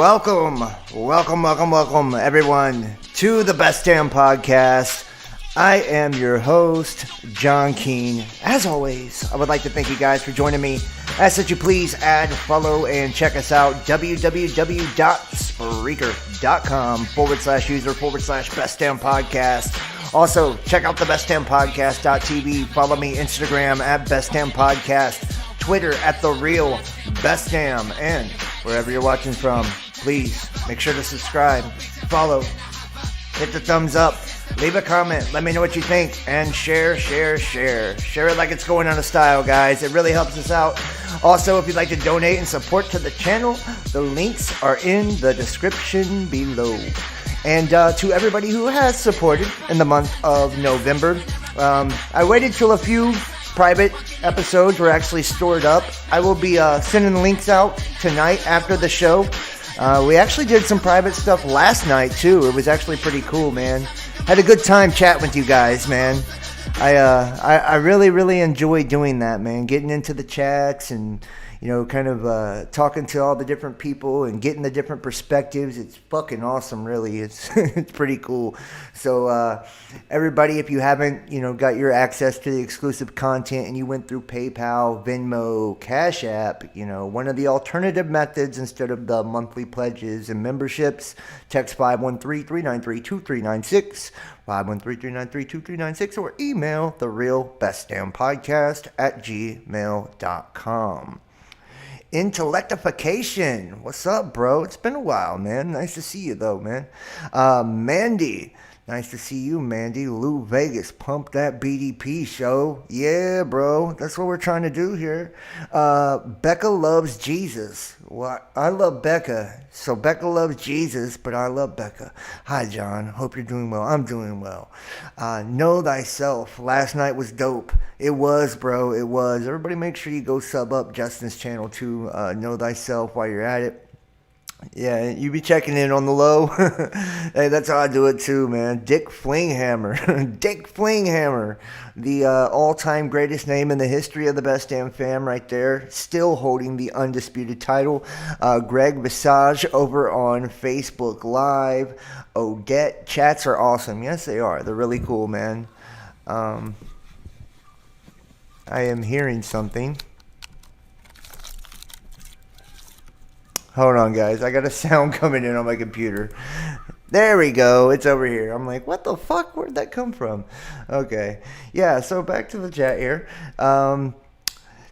Welcome, everyone, to the Best Damn Podcast. I am your host, John Keane. As always, I would like to thank you guys for joining me. Ask that you please add, follow, and check us out, www.spreaker.com/user/Best Damn Podcast. Also, check out the bestdampodcast.tv. Follow me Instagram at Best Damn Podcast, Twitter at The Real Best Damn, and wherever you're watching from, please make sure to subscribe, follow, hit the thumbs up, leave a comment, let me know what you think, and share it like it's going out of style, guys. It really helps us out. Also, if you'd like to donate and support to the channel, the links are in the description below. And to everybody who has supported in the month of November, I waited till a few private episodes were actually stored up. I will be sending links out tonight after the show. We actually did some private stuff last night too. It was actually pretty cool, man. Had a good time chatting with you guys, man. I really enjoy doing that, man. Getting into the chats and, you know, kind of talking to all the different people and getting the different perspectives. It's fucking awesome, really. It's it's pretty cool. So everybody, if you haven't, you know, got your access to the exclusive content and you went through PayPal, Venmo, Cash App, you know, one of the alternative methods instead of the monthly pledges and memberships, text 513-393-2396, 513-393-2396, or email therealbestdampodcast@gmail.com. Intellectification. What's up, bro? It's been a while, man. Nice to see you, though, man. Mandy. Nice to see you, Mandy. Lou Vegas. Pump that BDP show. Yeah, bro. That's what we're trying to do here. Becca loves Jesus. Well, I love Becca. So Becca loves Jesus, but I love Becca. Hi, John. Hope you're doing well. I'm doing well. Know Thyself. Last night was dope. It was, bro. It was. Everybody make sure you go sub up Justin's channel too. Know Thyself while you're at it. Yeah, you be checking in on the low. Hey, that's how I do it too, man. Dick Flinghammer. Dick Flinghammer. The all-time greatest name in the history of the Best Damn Fam right there. Still holding the undisputed title. Greg Visage over on Facebook Live. Odette. Chats are awesome. Yes, they are. They're really cool, man. I am hearing something. Hold on, guys. I got a sound coming in on my computer. There we go. It's over here. I'm like, what the fuck? Where'd that come from? Okay. Yeah, so back to the chat here.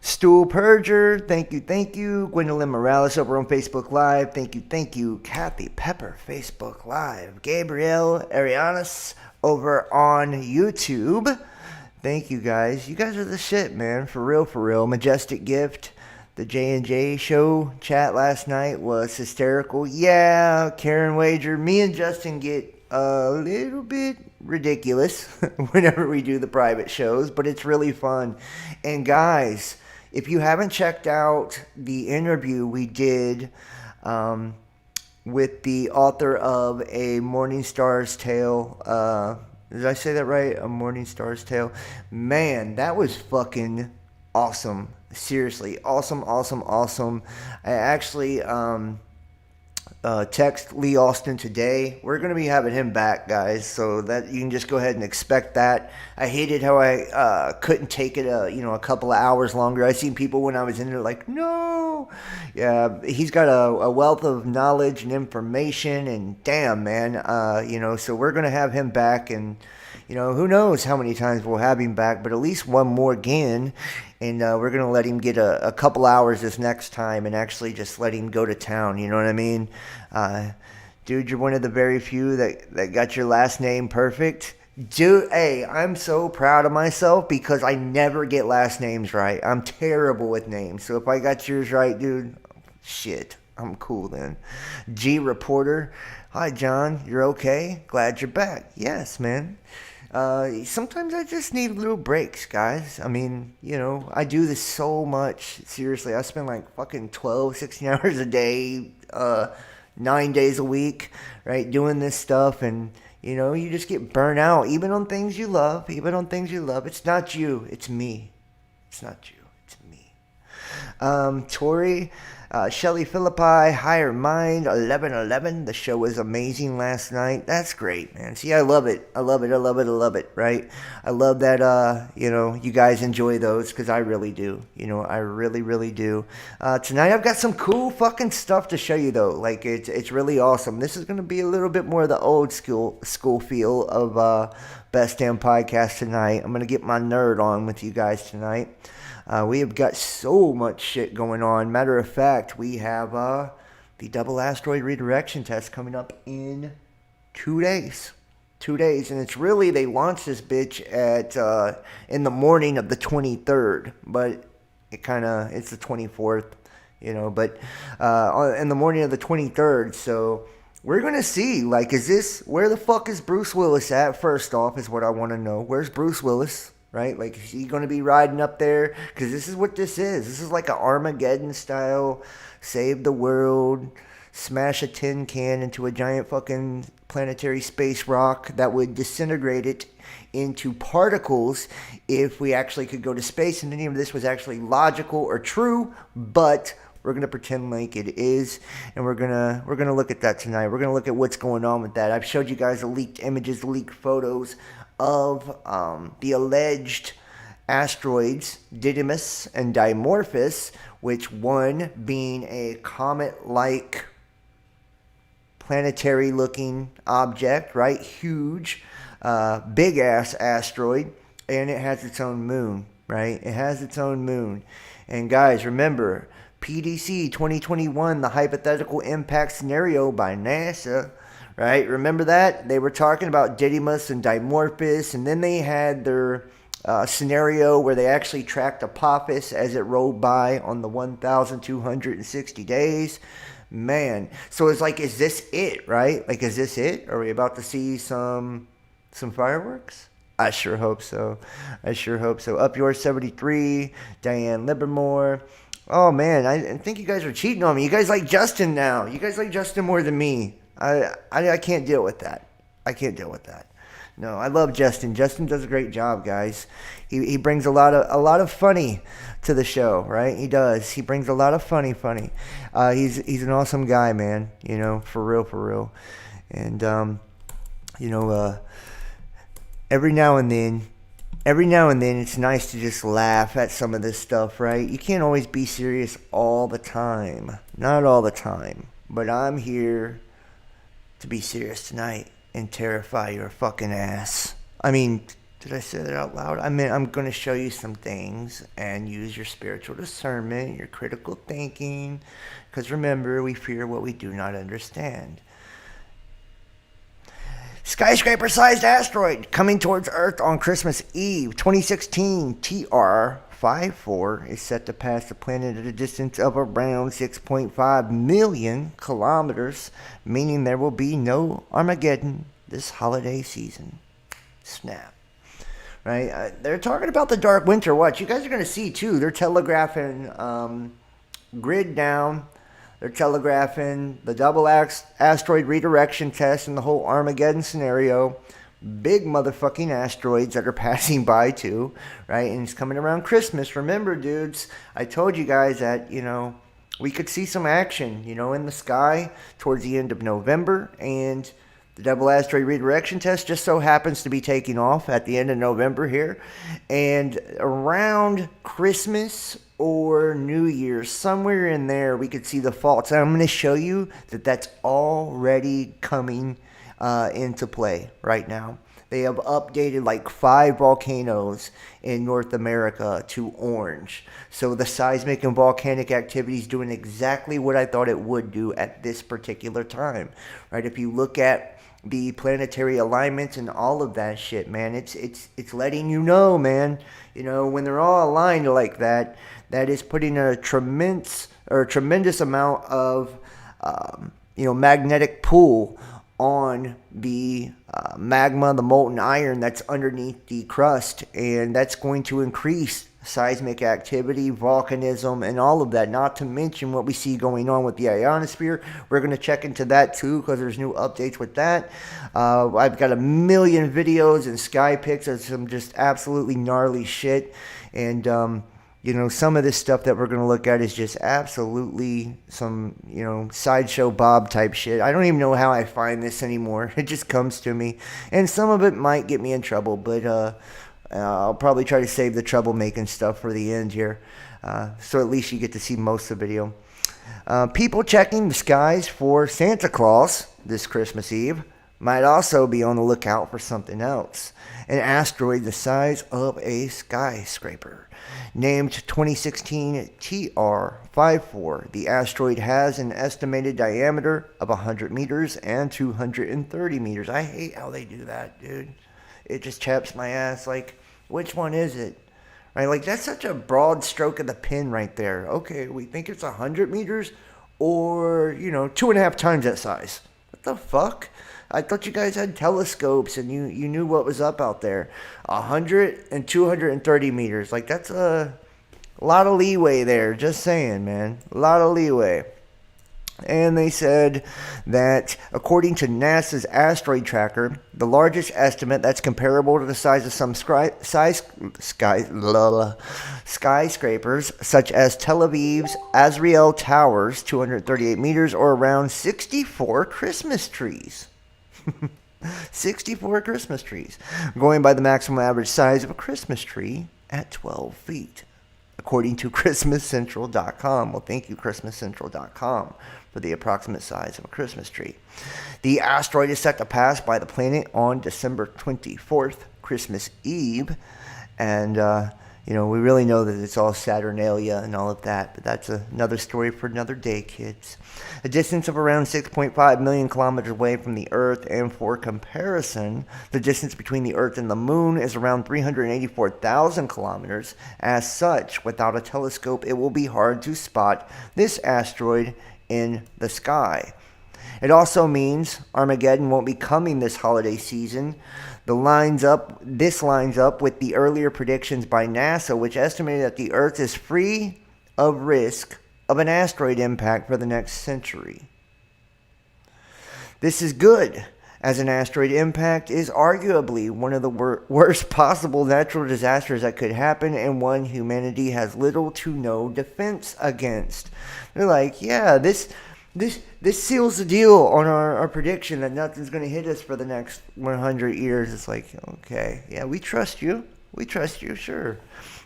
Stool Purger, thank you. Gwendolyn Morales over on Facebook Live, thank you. Kathy Pepper, Facebook Live. Gabrielle Arianas over on YouTube. Thank you, guys. You guys are the shit, man. For real. Majestic Gift. The J&J show chat last night was hysterical. Yeah, Karen Wager. Me and Justin get a little bit ridiculous whenever we do the private shows, but it's really fun. And guys, if you haven't checked out the interview we did with the author of A Morning Star's Tale, did I say that right? A Morning Star's Tale? Man, that was fucking awesome. Seriously, awesome. I actually text Lee Austin today. We're going to be having him back, guys, so that you can just go ahead and expect that. I hated how I couldn't take it a couple of hours longer. I seen people when I was in there like, no. Yeah, he's got a wealth of knowledge and information, and damn, man, so we're going to have him back, and who knows how many times we'll have him back, but at least one more again. And we're going to let him get a couple hours this next time and actually just let him go to town. You know what I mean? Dude, you're one of the very few that got your last name perfect. Dude, hey, I'm so proud of myself because I never get last names right. I'm terrible with names. So if I got yours right, dude, shit, I'm cool then. G Reporter. Hi, John. You're okay? Glad you're back. Yes, man. Sometimes I just need little breaks, guys. I mean, I do this so much. Seriously, I spend like fucking 12, 16 hours a day, 9 days a week, right, doing this stuff. And, you just get burnt out, even on things you love, It's not you, it's me. It's not you, it's me. Tori, Shelly Philippi, Higher Mind, 1111. The show was amazing last night. That's great, man. See, I love it. I love it. I love it. I love it, right? I love that, you guys enjoy those because I really do. I really, really do. Tonight I've got some cool fucking stuff to show you, though. Like, it's really awesome. This is going to be a little bit more of the old school feel of Best Damn Podcast tonight. I'm going to get my nerd on with you guys tonight. We have got so much shit going on. Matter of fact, we have the double asteroid redirection test coming up in 2 days. 2 days, and it's really, they launched this bitch at in the morning of the 23rd, but it's the 24th, but in the morning of the 23rd, so we're going to see, like, where the fuck is Bruce Willis at, first off, is what I want to know. Where's Bruce Willis? Right? Like, is he going to be riding up there? Because this is what this is. This is like an Armageddon style, save the world, smash a tin can into a giant fucking planetary space rock that would disintegrate it into particles if we actually could go to space. And any of this was actually logical or true, but we're going to pretend like it is, and we're going to look at that tonight. We're going to look at what's going on with that. I've showed you guys the leaked images, the leaked photos of the alleged asteroids Didymos and Dimorphos, which one being a comet-like planetary-looking object, right? Huge, big-ass asteroid, and it has its own moon, right? It has its own moon. And guys, remember, PDC 2021, the hypothetical impact scenario by NASA, right? Remember that? They were talking about Didymos and Dimorphos, and then they had their scenario where they actually tracked Apophis as it rolled by on the 1,260 days. Man, so it's like, is this it, right? Like, is this it? Are we about to see some fireworks? I sure hope so. Up Yours 73, Diane Livermore. Oh, man, I think you guys are cheating on me. You guys like Justin now. You guys like Justin more than me. I can't deal with that. No, I love Justin. Justin does a great job, guys. He brings a lot of funny to the show, right? He does. He brings a lot of funny. He's an awesome guy, man. For real. And every now and then it's nice to just laugh at some of this stuff, right? You can't always be serious all the time. Not all the time. But I'm here to be serious tonight and terrify your fucking ass. I mean, did I say that out loud? I mean, I'm going to show you some things and use your spiritual discernment, your critical thinking, because remember, we fear what we do not understand. Skyscraper-sized asteroid coming towards Earth on Christmas Eve. 2016 TR-54 is set to pass the planet at a distance of around 6.5 million kilometers, meaning there will be no Armageddon this holiday season. Snap. Right? They're talking about the dark winter. Watch, you guys are going to see, too. They're telegraphing grid down. They're telegraphing the double asteroid redirection test and the whole Armageddon scenario. Big motherfucking asteroids that are passing by too, right? And it's coming around Christmas. Remember, dudes, I told you guys that, we could see some action, in the sky towards the end of November. And the double asteroid redirection test just so happens to be taking off at the end of November here. And around Christmas or New Year's, somewhere in there, we could see the faults. And I'm going to show you that that's already coming into play right now. They have updated like 5 volcanoes in North America to orange. So the seismic and volcanic activity is doing exactly what I thought it would do at this particular time, right? If you look at the planetary alignments and all of that shit, man, it's letting you know, man. When they're all aligned like that, that is putting a tremendous amount of magnetic pull on the magma, the molten iron that's underneath the crust, and that's going to increase seismic activity, volcanism, and all of that, not to mention what we see going on with the ionosphere. We're going to check into that too, because there's new updates with that. I've got a million videos and sky pics of some just absolutely gnarly shit, and Some of this stuff that we're going to look at is just absolutely some, Sideshow Bob type shit. I don't even know how I find this anymore. It just comes to me. And some of it might get me in trouble, but I'll probably try to save the troublemaking stuff for the end here. So at least you get to see most of the video. People checking the skies for Santa Claus this Christmas Eve might also be on the lookout for something else. An asteroid the size of a skyscraper. Named 2016 TR54, the asteroid has an estimated diameter of 100 meters and 230 meters. I hate how they do that, dude. It just chaps my ass. Like, which one is it? Right? Like, that's such a broad stroke of the pen right there. Okay, we think it's 100 meters or, 2.5 times that size. What the fuck? I thought you guys had telescopes and you knew what was up out there. 100 and 230 meters. Like, that's a lot of leeway there. Just saying, man. A lot of leeway. And they said that according to NASA's asteroid tracker, the largest estimate that's comparable to the size of some skyscrapers, such as Tel Aviv's Azriel Towers, 238 meters, or around 64 Christmas trees. 64 Christmas trees, going by the maximum average size of a Christmas tree at 12 feet, according to ChristmasCentral.com. Well, thank you, ChristmasCentral.com, for the approximate size of a Christmas tree. The asteroid is set to pass by the planet on December 24th, Christmas Eve, and we really know that it's all Saturnalia and all of that, but that's another story for another day, kids. A distance of around 6.5 million kilometers away from the Earth, and for comparison, the distance between the Earth and the Moon is around 384,000 kilometers. As such, without a telescope, it will be hard to spot this asteroid in the sky. It also means Armageddon won't be coming this holiday season. This lines up with the earlier predictions by NASA, which estimated that the Earth is free of risk of an asteroid impact for the next century. This is good, as an asteroid impact is arguably one of the worst possible natural disasters that could happen, and one humanity has little to no defense against. They're like, yeah, this seals the deal on our prediction that nothing's going to hit us for the next 100 years. It's like, okay, yeah, we trust you. We trust you, sure.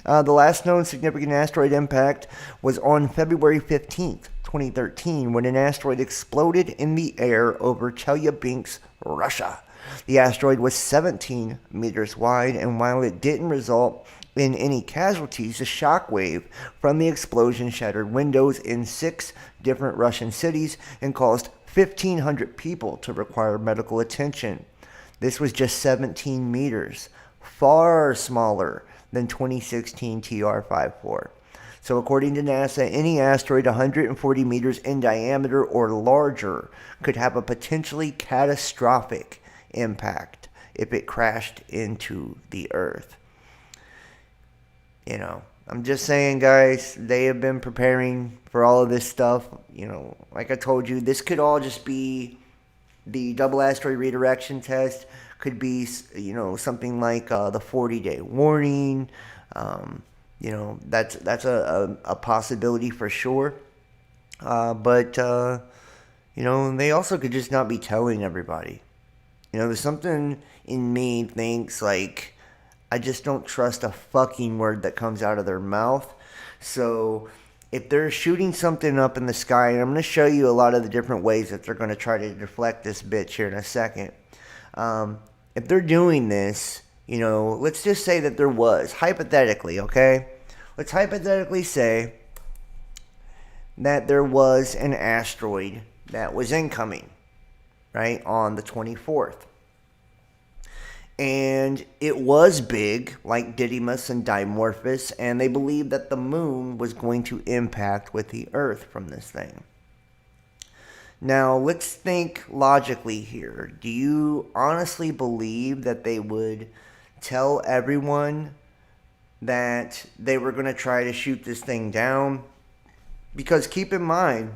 The last known significant asteroid impact was on February 15th, 2013, when an asteroid exploded in the air over Chelyabinsk, Russia. The asteroid was 17 meters wide, and while it didn't result in any casualties, the shockwave from the explosion shattered windows in 6 different Russian cities and caused 1,500 people to require medical attention. This was just 17 meters, far smaller than 2016 TR54. So according to NASA, any asteroid 140 meters in diameter or larger could have a potentially catastrophic impact if it crashed into the Earth. I'm just saying, guys, they have been preparing for all of this stuff. Like I told you, this could all just be the double asteroid redirection test. Could be, something like the 40-day warning. That's a possibility for sure. But they also could just not be telling everybody. There's something in me thinks like, I just don't trust a fucking word that comes out of their mouth. So if they're shooting something up in the sky, and I'm going to show you a lot of the different ways that they're going to try to deflect this bitch here in a second. If they're doing this, let's just say that there was, hypothetically, okay? Let's hypothetically say that there was an asteroid that was incoming, right, on the 24th. And it was big, like Didymos and Dimorphos, and they believed that the moon was going to impact with the Earth from this thing. Now, let's think logically here. Do you honestly believe that they would tell everyone that they were going to try to shoot this thing down? Because keep in mind,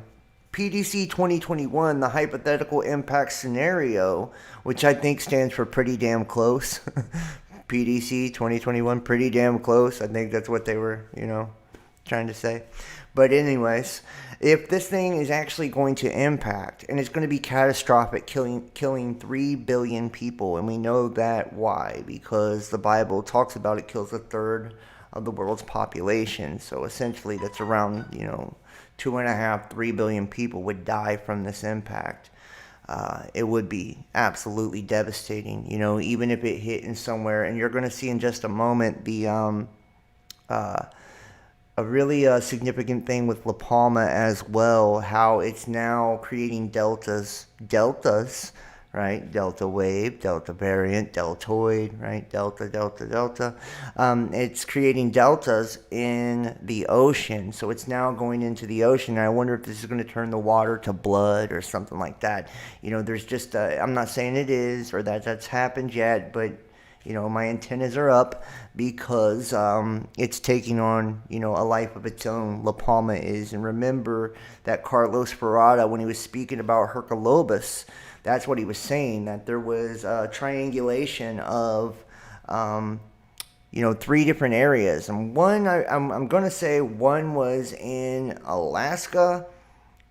PDC 2021, the hypothetical impact scenario, which I think stands for pretty damn close. PDC 2021, pretty damn close. I think that's what they were, trying to say. But anyways, if this thing is actually going to impact, and it's going to be catastrophic, killing 3 billion people, and we know that why, because the Bible talks about it kills a third of the world's population. So essentially that's around, 2.5, 3 billion people would die from this impact. It would be absolutely devastating, even if it hit in somewhere. And you're going to see in just a moment a really significant thing with La Palma as well, how it's now creating deltas, right? Delta wave, Delta variant, deltoid, right? Delta. It's creating deltas in the ocean. So it's now going into the ocean. And I wonder if this is going to turn the water to blood or something like that. There's just, I'm not saying it is or that's happened yet, but my antennas are up because it's taking on, a life of its own. La Palma is. And remember that Carlos Ferrada, when he was speaking about Hercolobus, that's what he was saying, that there was a triangulation of, 3 different areas. And one, I'm going to say one was in Alaska,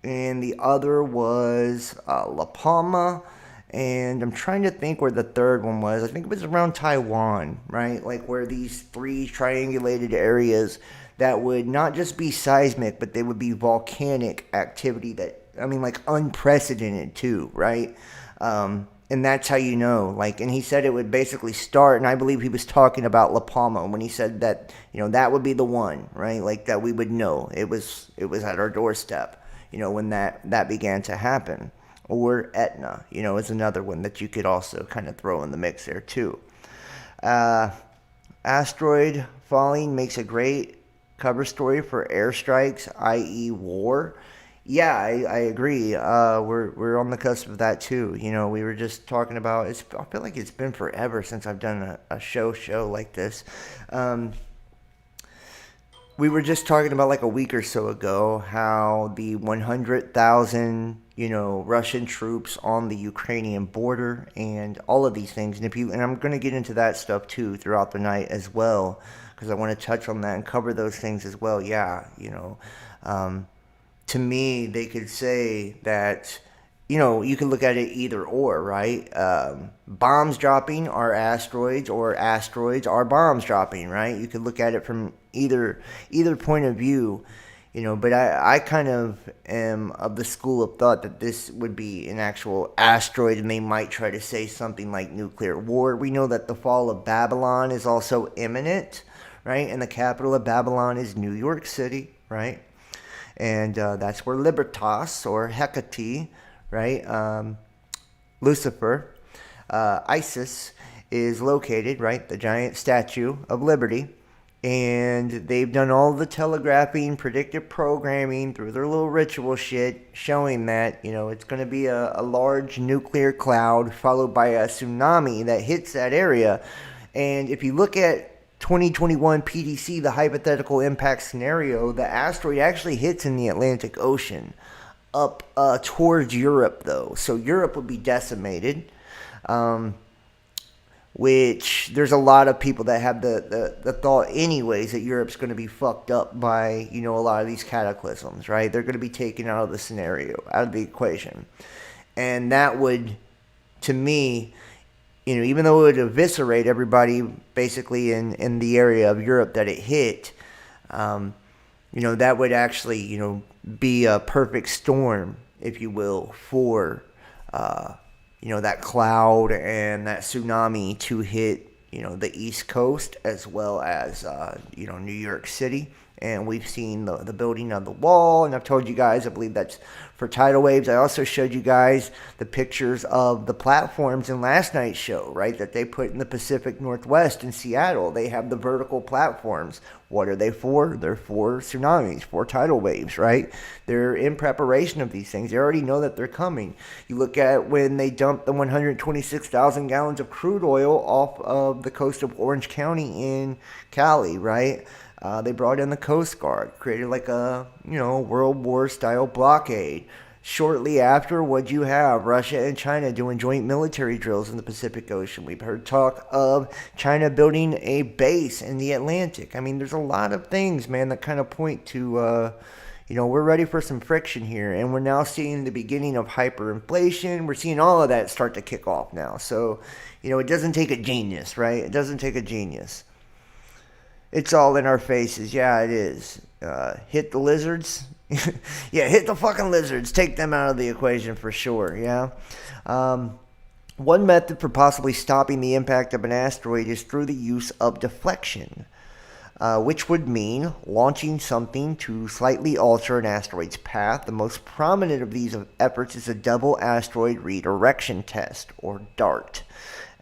and the other was La Palma. And I'm trying to think where the third one was. I think it was around Taiwan, right? Like where these 3 triangulated areas that would not just be seismic, but they would be volcanic activity like unprecedented too, right? And that's how and he said it would basically start, and I believe he was talking about La Palma when he said that, that would be the one, right? Like that we would know. It was at our doorstep, when that began to happen. Or Etna, is another one that you could also kind of throw in the mix there too. Asteroid falling makes a great cover story for airstrikes, i.e. war. Yeah, I agree. We're on the cusp of that too. We were just talking about, I feel like it's been forever since I've done a show like this. We were just talking about like a week or so ago how the 100,000, Russian troops on the Ukrainian border and all of these things. And I'm going to get into that stuff too throughout the night as well, because I want to touch on that and cover those things as well. Yeah, to me, they could say that, you can look at it either or, right? Bombs dropping are asteroids, or asteroids are bombs dropping, right? You could look at it from either point of view, but I kind of am of the school of thought that this would be an actual asteroid, and they might try to say something like nuclear war. We know that the fall of Babylon is also imminent, right? And the capital of Babylon is New York City, right? And that's where Libertas, or Hecate, right? Lucifer, Isis is located, right? The giant statue of liberty. And they've done all the telegraphing, predictive programming through their little ritual shit, showing that, it's going to be a large nuclear cloud followed by a tsunami that hits that area. And if you look at 2021 PDC, the hypothetical impact scenario, the asteroid actually hits in the Atlantic Ocean up towards Europe, though. So Europe would be decimated, which there's a lot of people that have the thought anyways that Europe's going to be fucked up by, a lot of these cataclysms, right? They're going to be taken out of the scenario, out of the equation. And that would, to me, even though it would eviscerate everybody basically in the area of Europe that it hit, that would actually, be a perfect storm, if you will, for, that cloud and that tsunami to hit, the East Coast as well as, New York City. And we've seen the building of the wall, and I've told you guys, I believe that's for tidal waves. I also showed you guys the pictures of the platforms in last night's show, right, that they put in the Pacific Northwest in Seattle. They have the vertical platforms. What are they for? They're for tsunamis, for tidal waves, right? They're in preparation of these things. They already know that they're coming. You look at when they dumped the 126,000 gallons of crude oil off of the coast of Orange County in Cali, right? They brought in the Coast Guard, created like a, World War style blockade. Shortly after, what you have? Russia and China doing joint military drills in the Pacific Ocean. We've heard talk of China building a base in the Atlantic. I mean, there's a lot of things, man, that kind of point to, we're ready for some friction here. And we're now seeing the beginning of hyperinflation. We're seeing all of that start to kick off now. So, it doesn't take a genius, right? It doesn't take a genius. It's all in our faces. Yeah, it is. Hit the lizards. Yeah, hit the fucking lizards. Take them out of the equation for sure, yeah? One method for possibly stopping the impact of an asteroid is through the use of deflection, which would mean launching something to slightly alter an asteroid's path. The most prominent of these efforts is the Double Asteroid Redirection Test, or DART,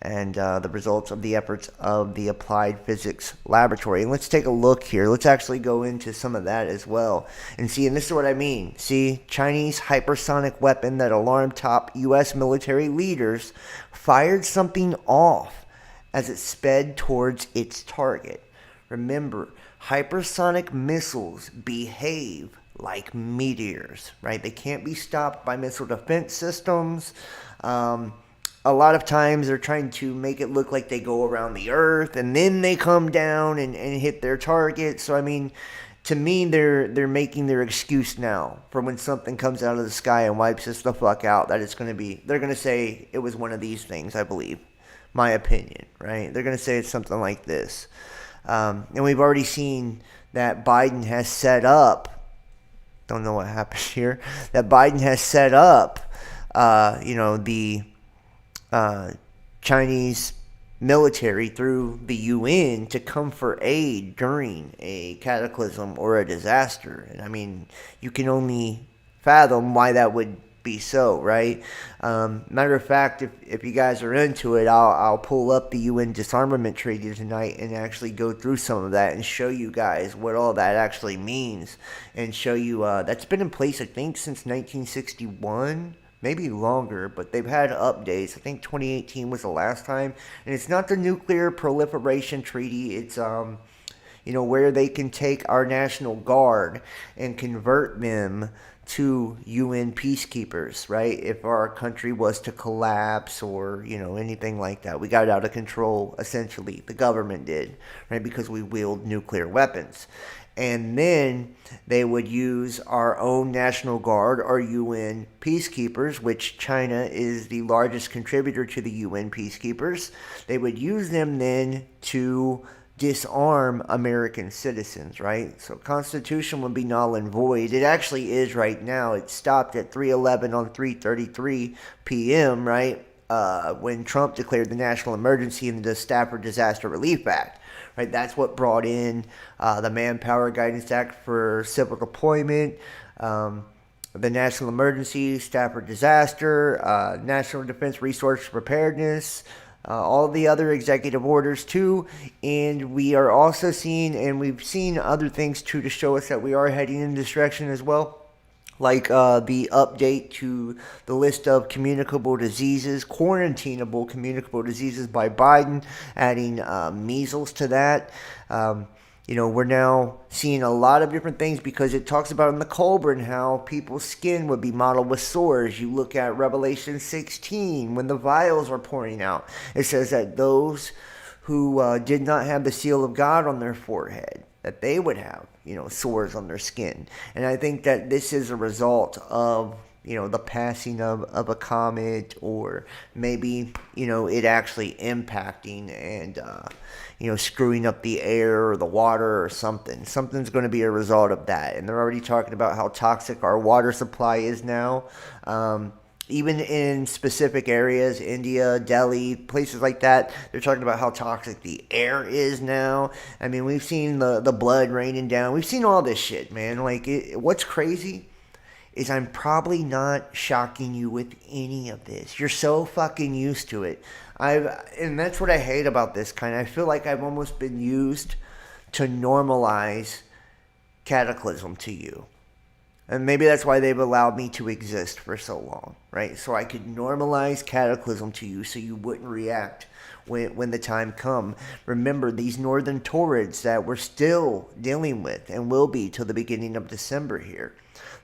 and the results of the efforts of the Applied Physics Laboratory. And let's take a look here. Let's actually go into some of that as well and see. And this is what I mean. See, Chinese hypersonic weapon that alarmed top U.S. military leaders fired something off as it sped towards its target. Remember, hypersonic missiles behave like meteors, right? They can't be stopped by missile defense systems. A lot of times they're trying to make it look like they go around the earth and then they come down and hit their target. So, I mean, to me, they're making their excuse now for when something comes out of the sky and wipes us the fuck out, that it's going to be, they're going to say it was one of these things, I believe. My opinion, right? They're going to say it's something like this. And we've already seen that Biden has set up, don't know what happened here, that Biden has set up, the Chinese military through the UN to come for aid during a cataclysm or a disaster. And I mean, you can only fathom why that would be so, right? Matter of fact, if you guys are into it, I'll pull up the UN disarmament treaty tonight and actually go through some of that and show you guys what all that actually means, and show you that's been in place, I think, since 1961. Maybe longer, but they've had updates. I think 2018 was the last time. And it's not the Nuclear Proliferation Treaty. It's, where they can take our National Guard and convert them to UN peacekeepers, right? If our country was to collapse or, anything like that. We got out of control, essentially. The government did, right? Because we wield nuclear weapons. And then they would use our own National Guard, our UN peacekeepers, which China is the largest contributor to the UN peacekeepers. They would use them then to disarm American citizens, right? So Constitution would be null and void. It actually is right now. It stopped at 3:11 on 3:33 p.m., right? When Trump declared the national emergency in the Stafford Disaster Relief Act. Right, that's what brought in the Manpower Guidance Act for civil deployment, the National Emergency, Stafford Disaster, National Defense Resource Preparedness, all the other executive orders too. And we are also seeing, and we've seen other things too to show us that we are heading in this direction as well. Like the update to the list of communicable diseases, quarantinable communicable diseases by Biden, adding measles to that. We're now seeing a lot of different things because it talks about in the Colburn how people's skin would be mottled with sores. You look at Revelation 16 when the vials are pouring out. It says that those who did not have the seal of God on their forehead, that they would have, sores on their skin. And I think that this is a result of, the passing of a comet, or maybe, it actually impacting and, screwing up the air or the water or something. Something's going to be a result of that. And they're already talking about how toxic our water supply is now. Even in specific areas, India, Delhi, places like that, they're talking about how toxic the air is now. I mean, we've seen the blood raining down. We've seen all this shit, man. What's crazy is I'm probably not shocking you with any of this. You're so fucking used to it. And that's what I hate about this kind. I feel like I've almost been used to normalize cataclysm to you. And maybe that's why they've allowed me to exist for so long, right? So I could normalize Cataclysm to you so you wouldn't react when the time come. Remember, these northern Taurids that we're still dealing with and will be till the beginning of December here.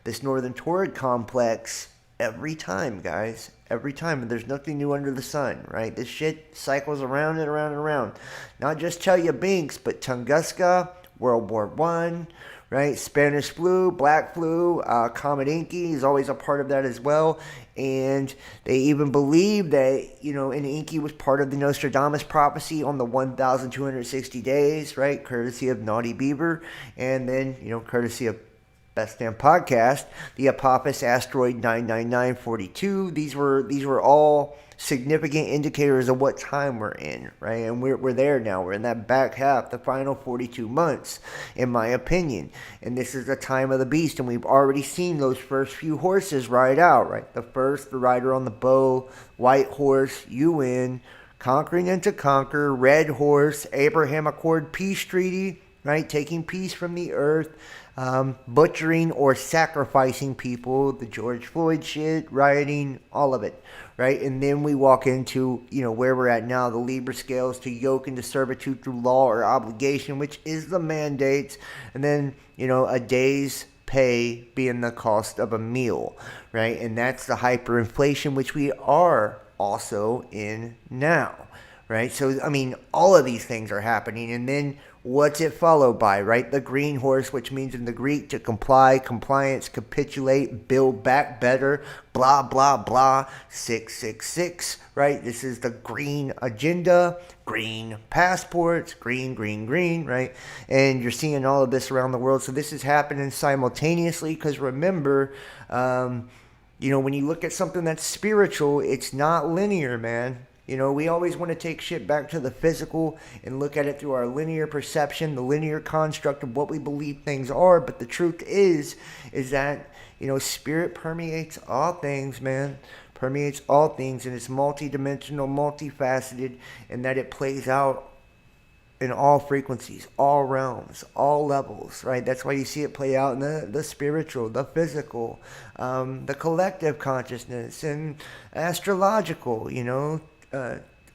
This northern Taurid complex, every time, guys, every time. And there's nothing new under the sun, right? This shit cycles around and around and around. Not just Chelyabinsk, but Tunguska, World War I, right? Spanish flu, black flu, Comet Inky is always a part of that as well. And they even believe that, in Inky was part of the Nostradamus prophecy on the 1,260 days, right? Courtesy of Naughty Beaver. And then, courtesy of Best Damn Podcast, the Apophis asteroid 99942. These were all significant indicators of what time we're in, right? And we're there now. We're in that back half, the final 42 months, in my opinion. And this is the time of the beast, and we've already seen those first few horses ride out, right? The rider on the bow, white horse, UN, conquering and to conquer, red horse, Abraham Accord peace treaty, right? Taking peace from the earth. Butchering or sacrificing people, the George Floyd shit, rioting, all of it, right? And then we walk into, where we're at now, the Libra scales, to yoke into servitude through law or obligation, which is the mandates, and then, a day's pay being the cost of a meal, right? And that's the hyperinflation, which we are also in now, right? So, all of these things are happening, and then what's it followed by, right? The green horse, which means in the Greek to comply, compliance, capitulate, build back better, blah, blah, blah, 666, right? This is the green agenda, green passports, green, right? And you're seeing all of this around the world. So this is happening simultaneously because remember, when you look at something that's spiritual, it's not linear, man. We always want to take shit back to the physical and look at it through our linear perception, the linear construct of what we believe things are. But the truth is that, spirit permeates all things, man. Permeates all things, and it's multidimensional, multifaceted, and that it plays out in all frequencies, all realms, all levels, right? That's why you see it play out in the spiritual, the physical, the collective consciousness, and astrological,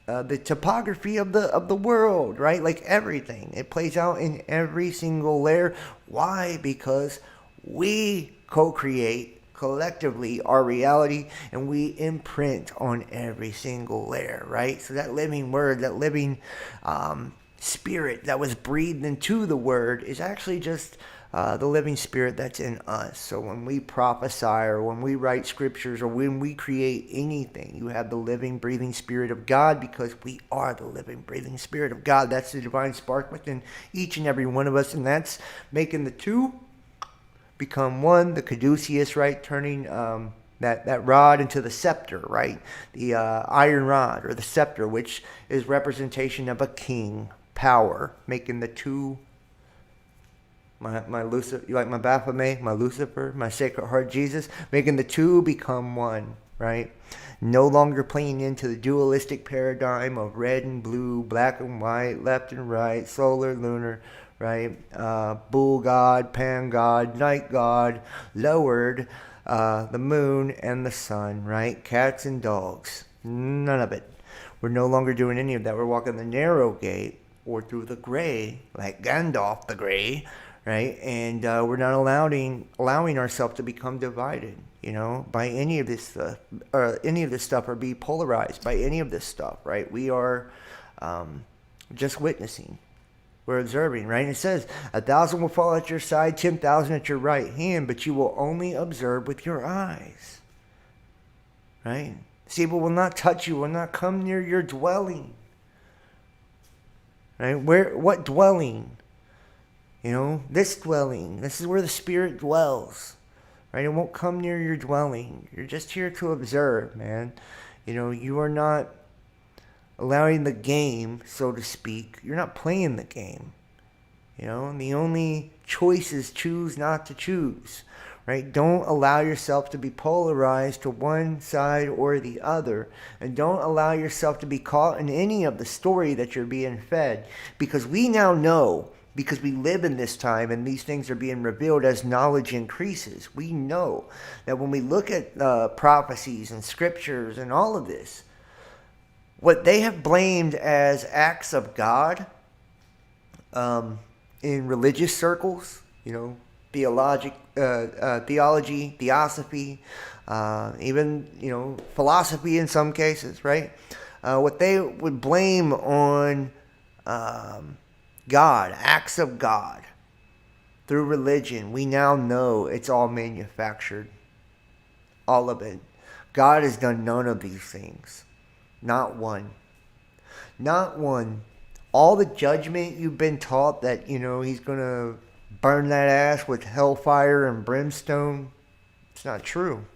the topography of the world, right? Like everything. It plays out in every single layer. Why? Because we co-create collectively our reality, and we imprint on every single layer, right? So that living word, that living spirit that was breathed into the word is actually just the living spirit that's in us. So when we prophesy or when we write scriptures or when we create anything, you have the living, breathing spirit of God, because we are the living, breathing spirit of God. That's the divine spark within each and every one of us, and that's making the two become one, the caduceus, right? Turning that rod into the scepter, right? The iron rod or the scepter, which is representation of a king, power, making the two. My Lucifer, you like my Baphomet, my Lucifer, my Sacred Heart Jesus, making the two become one, right? No longer playing into the dualistic paradigm of red and blue, black and white, left and right, solar, lunar, right? Bull God, Pan God, Night God, lowered, the moon and the sun, right? Cats and dogs, none of it. We're no longer doing any of that. We're walking the narrow gate or through the gray, like Gandalf the Grey, right? And we're not allowing ourselves to become divided, by any of this stuff, or be polarized by any of this stuff, right? We are just witnessing. We're observing, right? And it says, 1,000 will fall at your side, 10,000 at your right hand, but you will only observe with your eyes, right? See, evil will not touch you, will not come near your dwelling, right? What dwelling? This dwelling. This is where the spirit dwells, right? It won't come near your dwelling. You're just here to observe, man. You are not allowing the game, so to speak. You're not playing the game. And the only choice is choose not to choose, right? Don't allow yourself to be polarized to one side or the other. And don't allow yourself to be caught in any of the story that you're being fed. Because we now know because we live in this time and these things are being revealed as knowledge increases. We know that when we look at prophecies and scriptures and all of this, what they have blamed as acts of God in religious circles, theology, theosophy, even, philosophy in some cases, right? What they would blame on God, acts of God, through religion, we now know it's all manufactured. All of it. God has done none of these things. Not one. Not one. All the judgment you've been taught that, he's going to burn that ass with hellfire and brimstone, it's not true.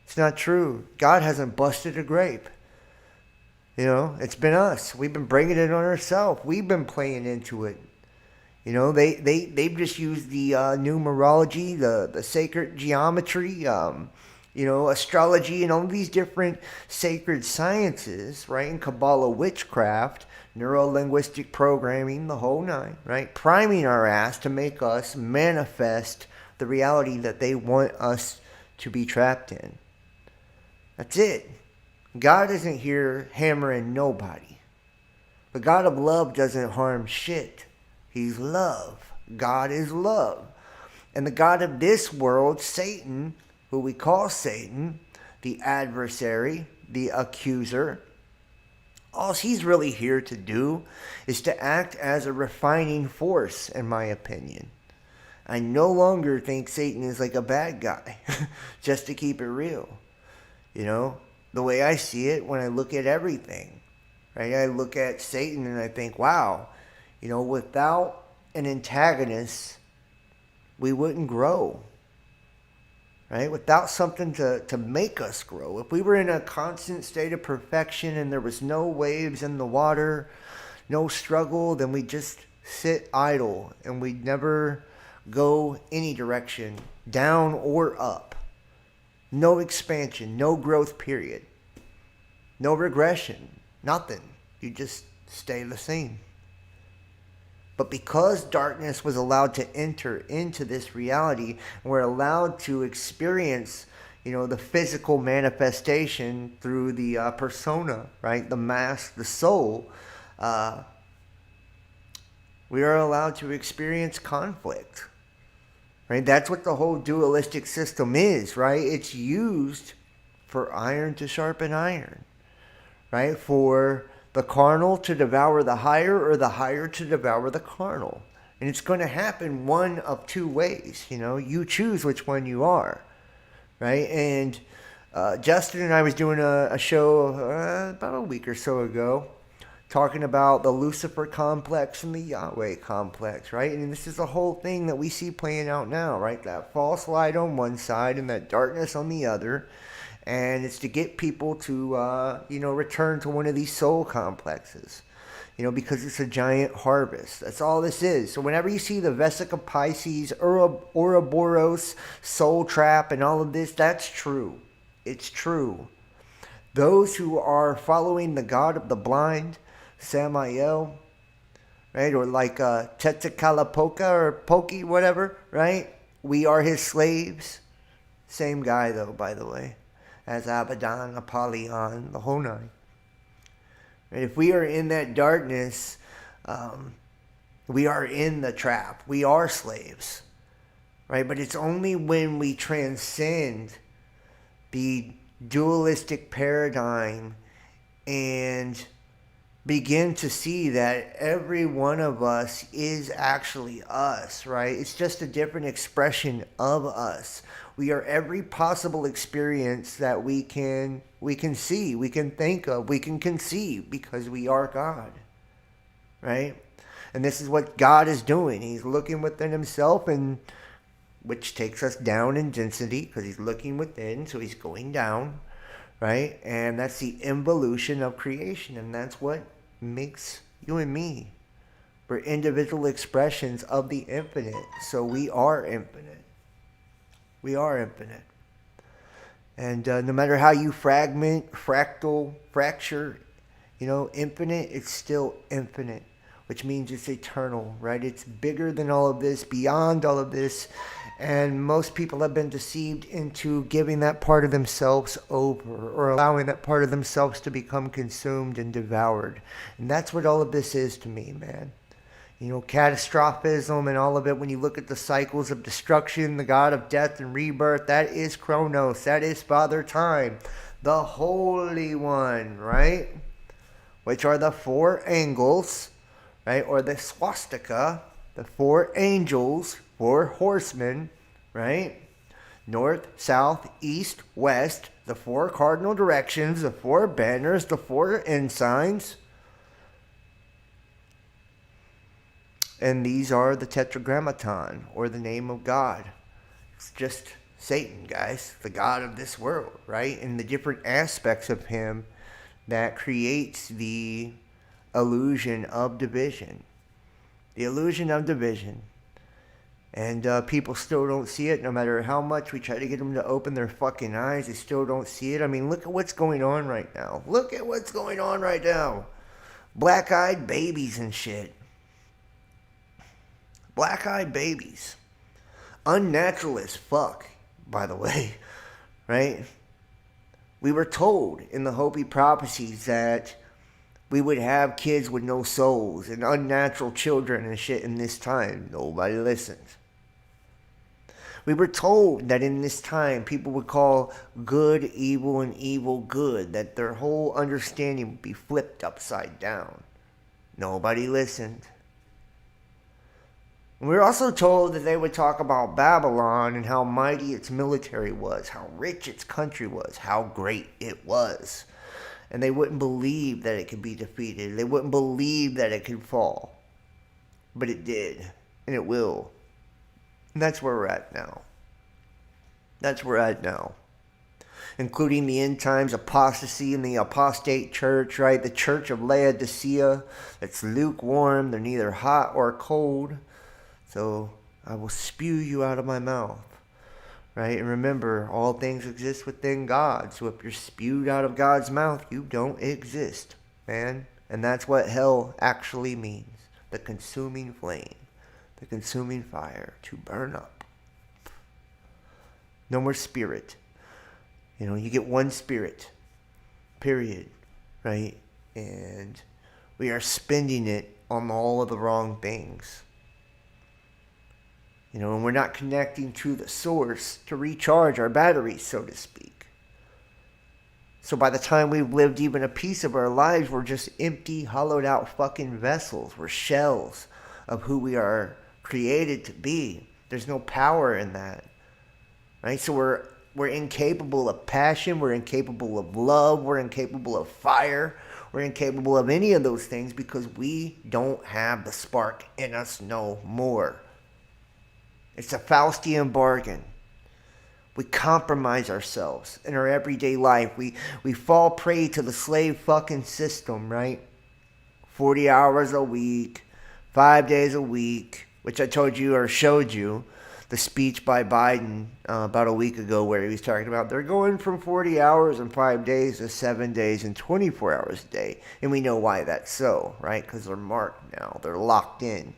It's not true. God hasn't busted a grape. It's been us. We've been bringing it on ourselves. We've been playing into it. They've just used the numerology, the sacred geometry, astrology, and all these different sacred sciences, right? And Kabbalah witchcraft, neuro-linguistic programming, the whole nine, right? Priming our ass to make us manifest the reality that they want us to be trapped in. That's it. God isn't here hammering nobody. The God of love doesn't harm shit. He's love. God is love. And the God of this world, Satan, who we call Satan, the adversary, the accuser, all he's really here to do is to act as a refining force, in my opinion. I no longer think Satan is like a bad guy, just to keep it real. The way I see it when I look at everything, right? I look at Satan and I think, wow, without an antagonist, we wouldn't grow, right? Without something to make us grow. If we were in a constant state of perfection and there was no waves in the water, no struggle, then we'd just sit idle and we'd never go any direction, down or up. No expansion, no growth period, no regression, nothing. You just stay the same. But because darkness was allowed to enter into this reality, and we're allowed to experience, the physical manifestation through the persona, right? The mask, the soul, we are allowed to experience conflict. Right? That's what the whole dualistic system is, right? It's used for iron to sharpen iron, right? For the carnal to devour the higher, or the higher to devour the carnal. And it's going to happen one of two ways, You choose which one you are, right? And Justin and I was doing a show about a week or so ago, talking about the Lucifer complex and the Yahweh complex, right? And this is the whole thing that we see playing out now, right? That false light on one side and that darkness on the other. And it's to get people to, return to one of these soul complexes, because it's a giant harvest. That's all this is. So whenever you see the Vesica Pisces, Ouroboros, Soul Trap, and all of this, that's true. It's true. Those who are following the God of the blind, Samael, right? Or like Tetzalcoatl or Pokey, whatever, right? We are his slaves. Same guy, though, by the way, as Abaddon, Apollyon, the whole nine. And if we are in that darkness, we are in the trap. We are slaves, right? But it's only when we transcend the dualistic paradigm and begin to see that every one of us is actually us, right? It's just a different expression of us. We are every possible experience that we can see, we can think of, we can conceive, because we are God, right? And this is what God is doing. He's looking within himself, and which takes us down in density, because he's looking within, so he's going down, right? And that's the involution of creation, and that's what makes you and me. We're individual expressions of the infinite, so we are infinite. We are infinite. And no matter how you fragment, fractal, fracture, infinite, it's still infinite. which means it's eternal, right? It's bigger than all of this, beyond all of this. And most people have been deceived into giving that part of themselves over, or allowing that part of themselves to become consumed and devoured. And that's what all of this is to me, man. You know, catastrophism and all of it, when you look at the cycles of destruction, the god of death and rebirth, that is Kronos, that is Father Time, the Holy One, right? Which are the four angles, right? Or the swastika, the four angels, four horsemen, right? North, south, east, west, the four cardinal directions, the four banners, the four ensigns. And these are the Tetragrammaton, or the name of God. It's just Satan, guys, the god of this world, right? And the different aspects of him that creates the illusion of division. The illusion of division. And people still don't see it, no matter how much we try to get them to open their fucking eyes. They still don't see it. I mean, look at what's going on right now. Look at what's going on right now. Black-eyed babies and shit. Black-eyed babies. Unnatural as fuck, by the way. Right? We were told in the Hopi prophecies that we would have kids with no souls and unnatural children and shit in this time. Nobody listened. We were told that in this time people would call good evil and evil good, that their whole understanding would be flipped upside down. Nobody listened. We were also told that they would talk about Babylon and how mighty its military was, how rich its country was, how great it was. And they wouldn't believe that it could be defeated. They wouldn't believe that it could fall. But it did. And it will. And that's where we're at now. That's where we're at now. Including the end times apostasy and the apostate church, right? The church of Laodicea that's lukewarm. They're neither hot or cold. So I will spew you out of my mouth. Right? And remember, all things exist within God. So if you're spewed out of God's mouth, you don't exist, man. And that's what hell actually means. The consuming flame. The consuming fire. To burn up. No more spirit. You know, you get one spirit. Period. Right? And we are spending it on all of the wrong things. You know, and we're not connecting to the source to recharge our batteries, so to speak. So by the time we've lived even a piece of our lives, we're just empty, hollowed out fucking vessels. We're shells of who we are created to be. There's no power in that. Right? So we're incapable of passion. We're incapable of love. We're incapable of fire. We're incapable of any of those things because we don't have the spark in us no more. It's a Faustian bargain. We compromise ourselves in our everyday life. We fall prey to the slave fucking system, right? 40 hours a week, 5 days a week, which I told you or showed you the speech by Biden about a week ago where he was talking about they're going from 40 hours and 5 days to 7 days and 24 hours a day. And we know why that's so, right? Because they're marked now. They're locked in.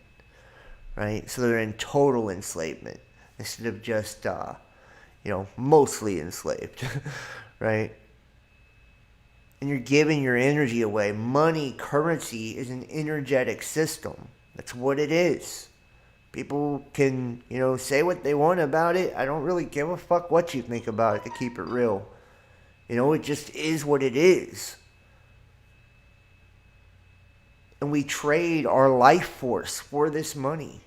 Right? So they're in total enslavement instead of just, mostly enslaved. Right? And you're giving your energy away. Money, currency is an energetic system. That's what it is. People can, say what they want about it. I don't really give a fuck what you think about it, to keep it real. It just is what it is. And we trade our life force for this money.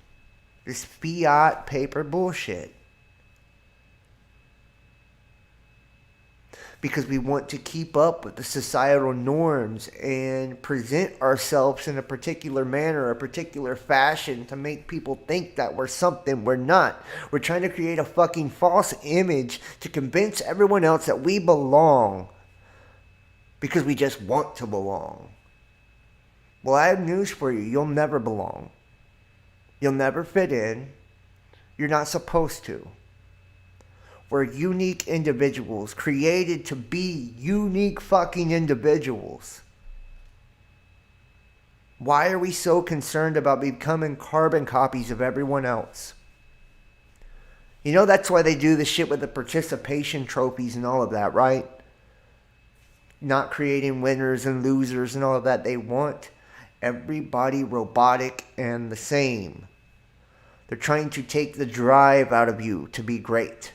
This fiat paper bullshit. Because we want to keep up with the societal norms and present ourselves in a particular manner, a particular fashion to make people think that we're something we're not. We're trying to create a fucking false image to convince everyone else that we belong because we just want to belong. Well, I have news for you. You'll never belong. You'll never fit in. You're not supposed to. We're unique individuals created to be unique fucking individuals. Why are we so concerned about becoming carbon copies of everyone else? You know, that's why they do the shit with the participation trophies and all of that, right? Not creating winners and losers and all of that. They want everybody robotic and the same. They're trying to take the drive out of you to be great.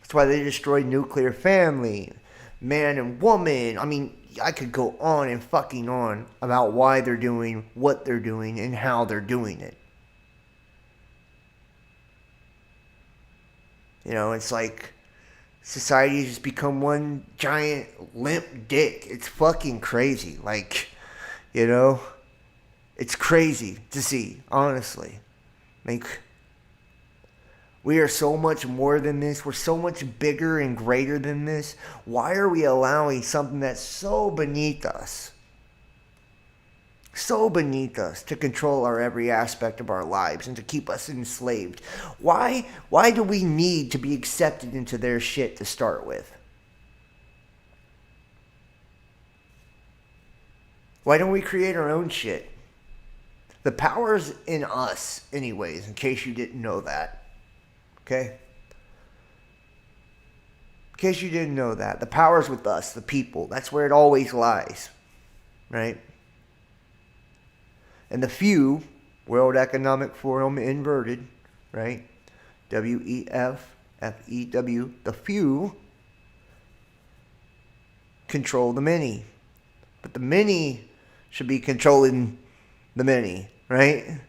That's why they destroyed nuclear family, man and woman. I mean, I could go on and fucking on about why they're doing what they're doing and how they're doing it. You know, it's like society has just become one giant limp dick. It's fucking crazy. Like, you know, it's crazy to see, honestly. Like, we are so much more than this. We're so much bigger and greater than this. Why are we allowing something that's so beneath us, to control our every aspect of our lives and to keep us enslaved? Why do we need to be accepted into their shit to start with? Why don't we create our own shit? The power's in us anyways, in case you didn't know that. Okay? In case you didn't know that. The power's with us, the people. That's where it always lies. Right? And the few, World Economic Forum inverted, right? WEF-FEW, the few control the many. But the many should be controlling the many, right?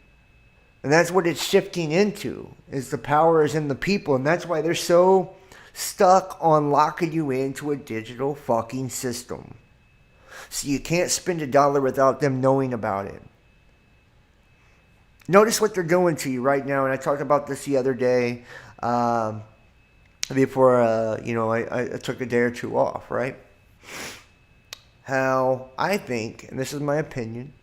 And that's what it's shifting into, is the power is in the people. And that's why they're so stuck on locking you into a digital fucking system. So you can't spend $1 without them knowing about it. Notice what they're doing to you right now. And I talked about this the other day before, I took a day or two off, right? How I think, and this is my opinion,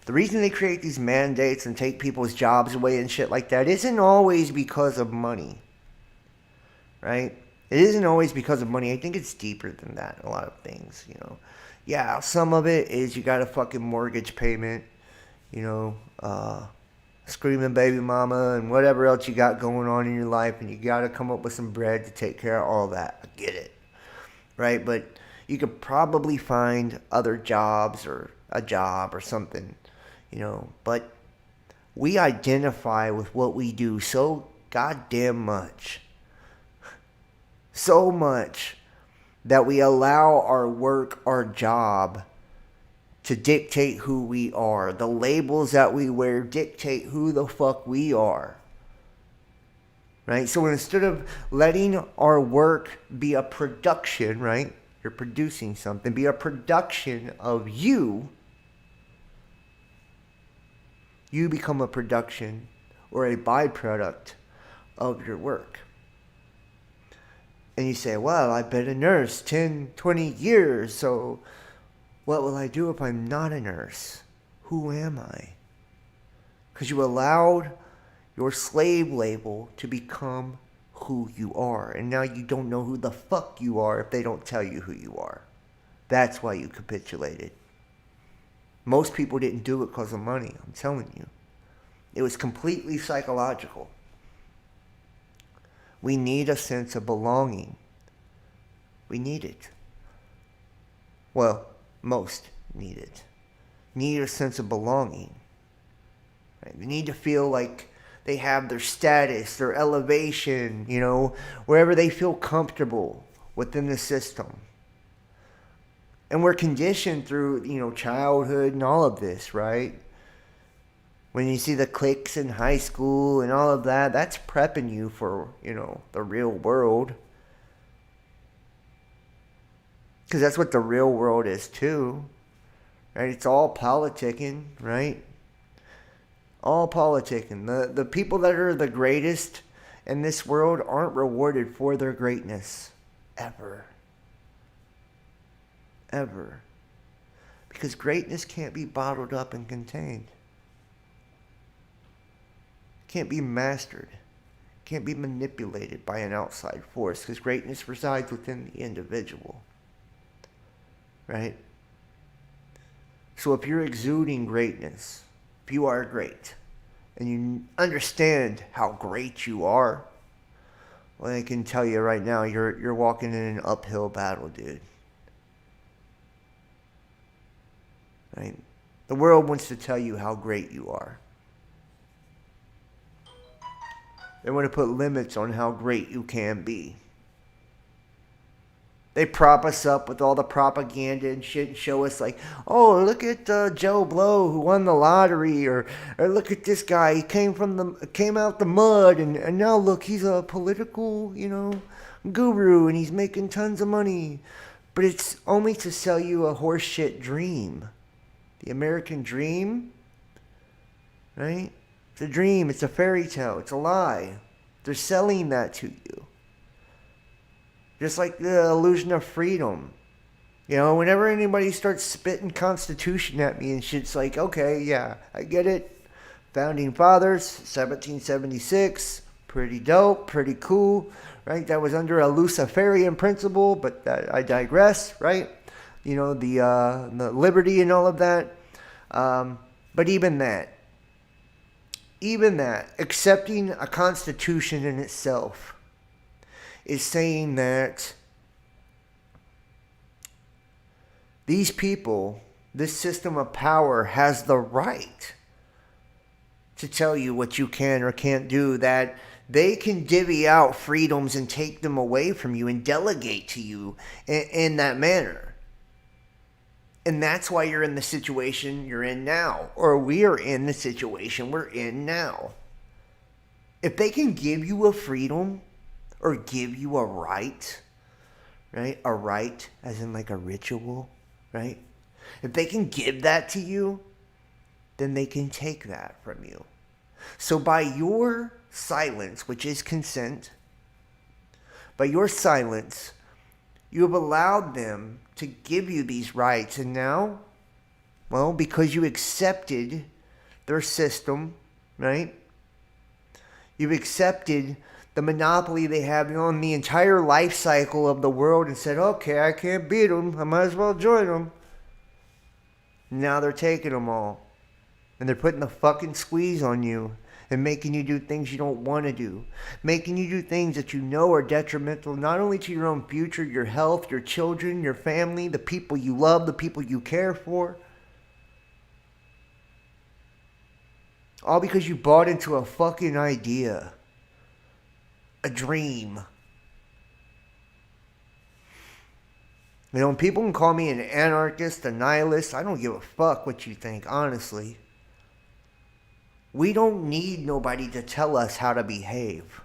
the reason they create these mandates and take people's jobs away and shit like that isn't always because of money, right? It isn't always because of money. I think it's deeper than that, a lot of things, you know. Yeah, some of it is you got a fucking mortgage payment, you know, screaming baby mama and whatever else you got going on in your life, and you got to come up with some bread to take care of all that. I get it, right? But you could probably find other jobs or a job or something, you know. But we identify with what we do so goddamn much. So much that we allow our work, our job, to dictate who we are. The labels that we wear dictate who the fuck we are. Right? So instead of letting our work be a production, right? You're producing something, be a production of you. You become a production or a byproduct of your work. And you say, well, I've been a nurse 10, 20 years, so what will I do if I'm not a nurse? Who am I? Because you allowed your slave label to become who you are. And now you don't know who the fuck you are if they don't tell you who you are. That's why you capitulated. Most people didn't do it because of money, I'm telling you. It was completely psychological. We need a sense of belonging. We need it. Well, most need it. Need a sense of belonging. Right? They need to feel like they have their status, their elevation, you know, wherever they feel comfortable within the system. And we're conditioned through, you know, childhood and all of this, right? When you see the cliques in high school and all of that, that's prepping you for, you know, the real world. Because that's what the real world is too, right? It's all politicking, right? All politicking. The people that are the greatest in this world aren't rewarded for their greatness. Ever. Ever. Because greatness can't be bottled up and contained. Can't be mastered. Can't be manipulated by an outside force. Because greatness resides within the individual. Right? So if you're exuding greatness, if you are great, and you understand how great you are, well, I can tell you right now, you're walking in an uphill battle, dude. Right? The world wants to tell you how great you are. They want to put limits on how great you can be. They prop us up with all the propaganda and shit and show us like, oh, look at Joe Blow who won the lottery, or look at this guy, he came out the mud, and now look, he's a political, guru, and he's making tons of money. But it's only to sell you a horseshit dream. The American dream, right? It's a dream, it's a fairy tale, it's a lie. They're selling that to you. Just like the illusion of freedom. Whenever anybody starts spitting Constitution at me and shit's like, okay, yeah, I get it. Founding Fathers, 1776, pretty dope, pretty cool, right? That was under a Luciferian principle, but I digress, right? The liberty and all of that. But even that, accepting a constitution in itself is saying that these people, this system of power, has the right to tell you what you can or can't do, that they can divvy out freedoms and take them away from you and delegate to you in that manner. And that's why you're in the situation you're in now, or we are in the situation we're in now. If they can give you a freedom or give you a right, right? A right as in like a ritual, right? If they can give that to you, then they can take that from you. So by your silence, which is consent, by your silence, you have allowed them to give you these rights. And now, well, because you accepted their system, right? You've accepted the monopoly they have on the entire life cycle of the world and said, okay, I can't beat them, I might as well join them. Now they're taking them all. And they're putting the fucking squeeze on you and making you do things you don't want to do. Making you do things that you know are detrimental not only to your own future, your health, your children, your family, the people you love, the people you care for. All because you bought into a fucking idea. A dream. People can call me an anarchist, a nihilist. I don't give a fuck what you think, honestly. We don't need nobody to tell us how to behave.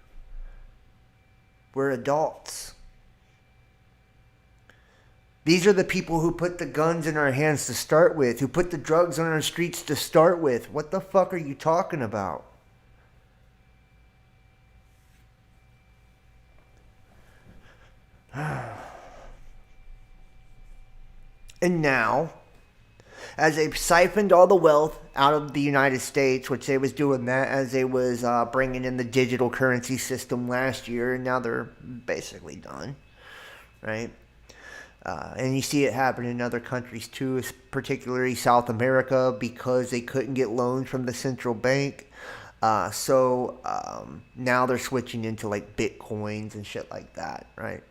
We're adults. These are the people who put the guns in our hands to start with, who put the drugs on our streets to start with. What the fuck are you talking about? And now, as they've siphoned all the wealth out of the United States, which they was doing that as they was bringing in the digital currency system last year, and now they're basically done, right? And you see it happen in other countries too, particularly South America, because they couldn't get loans from the central bank. So now they're switching into like Bitcoins and shit like that, right?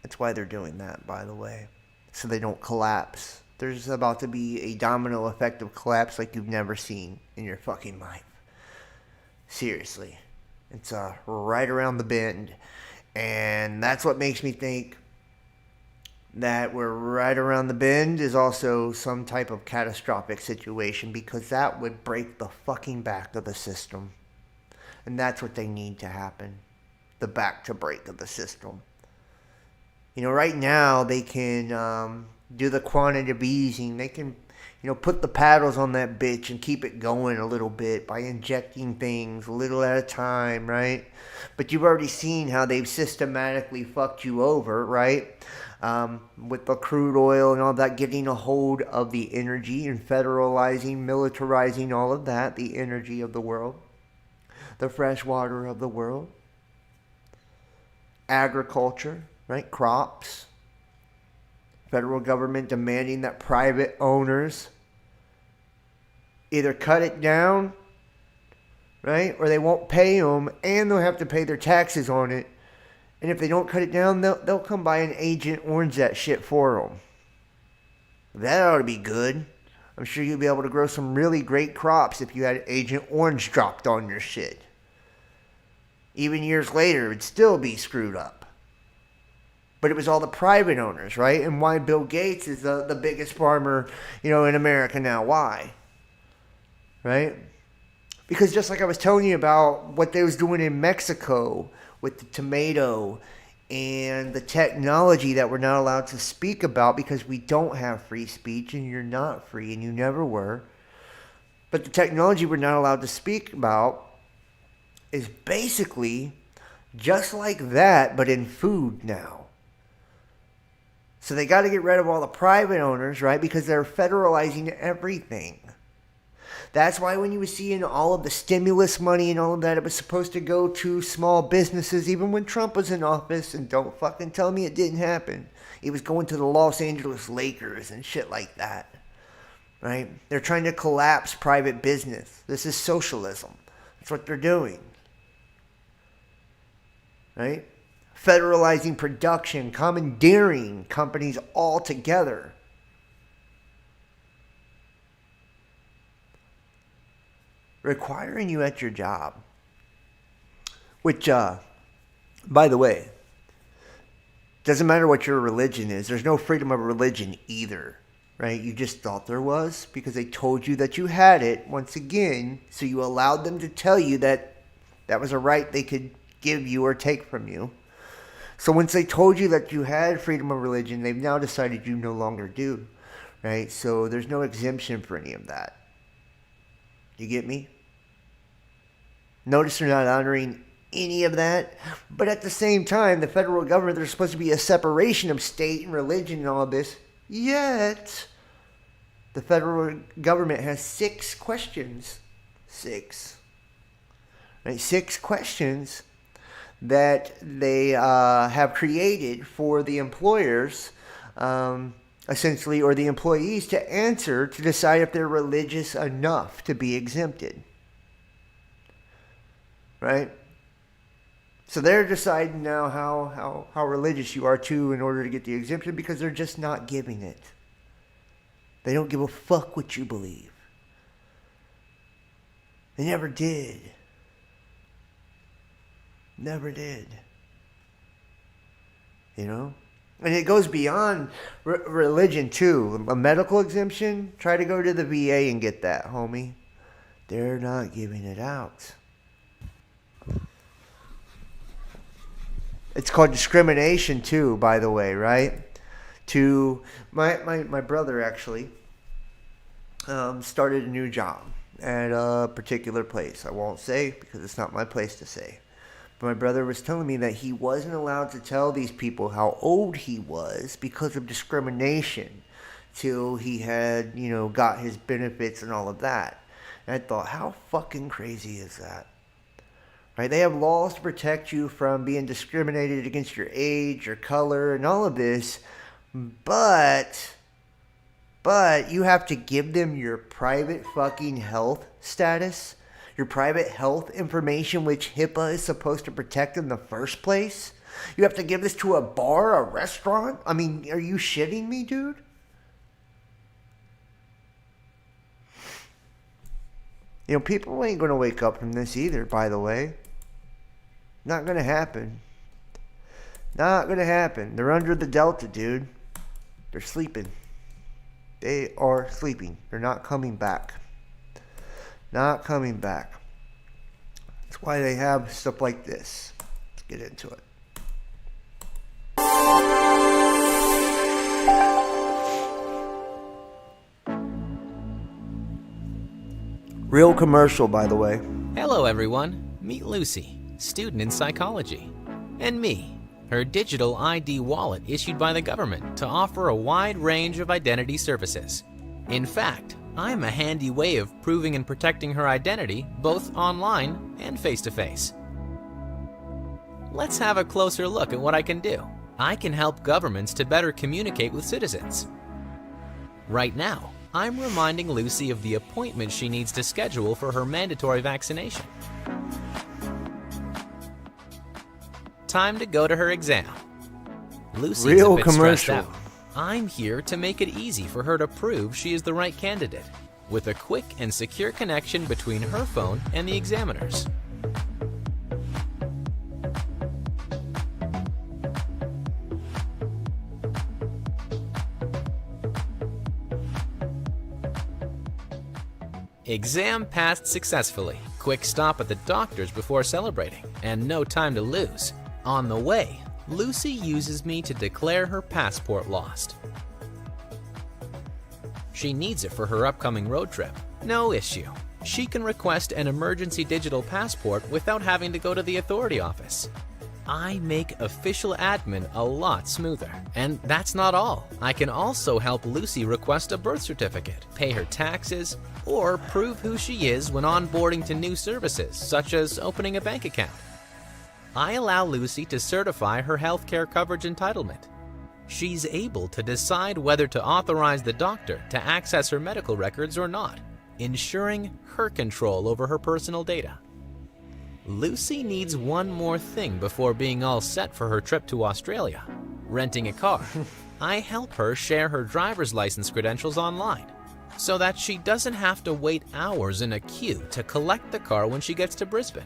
That's why they're doing that, by the way. So they don't collapse. There's about to be a domino effect of collapse like you've never seen in your fucking life. Seriously. It's right around the bend. And that's what makes me think that we're right around the bend is also some type of catastrophic situation, because that would break the fucking back of the system. And that's what they need to happen. The back to break of the system. Right now they can do the quantitative easing. They can, put the paddles on that bitch and keep it going a little bit by injecting things a little at a time, right? But you've already seen how they've systematically fucked you over, right? With the crude oil and all that, getting a hold of the energy and federalizing, militarizing all of that, the energy of the world, the fresh water of the world, agriculture, right? Crops. Federal government demanding that private owners either cut it down, right? Or they won't pay them, and they'll have to pay their taxes on it. And if they don't cut it down, they'll come by and Agent Orange that shit for them. That ought to be good. I'm sure you'll be able to grow some really great crops if you had Agent Orange dropped on your shit. Even years later, it'd still be screwed up. But it was all the private owners, right? And why Bill Gates is the biggest farmer, in America now. Why? Right? Because just like I was telling you about what they was doing in Mexico with the tomato and the technology that we're not allowed to speak about because we don't have free speech, and you're not free and you never were. But the technology we're not allowed to speak about is basically just like that, but in food now. So they got to get rid of all the private owners, right? Because they're federalizing everything. That's why when you were seeing all of the stimulus money and all of that, it was supposed to go to small businesses, even when Trump was in office. And don't fucking tell me it didn't happen. It was going to the Los Angeles Lakers and shit like that. Right? They're trying to collapse private business. This is socialism. That's what they're doing. Right? Federalizing production, commandeering companies all together. Requiring you at your job. Which, by the way, doesn't matter what your religion is. There's no freedom of religion either. Right? You just thought there was because they told you that you had it once again. So you allowed them to tell you that that was a right they could give you or take from you. So once they told you that you had freedom of religion, they've now decided you no longer do. Right? So there's no exemption for any of that. You get me? Notice they're not honoring any of that. But at the same time, the federal government, there's supposed to be a separation of state and religion and all of this. Yet, the federal government has 6 questions. 6. Right? 6 questions that they have created for the employers, essentially, or the employees to answer to decide if they're religious enough to be exempted. Right? So they're deciding now how religious you are too in order to get the exemption, because they're just not giving it. They don't give a fuck what you believe. They never did. Never did. You know? And it goes beyond religion too. A medical exemption, try to go to the VA and get that, homie. They're not giving it out. It's called discrimination too, by the way, right? To my brother actually started a new job at a particular place. I won't say because it's not my place to say. But my brother was telling me that he wasn't allowed to tell these people how old he was because of discrimination till he had, got his benefits and all of that. And I thought, how fucking crazy is that? Right? They have laws to protect you from being discriminated against your age, your color, and all of this. But you have to give them your private fucking health status, your private health information, which HIPAA is supposed to protect in the first place. You have to give this to a bar, a restaurant? I mean, are you shitting me, dude? People ain't going to wake up from this either, by the way. Not going to happen. Not going to happen. They're under the Delta, dude. They're sleeping. They are sleeping. They're not coming back. Not coming back. That's why they have stuff like this. Let's get into it. Real commercial, by the way. Hello, everyone. Meet Lucy, student in psychology. And me, her digital ID wallet issued by the government to offer a wide range of identity services. In fact, I'm a handy way of proving and protecting her identity both online and face-to-face. Let's have a closer look at what I can do. I can help governments to better communicate with citizens. Right now, I'm reminding Lucy of the appointment she needs to schedule for her mandatory vaccination. Time to go to her exam. Lucy's Real a bit stressed commercial. out. I'm here to make it easy for her to prove she is the right candidate, with a quick and secure connection between her phone and the examiner's. Exam passed successfully. Quick stop at the doctor's before celebrating, and no time to lose. On the way, Lucy uses me to declare her passport lost. She needs it for her upcoming road trip. No issue. She can request an emergency digital passport without having to go to the authority office. I make official admin a lot smoother. And that's not all. I can also help Lucy request a birth certificate, pay her taxes, or prove who she is when onboarding to new services, such as opening a bank account. I allow Lucy to certify her healthcare coverage entitlement. She's able to decide whether to authorize the doctor to access her medical records or not, ensuring her control over her personal data. Lucy needs one more thing before being all set for her trip to Australia: renting a car. I help her share her driver's license credentials online, so that she doesn't have to wait hours in a queue to collect the car when she gets to Brisbane.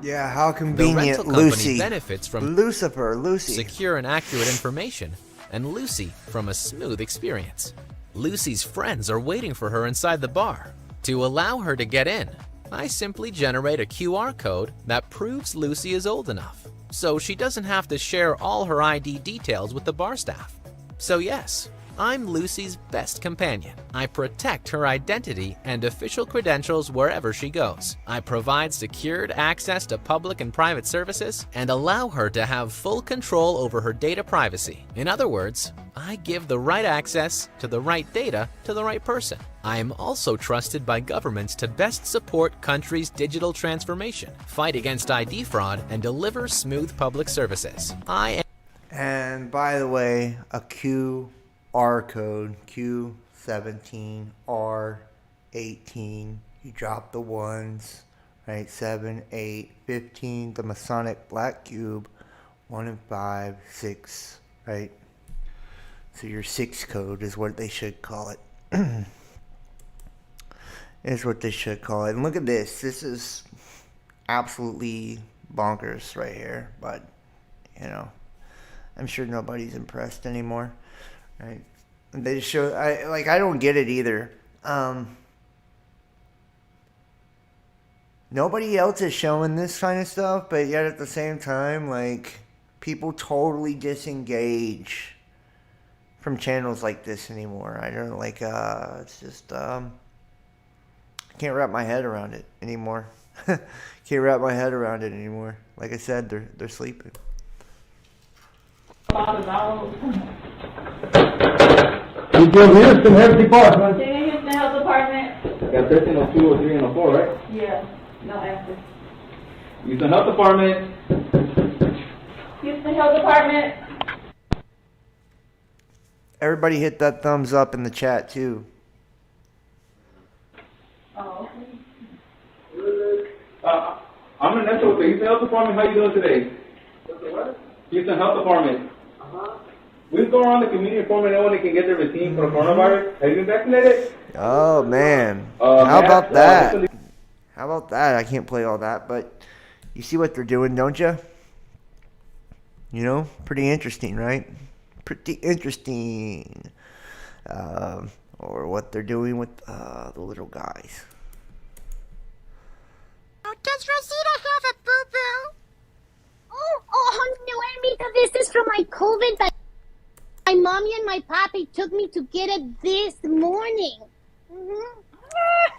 Yeah, how The convenient, rental company Lucy. benefits from Lucy. secure and accurate information, and Lucy from a smooth experience. Lucy's friends are waiting for her inside the bar. To allow her to get in, I simply generate a QR code that proves Lucy is old enough, so she doesn't have to share all her ID details with the bar staff. So yes, I'm Lucy's best companion. I protect her identity and official credentials wherever she goes. I provide secured access to public and private services and allow her to have full control over her data privacy. In other words, I give the right access to the right data to the right person. I am also trusted by governments to best support countries' digital transformation, fight against ID fraud, and deliver smooth public services. And by the way, a QR code, Q17, R18, you drop the ones, right? 7, 8, 15, the Masonic black cube, 1 and 5, 6, right? So your 6 code is what they should call it. Is what they should call it. And look at this. This is absolutely bonkers right here. But, you know, I'm sure nobody's impressed anymore. Right? They show, I don't get it either. Nobody else is showing this kind of stuff, but yet at the same time, like, people totally disengage from channels like this anymore. I don't like, it's just, I can't wrap my head around it anymore. Can't wrap my head around it anymore. Like I said, they're sleeping. Houston Health Department. Houston Health Department. Got 1302, 03, and 04, right? Yeah, no answer. Houston Health Department. Houston Health Department. Everybody hit that thumbs up in the chat too. Oh. I'm an answer with the Houston Health Department. How you doing today? What? Houston Health Department. We go around the community informing everyone they can get their vaccine for the coronavirus. Have you been vaccinated? Oh man, how about that? How about that? I can't play all that, but you see what they're doing, don't you? You know, pretty interesting, right? Pretty interesting. Or what they're doing with the little guys. Oh, does Rosita have a boo-boo? Oh, no, Amita, this is from my COVID, but my mommy and my papi took me to get it this morning. Mm-hmm.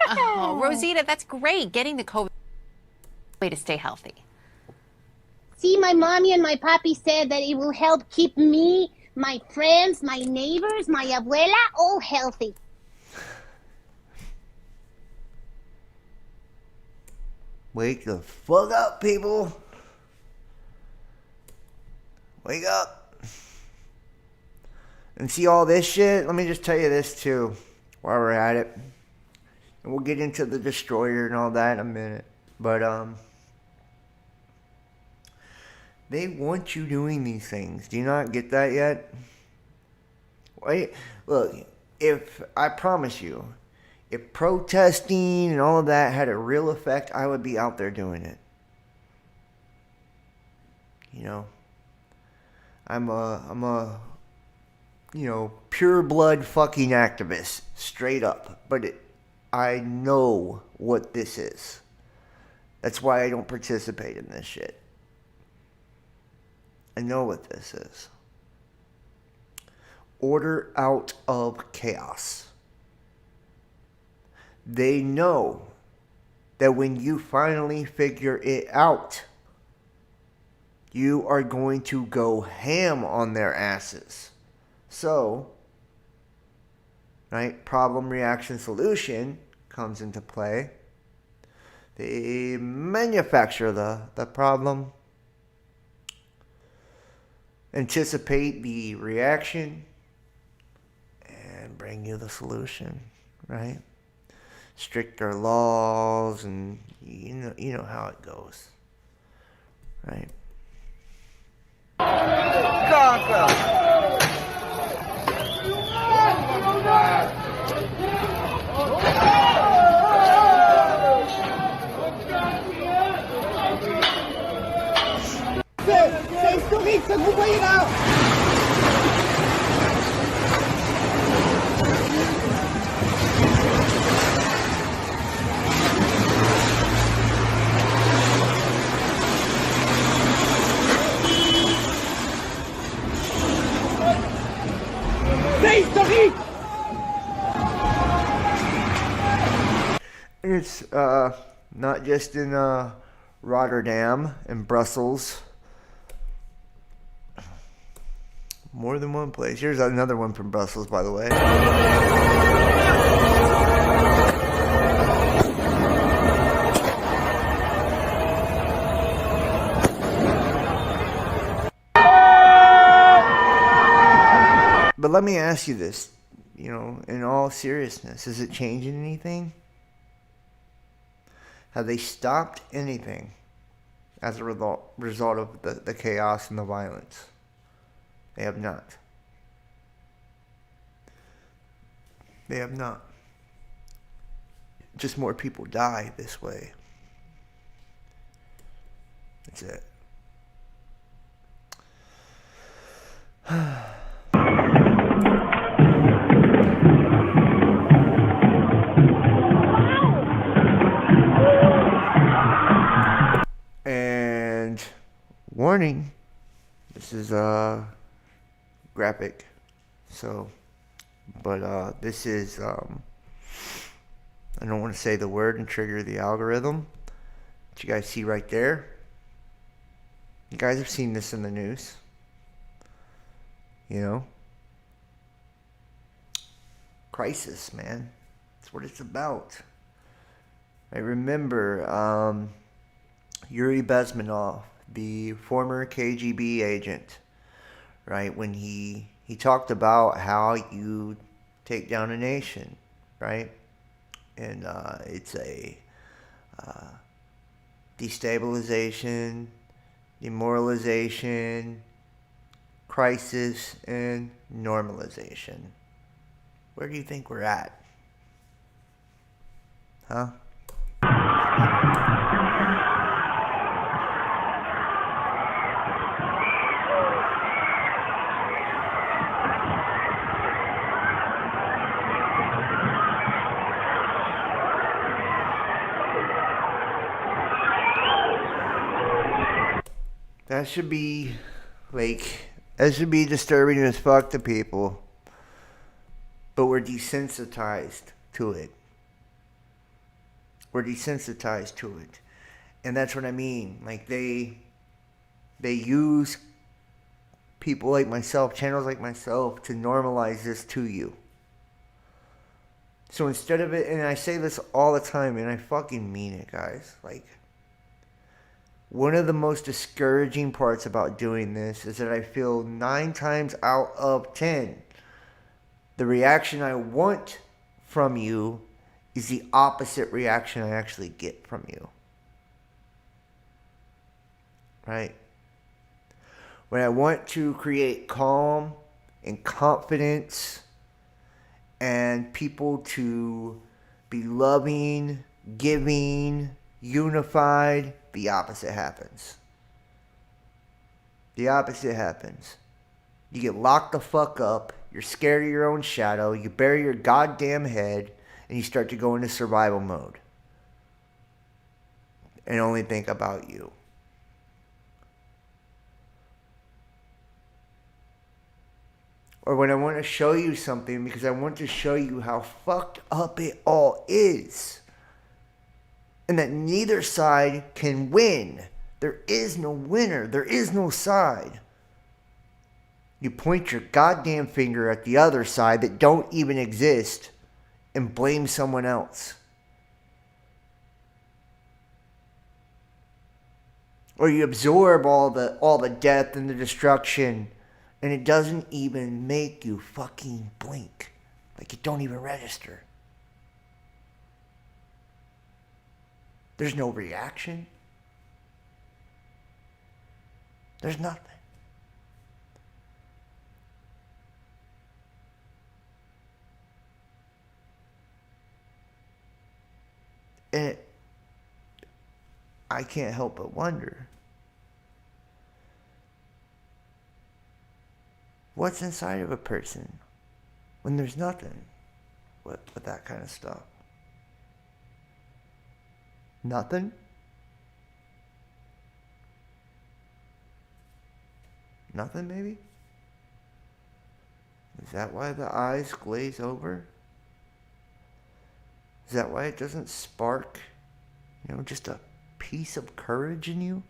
Oh, Rosita, that's great. Getting the COVID way to stay healthy. See, my mommy and my papi said that it will help keep me, my friends, my neighbors, my abuela, all healthy. Wake the fuck up, people. Wake up. And see all this shit? Let me just tell you this too, while we're at it. And we'll get into the destroyer and all that in a minute. But, they want you doing these things. Do you not get that yet? Wait, look, I promise you, if protesting and all of that had a real effect, I would be out there doing it. You know, I'm a pure blood fucking activist, straight up. But I know what this is. That's why I don't participate in this shit. I know what this is. Order out of chaos. They know that when you finally figure it out, you are going to go ham on their asses. So, right, problem, reaction, solution comes into play. They manufacture the problem, anticipate the reaction, and bring you the solution, right? Stricter laws, and you know how it goes, right? C'est historique ce que vous voyez là. C'est historique. It's not just in Rotterdam and Brussels. More than one place. Here's another one from Brussels, by the way. But let me ask you this, in all seriousness, is it changing anything? Have they stopped anything as a result of the chaos and the violence? They have not. They have not. Just more people die this way. That's it. And warning, this is graphic, but this is I don't want to say the word and trigger the algorithm that you guys see right there. You guys have seen this in the news, crisis, man. That's what it's about. I remember Yuri Bezmenov, the former KGB agent, right, when he talked about how you take down a nation, right? And it's a destabilization, demoralization, crisis, and normalization. Where do you think we're at? Huh? That should be disturbing as fuck to people. But we're desensitized to it. We're desensitized to it. And that's what I mean. Like they use people like myself, channels like myself, to normalize this to you. So instead of it, and I say this all the time, and I fucking mean it, guys. Like, one of the most discouraging parts about doing this is that I feel 9 times out of 10 The reaction I want from you is the opposite reaction I actually get from you. Right? When I want to create calm and confidence and people to be loving, giving, unified, the opposite happens. The opposite happens. You get locked the fuck up, you're scared of your own shadow, you bury your goddamn head, and you start to go into survival mode. And only think about you. Or when I want to show you something because I want to show you how fucked up it all is. And that neither side can win. There is no winner. There is no side. You point your goddamn finger at the other side that don't even exist and blame someone else. Or you absorb all the death and the destruction, and it doesn't even make you fucking blink. Like it don't even register. There's no reaction. There's nothing. And I can't help but wonder, what's inside of a person when there's nothing with that kind of stuff? Nothing? Nothing, maybe? Is that why the eyes glaze over? Is that why it doesn't spark, just a piece of courage in you?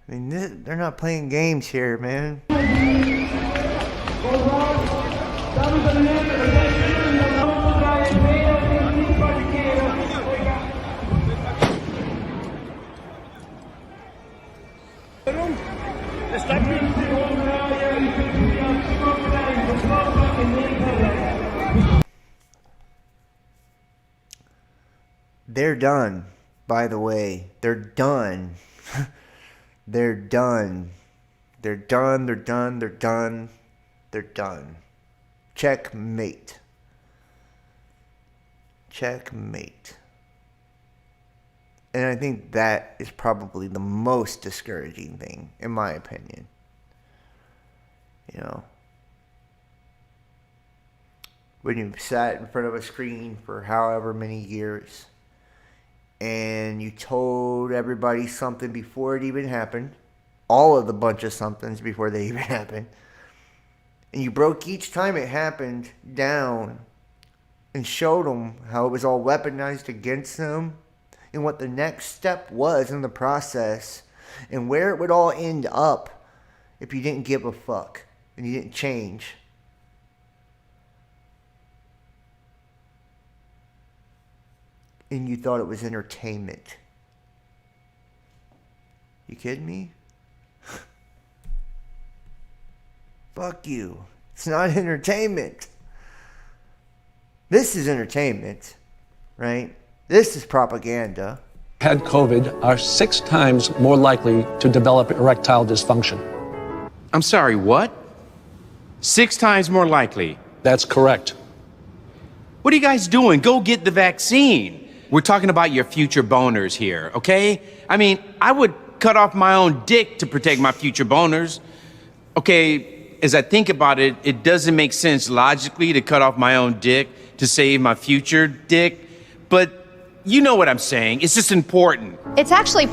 I mean, they're not playing games here, man. They're done, by the way. They're done. They're done. They're done. They're done. They're done. They're done. Checkmate. Checkmate. And I think that is probably the most discouraging thing, in my opinion. When you've sat in front of a screen for however many years, and you told everybody something before it even happened, all of the bunch of somethings before they even happened, and you broke each time it happened down and showed them how it was all weaponized against them and what the next step was in the process and where it would all end up if you didn't give a fuck and you didn't change. And you thought it was entertainment. You kidding me? Fuck you. It's not entertainment. This is entertainment, right? This is propaganda. Had COVID are 6 times more likely to develop erectile dysfunction. I'm sorry, what? 6 times more likely? That's correct. What are you guys doing? Go get the vaccine. We're talking about your future boners here, okay? I mean, I would cut off my own dick to protect my future boners. Okay, as I think about it, it doesn't make sense logically to cut off my own dick to save my future dick, but you know what I'm saying. It's just important. It's actually...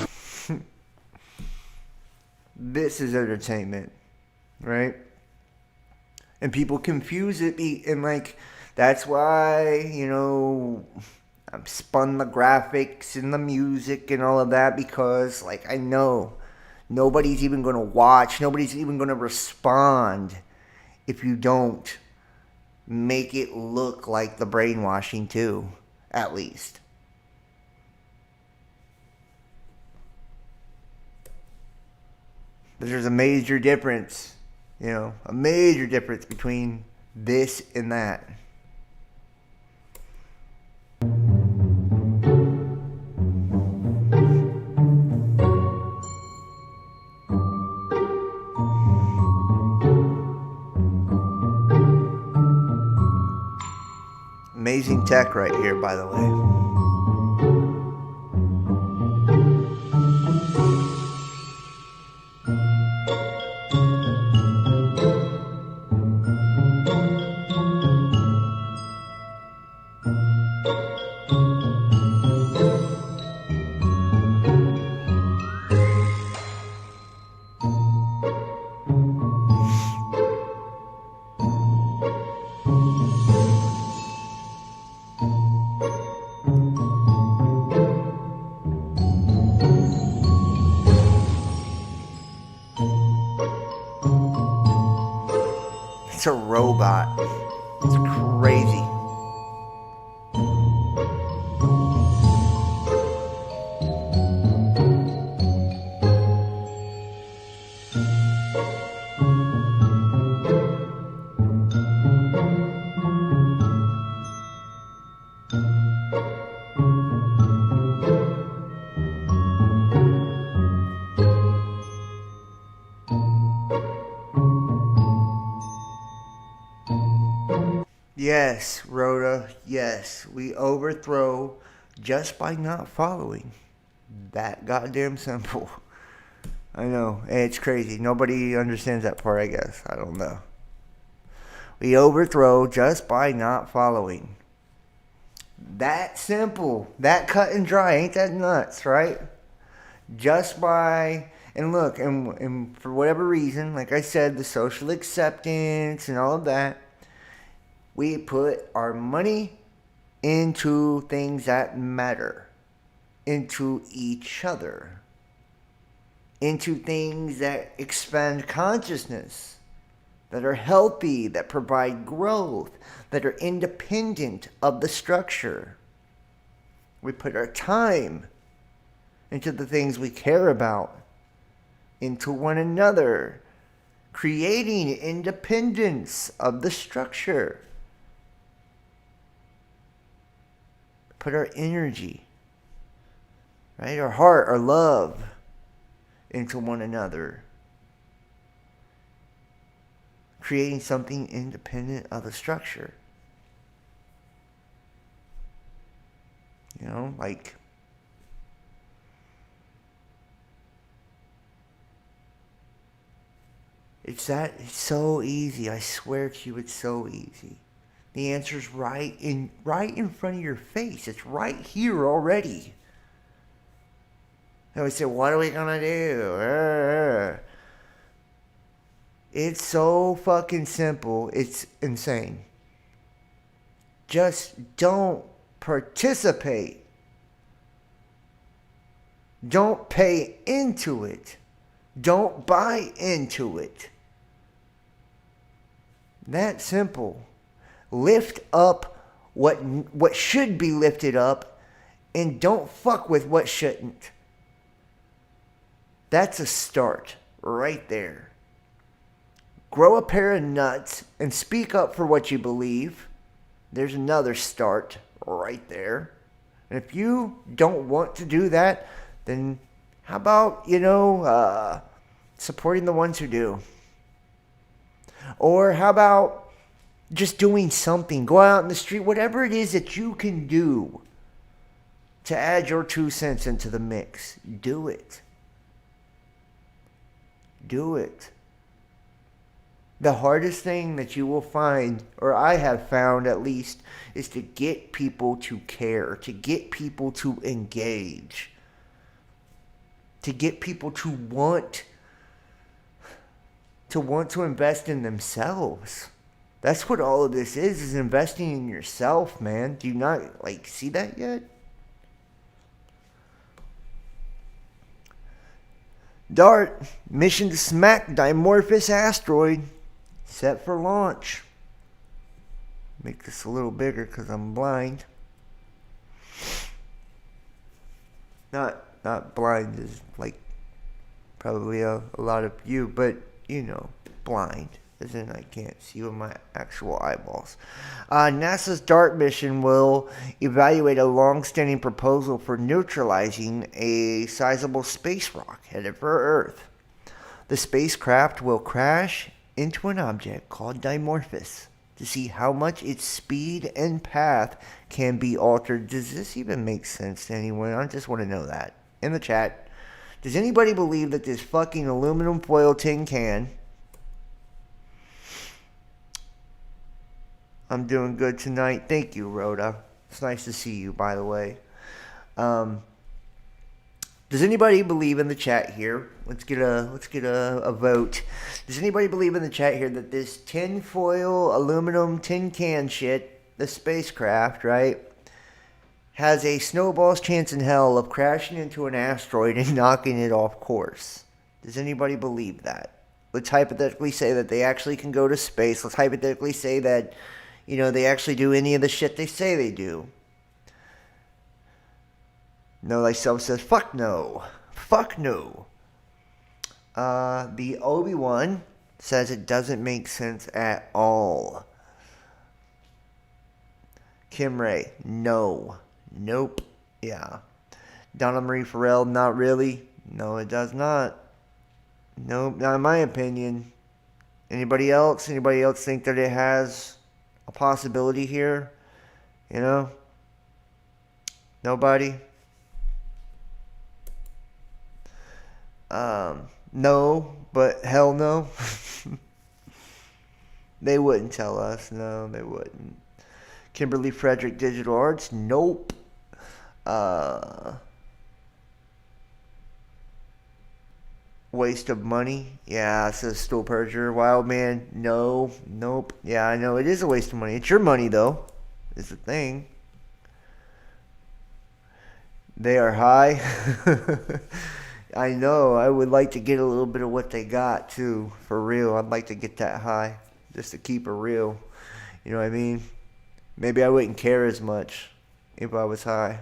This is entertainment, right? And people confuse it, and that's why, I've spun the graphics and the music and all of that because, I know nobody's even going to watch, nobody's even going to respond if you don't make it look like the brainwashing too. at least. But there's a major difference, a major difference between this and that. Amazing tech right here, by the way. It's a robot. It's crazy. Yes, Rhoda, yes, we overthrow just by not following. That goddamn simple. I know, it's crazy. Nobody understands that part, I guess. I don't know. We overthrow just by not following. That simple. That cut and dry. Ain't that nuts, right? Just by... And look, and for whatever reason, like I said, the social acceptance and all of that, we put our money into things that matter, into each other, into things that expand consciousness, that are healthy, that provide growth, that are independent of the structure. We put our time into the things we care about, into one another, creating independence of the structure. Put our energy, right, our heart, our love into one another. Creating something independent of the structure. Like... It's so easy. I swear to you, it's so easy. The answer's right in front of your face. It's right here already. And we say, what are we gonna do? It's so fucking simple. It's insane. Just don't participate. Don't pay into it. Don't buy into it. That simple. Lift up what should be lifted up, and don't fuck with what shouldn't. That's a start right there. Grow a pair of nuts and speak up for what you believe. There's another start right there. And if you don't want to do that, then how about, supporting the ones who do? Or how about just doing something? Go out in the street, whatever it is that you can do to add your 2 cents into the mix. Do it. Do it. The hardest thing that you will find, or I have found at least, is to get people to care, to get people to engage, to get people to want to invest in themselves. That's what all of this is investing in yourself, man. Do you not, see that yet? DART, mission to smack Dimorphos asteroid, set for launch. Make this a little bigger because I'm blind. Not blind is like probably a lot of you, but blind, as in I can't see with my actual eyeballs. NASA's DART mission will evaluate a long-standing proposal for neutralizing a sizable space rock headed for Earth. The spacecraft will crash into an object called Dimorphos to see how much its speed and path can be altered. Does this even make sense to anyone? I just want to know that in the chat. Does anybody believe that this fucking aluminum foil tin can... I'm doing good tonight. Thank you, Rhoda. It's nice to see you, by the way. Does anybody believe in the chat here? Let's get a vote. Does anybody believe in the chat here that this tin foil aluminum tin can shit, the spacecraft, right, has a snowball's chance in hell of crashing into an asteroid and knocking it off course? Does anybody believe that? Let's hypothetically say that they actually can go to space. Let's hypothetically say that, they actually do any of the shit they say they do. Know Thyself says, fuck no. Fuck no. The Obi-Wan says it doesn't make sense at all. Kim Ray, no. Nope. Yeah. Donna Marie Farrell, not really. No, it does not. Nope, not in my opinion. Anybody else? Anybody else think that it has a possibility here? Nobody? No, but hell no. They wouldn't tell us. No, they wouldn't. Kimberly Frederick Digital Arts, nope. Waste of money. Yeah, says Stool Perjurer. Wild Man, no. Nope. Yeah, I know it is a waste of money. It's your money, though, is the thing. They are high. I know. I would like to get a little bit of what they got, too. For real. I'd like to get that high. Just to keep it real. You know what I mean? Maybe I wouldn't care as much if I was high.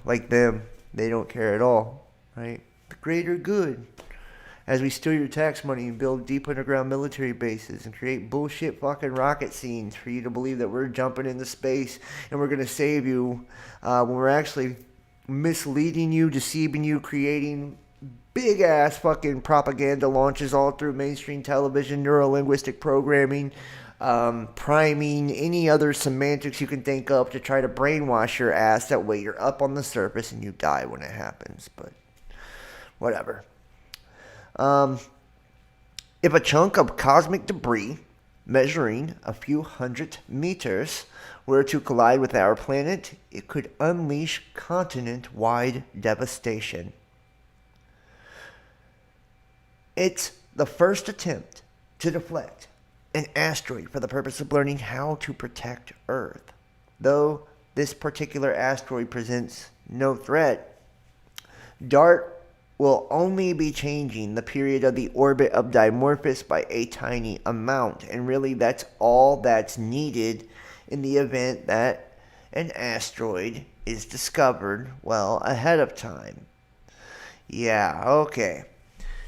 Like them. They don't care at all. Right? The greater good. As we steal your tax money and build deep underground military bases and create bullshit fucking rocket scenes for you to believe that we're jumping into space and we're going to save you when we're actually misleading you, deceiving you, creating big ass fucking propaganda launches all through mainstream television, neurolinguistic programming, priming, any other semantics you can think of to try to brainwash your ass. That way you're up on the surface and you die when it happens. But whatever. If a chunk of cosmic debris measuring a few hundred meters were to collide with our planet, it could unleash continent-wide devastation. It's the first attempt to deflect an asteroid for the purpose of learning how to protect Earth. Though this particular asteroid presents no threat, DART will only be changing the period of the orbit of Dimorphos by a tiny amount. And really, that's all that's needed in the event that an asteroid is discovered well ahead of time. Yeah, okay.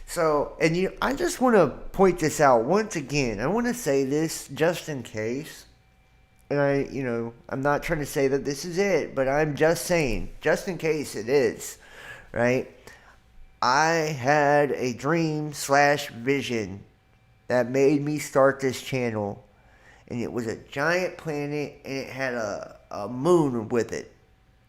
So, and I just want to point this out once again. I want to say this just in case. And I'm not trying to say that this is it, but I'm just saying, just in case it is, right? I had a dream/vision that made me start this channel. And it was a giant planet, and it had a moon with it.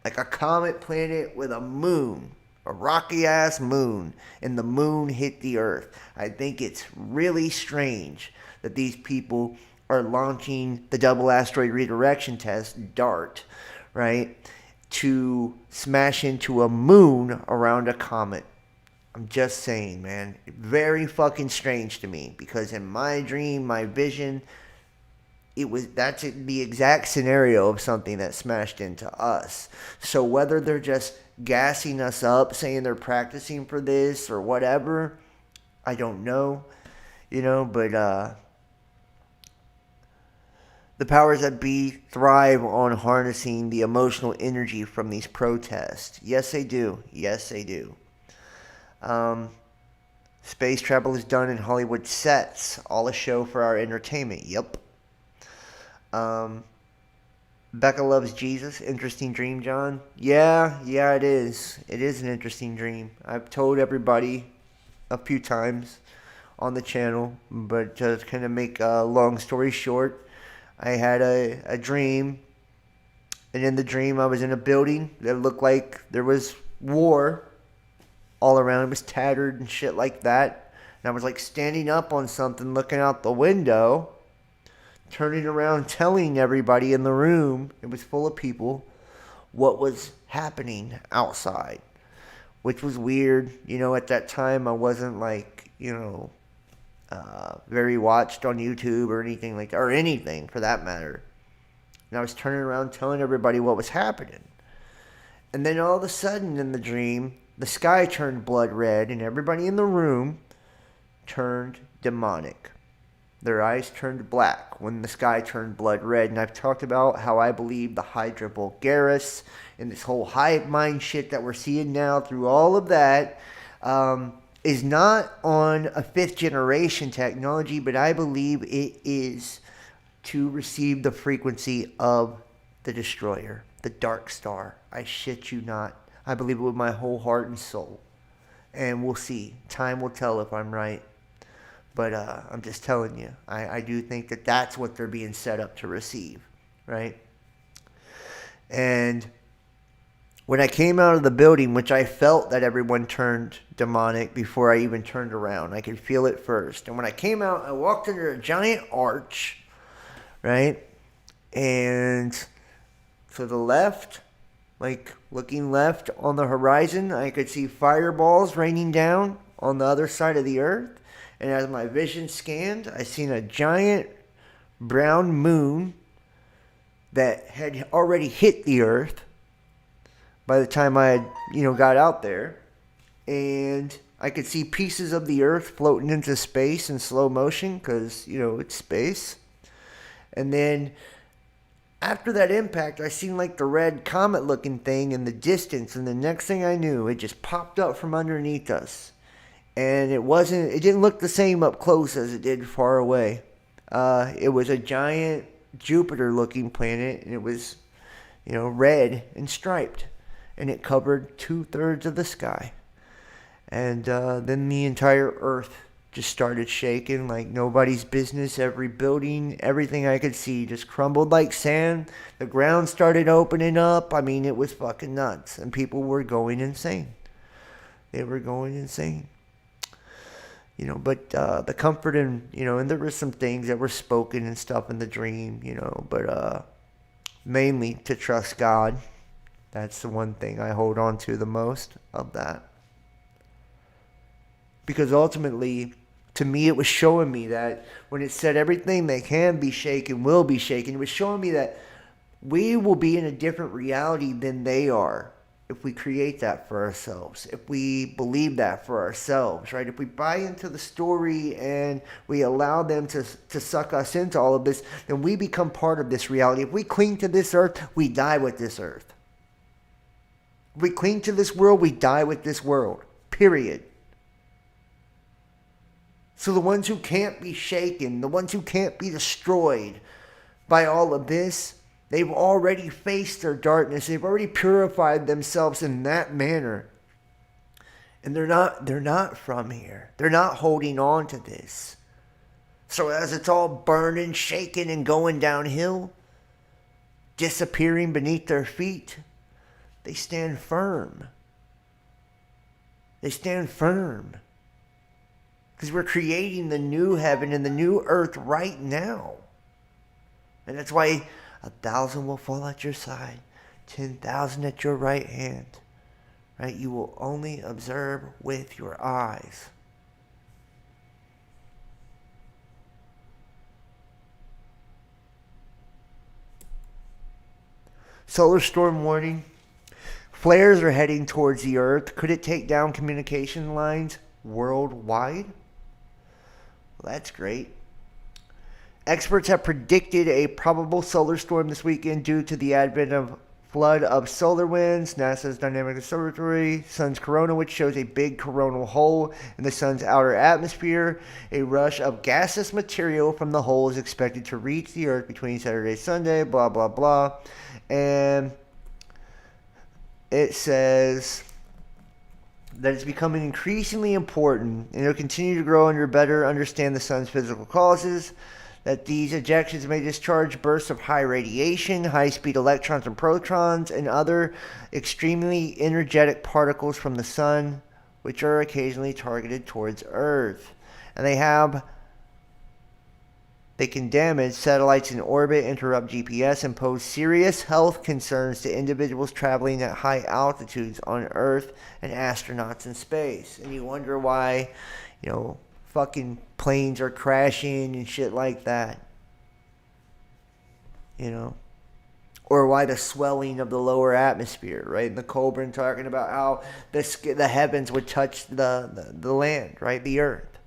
Like a comet planet with a moon. A rocky-ass moon. And the moon hit the Earth. I think it's really strange that these people are launching the Double Asteroid Redirection Test, DART, right? To smash into a moon around a comet. I'm just saying, man. Very fucking strange to me. Because in my dream, my vision, that's the exact scenario of something that smashed into us. So whether they're just gassing us up, saying they're practicing for this or whatever, I don't know. But The powers that be thrive on harnessing the emotional energy from these protests. Yes, they do. Yes, they do. Space travel is done in Hollywood sets. All a show for our entertainment. Yep. Becca loves Jesus. Interesting dream, John. Yeah, it is. It is an interesting dream. I've told everybody a few times on the channel, but to kind of make a long story short, I had a dream, and in the dream I was in a building that looked like there was war all around. It was tattered and shit like that, and I was like standing up on something, looking out the window, turning around, telling everybody in the room, it was full of people, what was happening outside, which was weird. You know, at that time I wasn't like, very watched on YouTube or anything like that, or anything for that matter. And I was turning around telling everybody what was happening. And then all of a sudden in the dream, the sky turned blood red and everybody in the room turned demonic. Their eyes turned black when the sky turned blood red. And I've talked about how I believe the Hydra Vulgaris and this whole hive mind shit that we're seeing now through all of that is not on a 5th generation technology, but I believe it is to receive the frequency of the Destroyer, the Dark Star. I shit you not. I believe it with my whole heart and soul. And we'll see. Time will tell if I'm right. But I'm just telling you, I do think that that's what they're being set up to receive, right? And when I came out of the building, which I felt that everyone turned demonic before I even turned around. I could feel it first. And when I came out, I walked under a giant arch, right? And to the left, like looking left on the horizon, I could see fireballs raining down on the other side of the earth. And as my vision scanned, I seen a giant brown moon that had already hit the earth by the time I had, got out there. And I could see pieces of the earth floating into space in slow motion because, it's space. And then after that impact, I seen like the red comet looking thing in the distance. And the next thing I knew, it just popped up from underneath us. And it didn't look the same up close as it did far away. It was a giant Jupiter looking planet, and it was, red and striped. And it covered 2/3 of the sky. And then the entire earth just started shaking like nobody's business. Every building, everything I could see just crumbled like sand. The ground started opening up. I mean, it was fucking nuts. And people were going insane. They were going insane. But the comfort and, and there were some things that were spoken and stuff in the dream, but mainly to trust God. That's the one thing I hold on to the most of that. Because ultimately, to me, it was showing me that when it said everything that can be shaken will be shaken, it was showing me that we will be in a different reality than they are if we create that for ourselves, if we believe that for ourselves, right? If we buy into the story and we allow them to suck us into all of this, then we become part of this reality. If we cling to this earth, we die with this earth. If we cling to this world, we die with this world. Period. So the ones who can't be shaken, the ones who can't be destroyed by all of this, they've already faced their darkness. They've already purified themselves in that manner. And they're not from here. They're not holding on to this. So as it's all burning, shaking, and going downhill, disappearing beneath their feet, they stand firm. They stand firm. Because we're creating the new heaven and the new earth right now. And that's why 1,000 will fall at your side, 10,000 at your right hand. Right? You will only observe with your eyes. Solar storm warning. Flares are heading towards the earth. Could it take down communication lines worldwide? Well, that's great. Experts have predicted a probable solar storm this weekend due to the advent of flood of solar winds. NASA's Dynamic Observatory, sun's corona, which shows a big coronal hole in the sun's outer atmosphere. A rush of gaseous material from the hole is expected to reach the Earth between Saturday and Sunday, blah, blah, blah. And it says that it's becoming increasingly important, and it'll continue to grow and better understand the sun's physical causes, that these ejections may discharge bursts of high radiation, high-speed electrons and protons, and other extremely energetic particles from the sun, which are occasionally targeted towards Earth. And they can damage satellites in orbit, interrupt GPS, and pose serious health concerns to individuals traveling at high altitudes on Earth and astronauts in space. And you wonder why, fucking planes are crashing and shit like that. Or why the swelling of the lower atmosphere, right? And the Colburn talking about how the heavens would touch the land, right? The earth.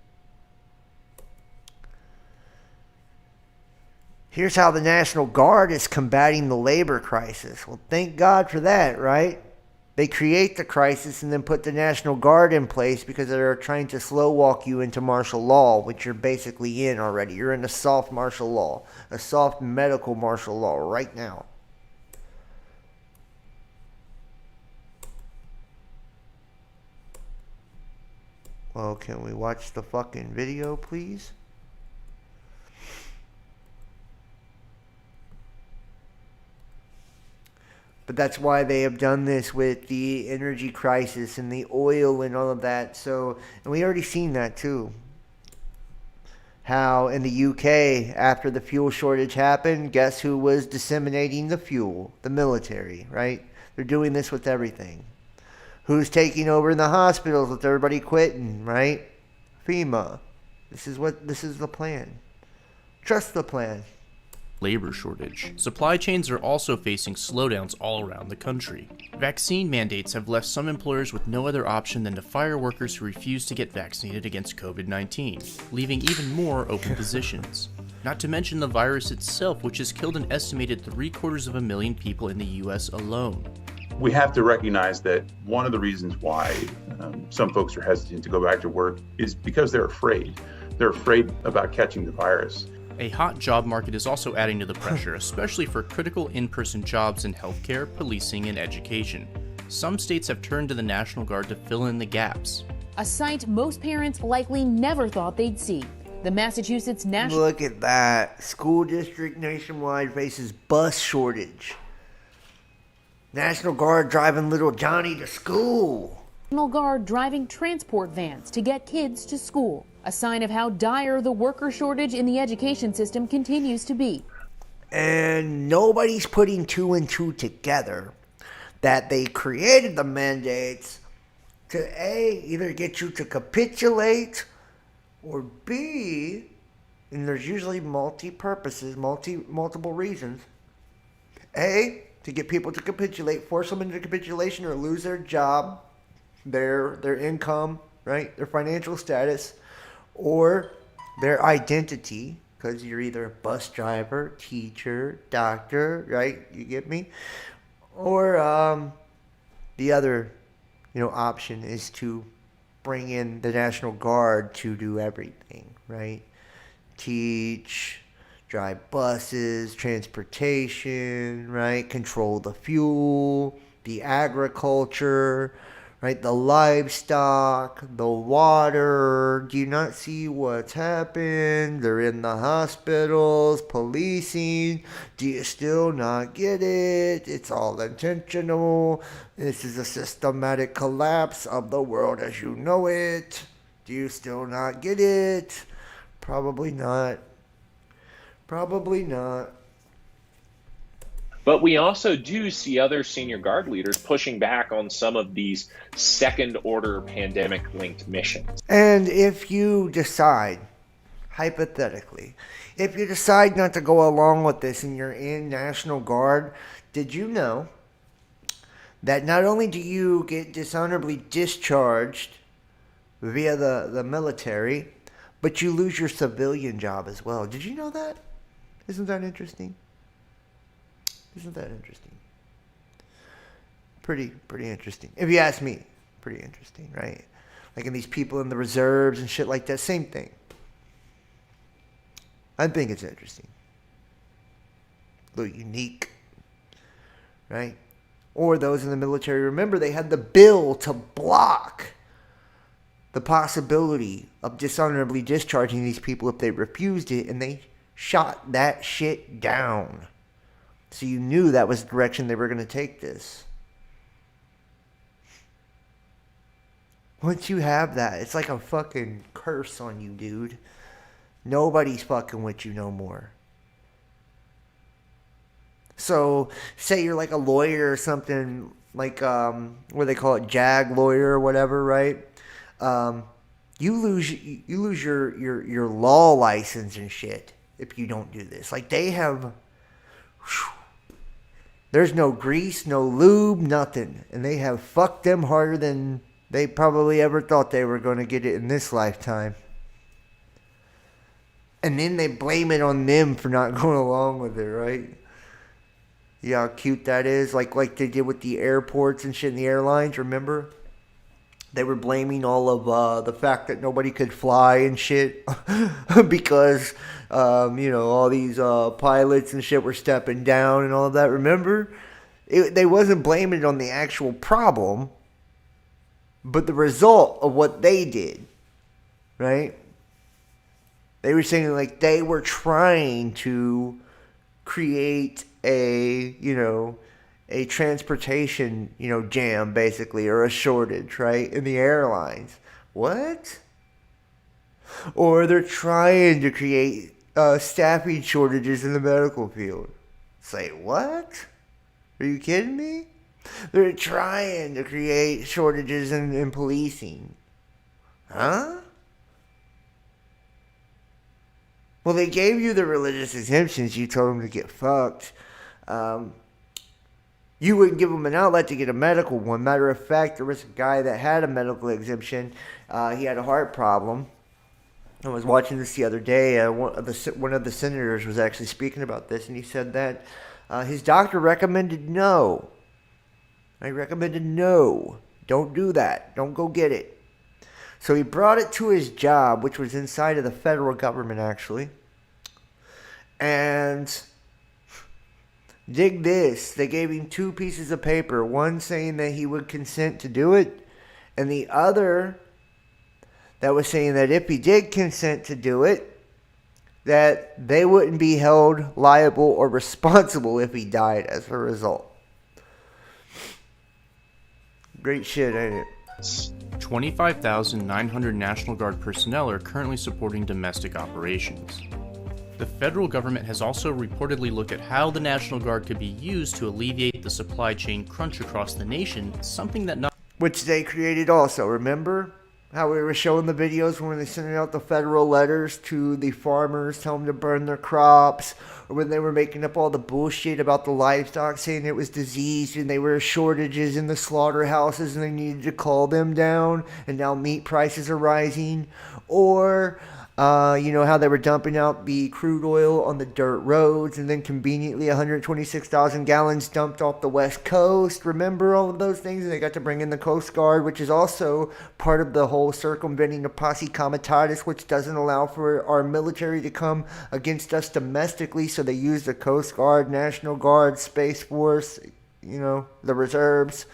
Here's how the National Guard is combating the labor crisis. Well, thank God for that, right? They create the crisis and then put the National Guard in place because they're trying to slow walk you into martial law, which you're basically in already. You're in a soft martial law, a soft medical martial law right now. Well, can we watch the fucking video, please? But that's why they have done this with the energy crisis and the oil and all of that. So, and we already seen that too. How in the UK, after the fuel shortage happened, guess who was disseminating the fuel? The military, right? They're doing this with everything. Who's taking over in the hospitals with everybody quitting, right? FEMA. This is the plan. Trust the plan. Labor shortage. Supply chains are also facing slowdowns all around the country. Vaccine mandates have left some employers with no other option than to fire workers who refuse to get vaccinated against COVID-19, leaving even more open positions. Not to mention the virus itself, which has killed an estimated 750,000 people in the US alone. We have to recognize that one of the reasons why some folks are hesitant to go back to work is because they're afraid. They're afraid about catching the virus. A hot job market is also adding to the pressure, especially for critical in-person jobs in healthcare, policing, and education. Some states have turned to the National Guard to fill in the gaps. A sight most parents likely never thought they'd see. The Massachusetts National... Look at that. School district nationwide faces bus shortage. National Guard driving little Johnny to school. National Guard driving transport vans to get kids to school. A sign of how dire the worker shortage in the education system continues to be. And nobody's putting two and two together that they created the mandates to A, either get you to capitulate, or B, and there's usually multi-purposes, multiple reasons. A, to get people to capitulate, force them into capitulation or lose their job, their income, right, their financial status, or their identity, because you're either a bus driver, teacher, doctor, right? You get me? Or the other, option is to bring in the National Guard to do everything, right? Teach, drive buses, transportation, right? Control the fuel, the agriculture, right? The livestock, the water. Do you not see what's happened? They're in the hospitals, policing. Do you still not get it? It's all intentional. This is a systematic collapse of the world as you know it. Do you still not get it? Probably not. Probably not. But we also do see other senior Guard leaders pushing back on some of these second-order pandemic-linked missions. And if you decide, hypothetically, if you decide not to go along with this and you're in National Guard, did you know that not only do you get dishonorably discharged via the military, but you lose your civilian job as well? Did you know that? Isn't that interesting? Isn't that interesting? Pretty interesting. If you ask me, pretty interesting, right? Like in these people in the reserves and shit like that, same thing. I think it's interesting. A little unique, right? Or those in the military. Remember, they had the bill to block the possibility of dishonorably discharging these people if they refused it, and they shot that shit down. So you knew that was the direction they were going to take this. Once you have that, it's like a fucking curse on you, dude. Nobody's fucking with you no more. So, say you're like a lawyer or something, like, what do they call it, JAG lawyer or whatever, right? You lose your law license and shit if you don't do this. Like, they have, there's no grease, no lube, nothing. And they have fucked them harder than they probably ever thought they were going to get it in this lifetime. And then they blame it on them for not going along with it, right? Yeah, how cute that is. Like they did with the airports and shit in the airlines, remember? They were blaming all of the fact that nobody could fly and shit because, all these pilots and shit were stepping down and all of that. Remember? They wasn't blaming it on the actual problem, but the result of what they did, right? They were saying like they were trying to create a transportation, jam basically, or a shortage, right, in the airlines. What? Or they're trying to create staffing shortages in the medical field. Say what? Are you kidding me? They're trying to create shortages in policing. Huh? Well, they gave you the religious exemptions. You told them to get fucked. You wouldn't give them an outlet to get a medical one. Matter of fact, there was a guy that had a medical exemption. He had a heart problem. I was watching this the other day. One of the senators was actually speaking about this, and he said that his doctor recommended no. I recommended no. Don't do that. Don't go get it. So he brought it to his job, which was inside of the federal government, actually. And dig this. They gave him 2 pieces of paper. One saying that he would consent to do it. And the other that was saying that if he did consent to do it, that they wouldn't be held liable or responsible if he died as a result. Great shit, ain't it? 25,900 National Guard personnel are currently supporting domestic operations. The federal government has also reportedly looked at how the National Guard could be used to alleviate the supply chain crunch across the nation, something that not... Which they created also, remember? How we were showing the videos when they sent out the federal letters to the farmers, telling them to burn their crops, or when they were making up all the bullshit about the livestock, saying it was diseased and there were shortages in the slaughterhouses and they needed to call them down, and now meat prices are rising. Or, how they were dumping out the crude oil on the dirt roads, and then conveniently 126,000 gallons dumped off the West Coast. Remember all of those things? And they got to bring in the Coast Guard, which is also part of the whole circumventing the posse comitatus, which doesn't allow for our military to come against us domestically. So they use the Coast Guard, National Guard, Space Force, the reserves,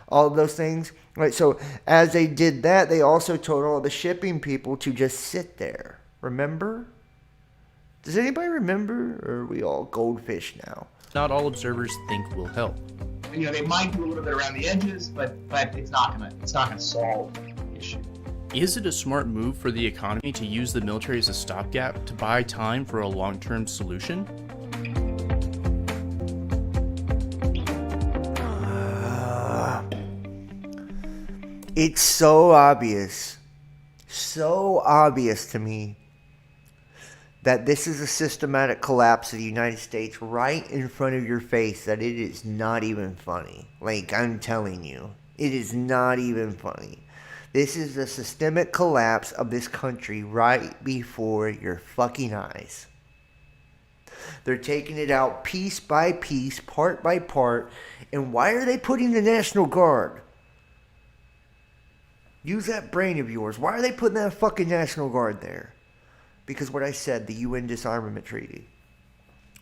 all of those things. Right, so as they did that, they also told all the shipping people to just sit there. Remember? Does anybody remember? Or are we all goldfish now? Not all observers think will help. They might do a little bit around the edges, but it's not gonna solve the issue. Is it a smart move for the economy to use the military as a stopgap to buy time for a long-term solution? It's so obvious to me that this is a systematic collapse of the United States right in front of your face, that it is not even funny. Like, I'm telling you, it is not even funny. This is a systemic collapse of this country right before your fucking eyes. They're taking it out piece by piece, part by part. And why are they putting the National Guard? Use that brain of yours. Why are they putting that fucking National Guard there? Because what I said, the UN Disarmament Treaty,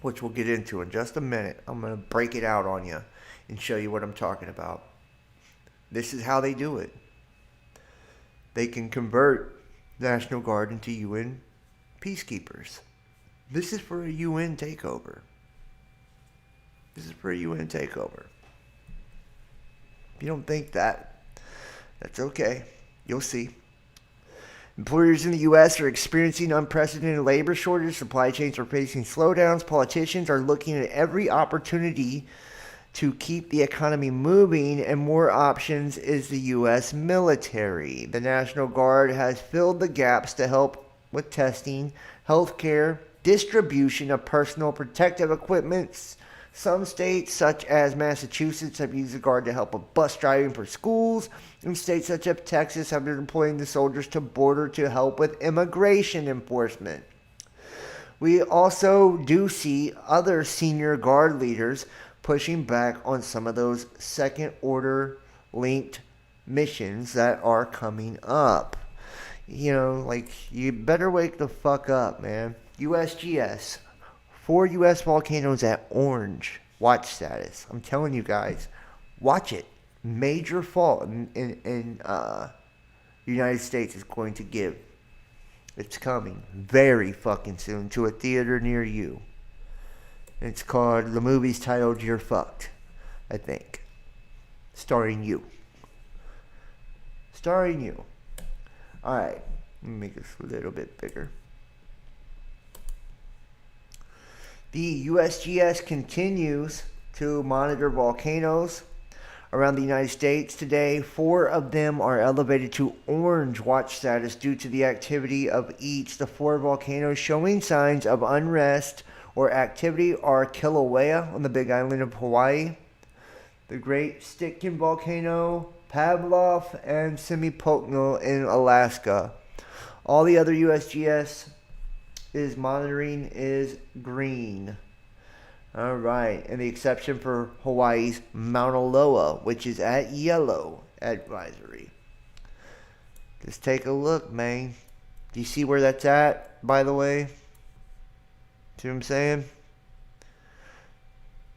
which we'll get into in just a minute. I'm going to break it out on you and show you what I'm talking about. This is how they do it. They can convert National Guard into UN peacekeepers. This is for a UN takeover. This is for a UN takeover. If you don't think that, that's okay. You'll see. Employers in the U.S. are experiencing unprecedented labor shortage. Supply chains are facing slowdowns. Politicians are looking at every opportunity to keep the economy moving, and more options is the U.S. military. The National Guard has filled the gaps to help with testing, healthcare, distribution of personal protective equipment. Some states, such as Massachusetts, have used the Guard to help with bus driving for schools. And states such as Texas have been deploying the soldiers to border to help with immigration enforcement. We also do see other senior Guard leaders pushing back on some of those second-order linked missions that are coming up. You know, like, you better wake the fuck up, man. USGS. 4 U.S. volcanoes at orange watch status. I'm telling you guys, watch it. Major fault in the United States is going to give. It's coming very fucking soon to a theater near you. It's called, the movie's titled You're Fucked, I think. Starring you. Starring you. Alright, let me make this a little bit bigger. The USGS continues to monitor volcanoes around the United States today. 4 of them are elevated to orange watch status due to the activity of each. The 4 volcanoes showing signs of unrest or activity are Kilauea on the Big Island of Hawaii, the Great Stickeen Volcano, Pavlov, and Semipokno in Alaska. All the other USGS is monitoring is green. Alright, and the exception for Hawaii's Mauna Loa, which is at yellow advisory. Just take a look, man. Do you see where that's at, by the way? See what I'm saying?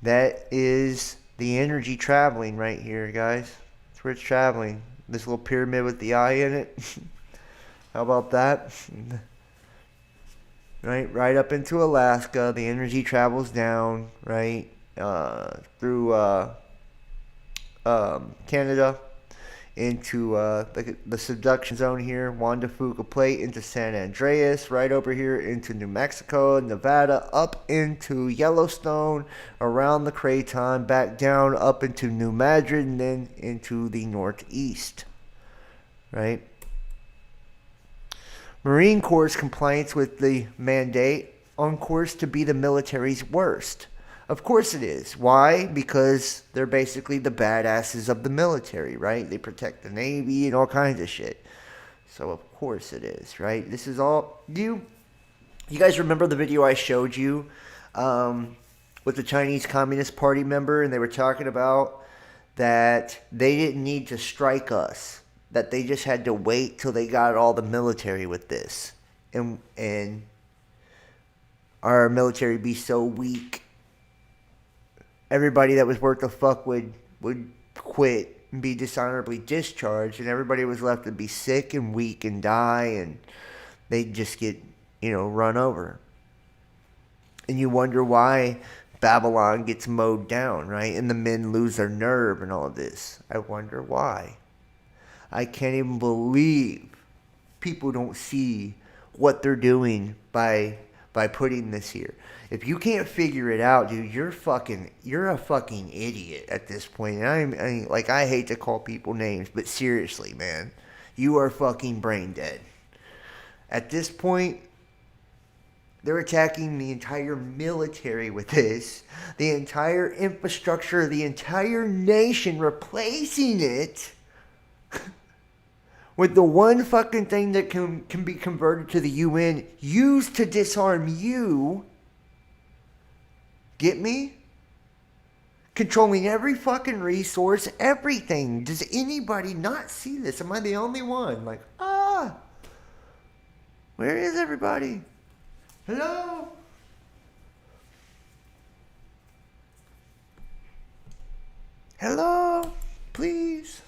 That is the energy traveling right here, guys. That's where it's traveling. This little pyramid with the eye in it. How about that? Right up into Alaska. The energy travels down, right, through Canada into the subduction zone here, Juan de Fuca Plate into San Andreas, right over here into New Mexico, Nevada, up into Yellowstone, around the Craton, back down up into New Madrid, and then into the northeast, right? Marine Corps' compliance with the mandate on course to be the military's worst. Of course it is. Why? Because they're basically the badasses of the military, right? They protect the Navy and all kinds of shit. So of course it is, right? This is all... You guys remember the video I showed you with the Chinese Communist Party member, and they were talking about that they didn't need to strike us. That they just had to wait till they got all the military with this. And our military be so weak. Everybody that was worth a fuck would quit and be dishonorably discharged. And everybody was left to be sick and weak and die. And they'd just get, run over. And you wonder why Babylon gets mowed down, right? And the men lose their nerve and all of this. I wonder why. I can't even believe people don't see what they're doing by putting this here. If you can't figure it out, dude, you're a fucking idiot at this point. And I hate to call people names, but seriously, man, you are fucking brain dead. At this point, they're attacking the entire military with this, the entire infrastructure, the entire nation, replacing it with the one fucking thing that can be converted to the UN, used to disarm you. Get me? Controlling every fucking resource, everything. Does anybody not see this? Am I the only one? Like, where is everybody? Hello? Hello? Please?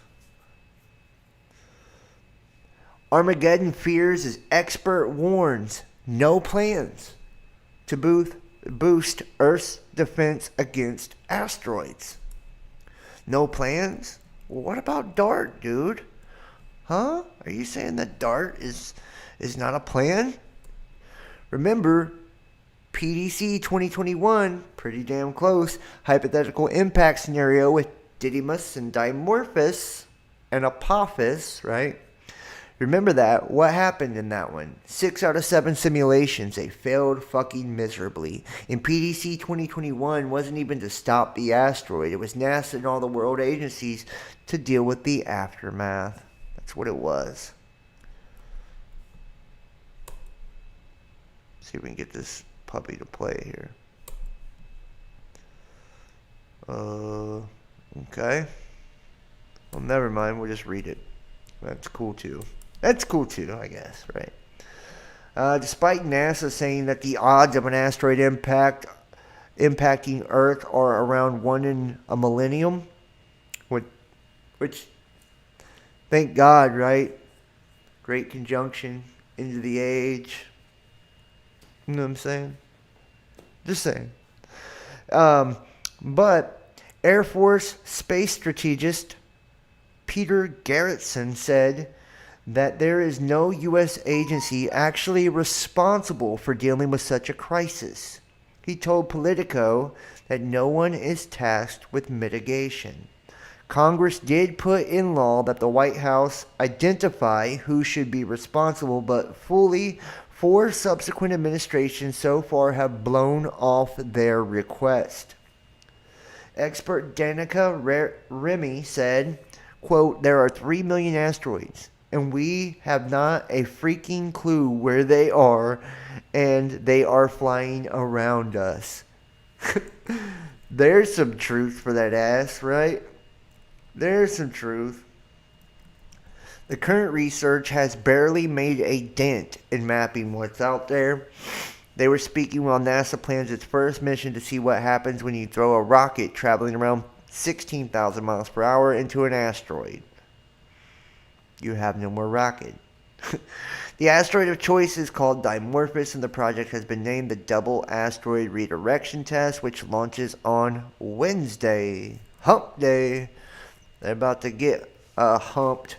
Armageddon fears as expert warns no plans to boost Earth's defense against asteroids. No plans? Well, what about DART, dude? Huh? Are you saying that DART is not a plan? Remember, PDC 2021, pretty damn close, hypothetical impact scenario with Didymos and Dimorphos and Apophis, right? Remember that? What happened in that one? 6 out of 7 simulations, they failed fucking miserably. And PDC 2021 wasn't even to stop the asteroid. It was NASA and all the world agencies to deal with the aftermath. That's what it was. See if we can get this puppy to play here. Okay. Well, never mind. We'll just read it. That's cool too. That's cool too, I guess, right? Despite NASA saying that the odds of an asteroid impacting Earth are around 1 in a millennium, which thank God, right? Great conjunction, end of the age. You know what I'm saying? Just saying. But Air Force space strategist Peter Garretson said that there is no U.S. agency actually responsible for dealing with such a crisis. He told Politico that no one is tasked with mitigation. Congress did put in law that the White House identify who should be responsible, but fully 4 subsequent administrations so far have blown off their request. Expert Danica Remy said, quote, "There are 3 million asteroids, and we have not a freaking clue where they are, and they are flying around us." There's some truth for that ass, right? There's some truth. The current research has barely made a dent in mapping what's out there. They were speaking while NASA plans its first mission to see what happens when you throw a rocket traveling around 16,000 miles per hour into an asteroid. You have no more rocket. The asteroid of choice is called Dimorphos, and the project has been named the Double Asteroid Redirection Test, which launches on Wednesday. Hump Day. They're about to get humped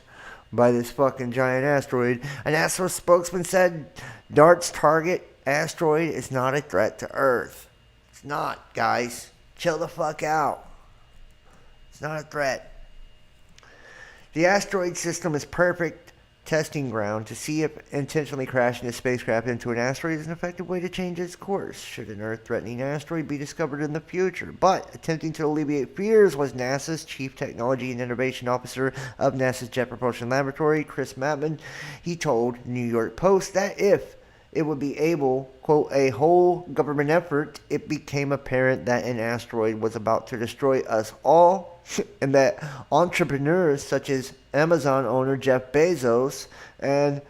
by this fucking giant asteroid. An NASA spokesman said DART's target asteroid is not a threat to Earth. It's not, guys. Chill the fuck out. It's not a threat. The asteroid system is perfect testing ground to see if intentionally crashing a spacecraft into an asteroid is an effective way to change its course should an Earth-threatening asteroid be discovered in the future. But attempting to alleviate fears was NASA's Chief Technology and Innovation Officer of NASA's Jet Propulsion Laboratory, Chris Mattman. He told New York Post that if it would be able, quote, a whole government effort, it became apparent that an asteroid was about to destroy us all, and that entrepreneurs such as Amazon owner Jeff Bezos and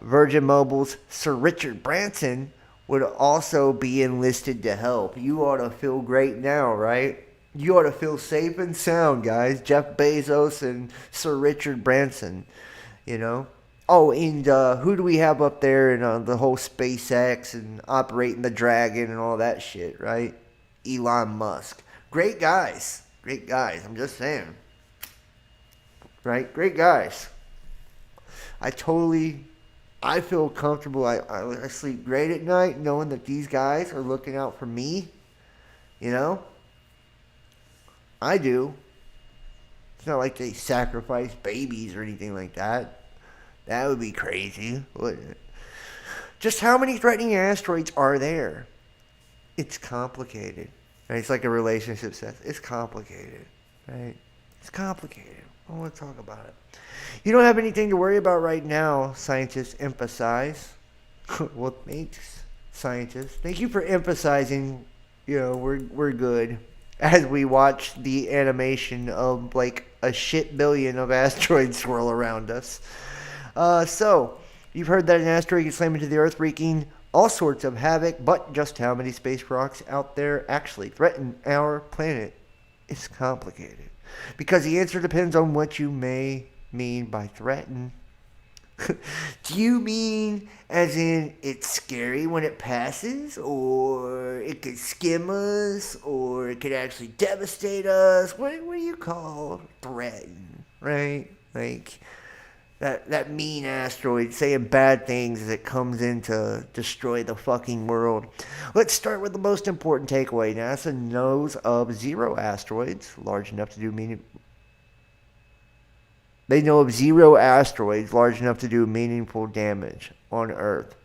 Virgin Mobile's Sir Richard Branson would also be enlisted to help. You ought to feel great now, right? You ought to feel safe and sound, guys. Jeff Bezos and Sir Richard Branson, you know? Oh, and who do we have up there in the whole SpaceX and operating the Dragon and all that shit, right? Elon Musk. Great guys. Great guys. I'm just saying. Right? Great guys. I feel comfortable. I sleep great at night knowing that these guys are looking out for me. You know? I do. It's not like they sacrifice babies or anything like that. That would be crazy, wouldn't it? Just how many threatening asteroids are there? It's complicated. Right? It's like a relationship set. It's complicated. Right? It's complicated. I want to talk about it. You don't have anything to worry about right now, scientists emphasize. Well, thanks, scientists. Thank you for emphasizing we're good. As we watch the animation of like a shit billion of asteroids swirl around us. So, you've heard that an asteroid can slam into the Earth, wreaking all sorts of havoc, but just how many space rocks out there actually threaten our planet is complicated. Because the answer depends on what you may mean by threaten. Do you mean as in it's scary when it passes, or it could skim us, or it could actually devastate us? What do you call threaten, right? Like that mean asteroid saying bad things as it comes in to destroy the fucking world. Let's start with the most important takeaway. NASA knows of 0 asteroids large enough to do They know of 0 asteroids large enough to do meaningful damage on Earth,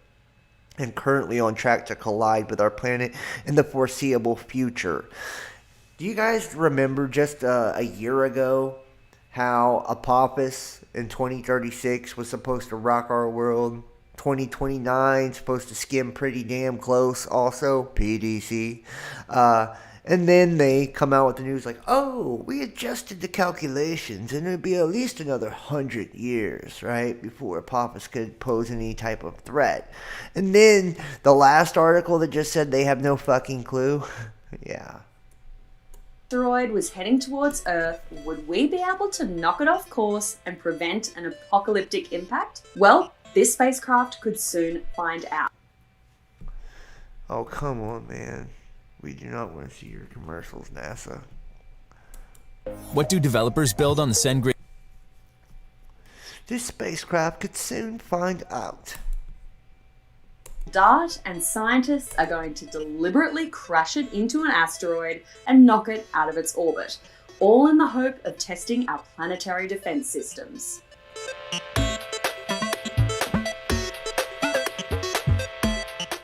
and currently on track to collide with our planet in the foreseeable future. Do you guys remember just a year ago how Apophis in 2036 was supposed to rock our world? 2029 supposed to skim pretty damn close also, PDC. And then they come out with the news like, oh, we adjusted the calculations and it'd be at least another 100 years, right, before Apophis could pose any type of threat. And then the last article that just said they have no fucking clue. Yeah. Asteroid was heading towards Earth, would we be able to knock it off course and prevent an apocalyptic impact? Well, this spacecraft could soon find out. Oh, come on, man. We do not want to see your commercials, NASA. What do developers build on the SendGrid? This spacecraft could soon find out. DART and scientists are going to deliberately crash it into an asteroid and knock it out of its orbit, all in the hope of testing our planetary defense systems.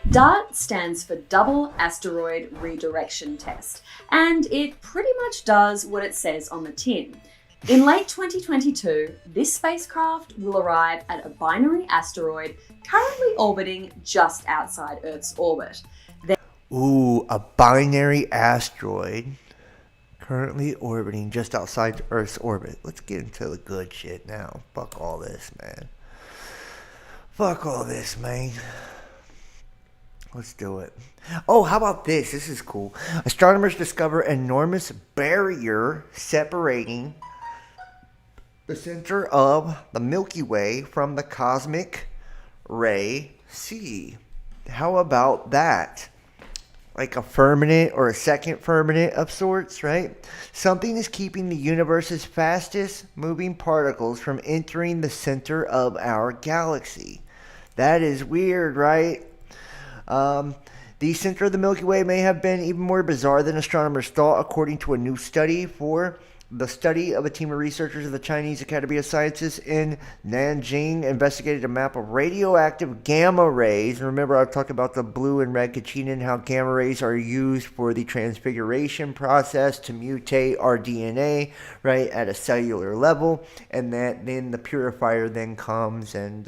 DART stands for Double Asteroid Redirection Test, and it pretty much does what it says on the tin. In late 2022, this spacecraft will arrive at a binary asteroid currently orbiting just outside Earth's orbit. Ooh, a binary asteroid currently orbiting just outside Earth's orbit. Let's get into the good shit now. Fuck all this, man. Fuck all this, man. Let's do it. Oh, how about this? This is cool. Astronomers discover an enormous barrier separating the center of the Milky Way from the cosmic ray sea. How about that? Like a firmament or a second firmament of sorts, right? Something is keeping the universe's fastest moving particles from entering the center of our galaxy. That is weird, right? The center of the Milky Way may have been even more bizarre than astronomers thought, according to a new study for the study of a team of researchers of the Chinese Academy of Sciences in Nanjing investigated a map of radioactive gamma rays. And remember, I talked about the blue and red Kachina and how gamma rays are used for the transfiguration process to mutate our DNA, right, at a cellular level. And that then the purifier then comes and,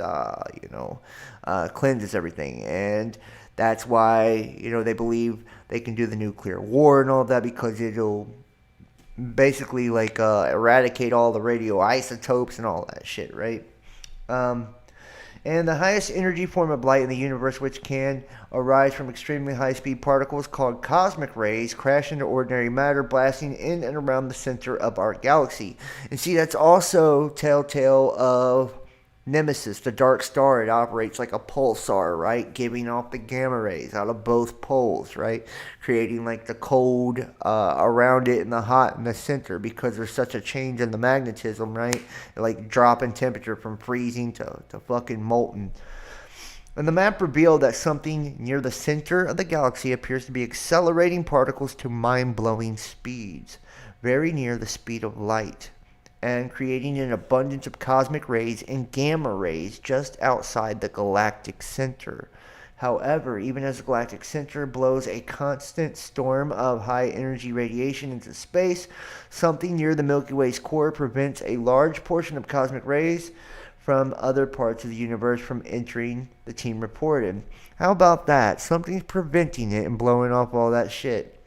cleanses everything. And that's why, they believe they can do the nuclear war and all of that, because it'll basically eradicate all the radioisotopes and all that shit, right? And the highest energy form of light in the universe, which can arise from extremely high-speed particles called cosmic rays, crash into ordinary matter, blasting in and around the center of our galaxy. And see, that's also telltale of Nemesis, the dark star. It operates like a pulsar, right? Giving off the gamma rays out of both poles, right? Creating the cold around it and the hot in the center, because there's such a change in the magnetism, right? Drop in temperature from freezing to fucking molten. And the map revealed that something near the center of the galaxy appears to be accelerating particles to mind-blowing speeds, very near the speed of light, and creating an abundance of cosmic rays and gamma rays just outside the galactic center. However, even as the galactic center blows a constant storm of high-energy radiation into space, something near the Milky Way's core prevents a large portion of cosmic rays from other parts of the universe from entering, the team reported. How about that? Something's preventing it and blowing off all that shit.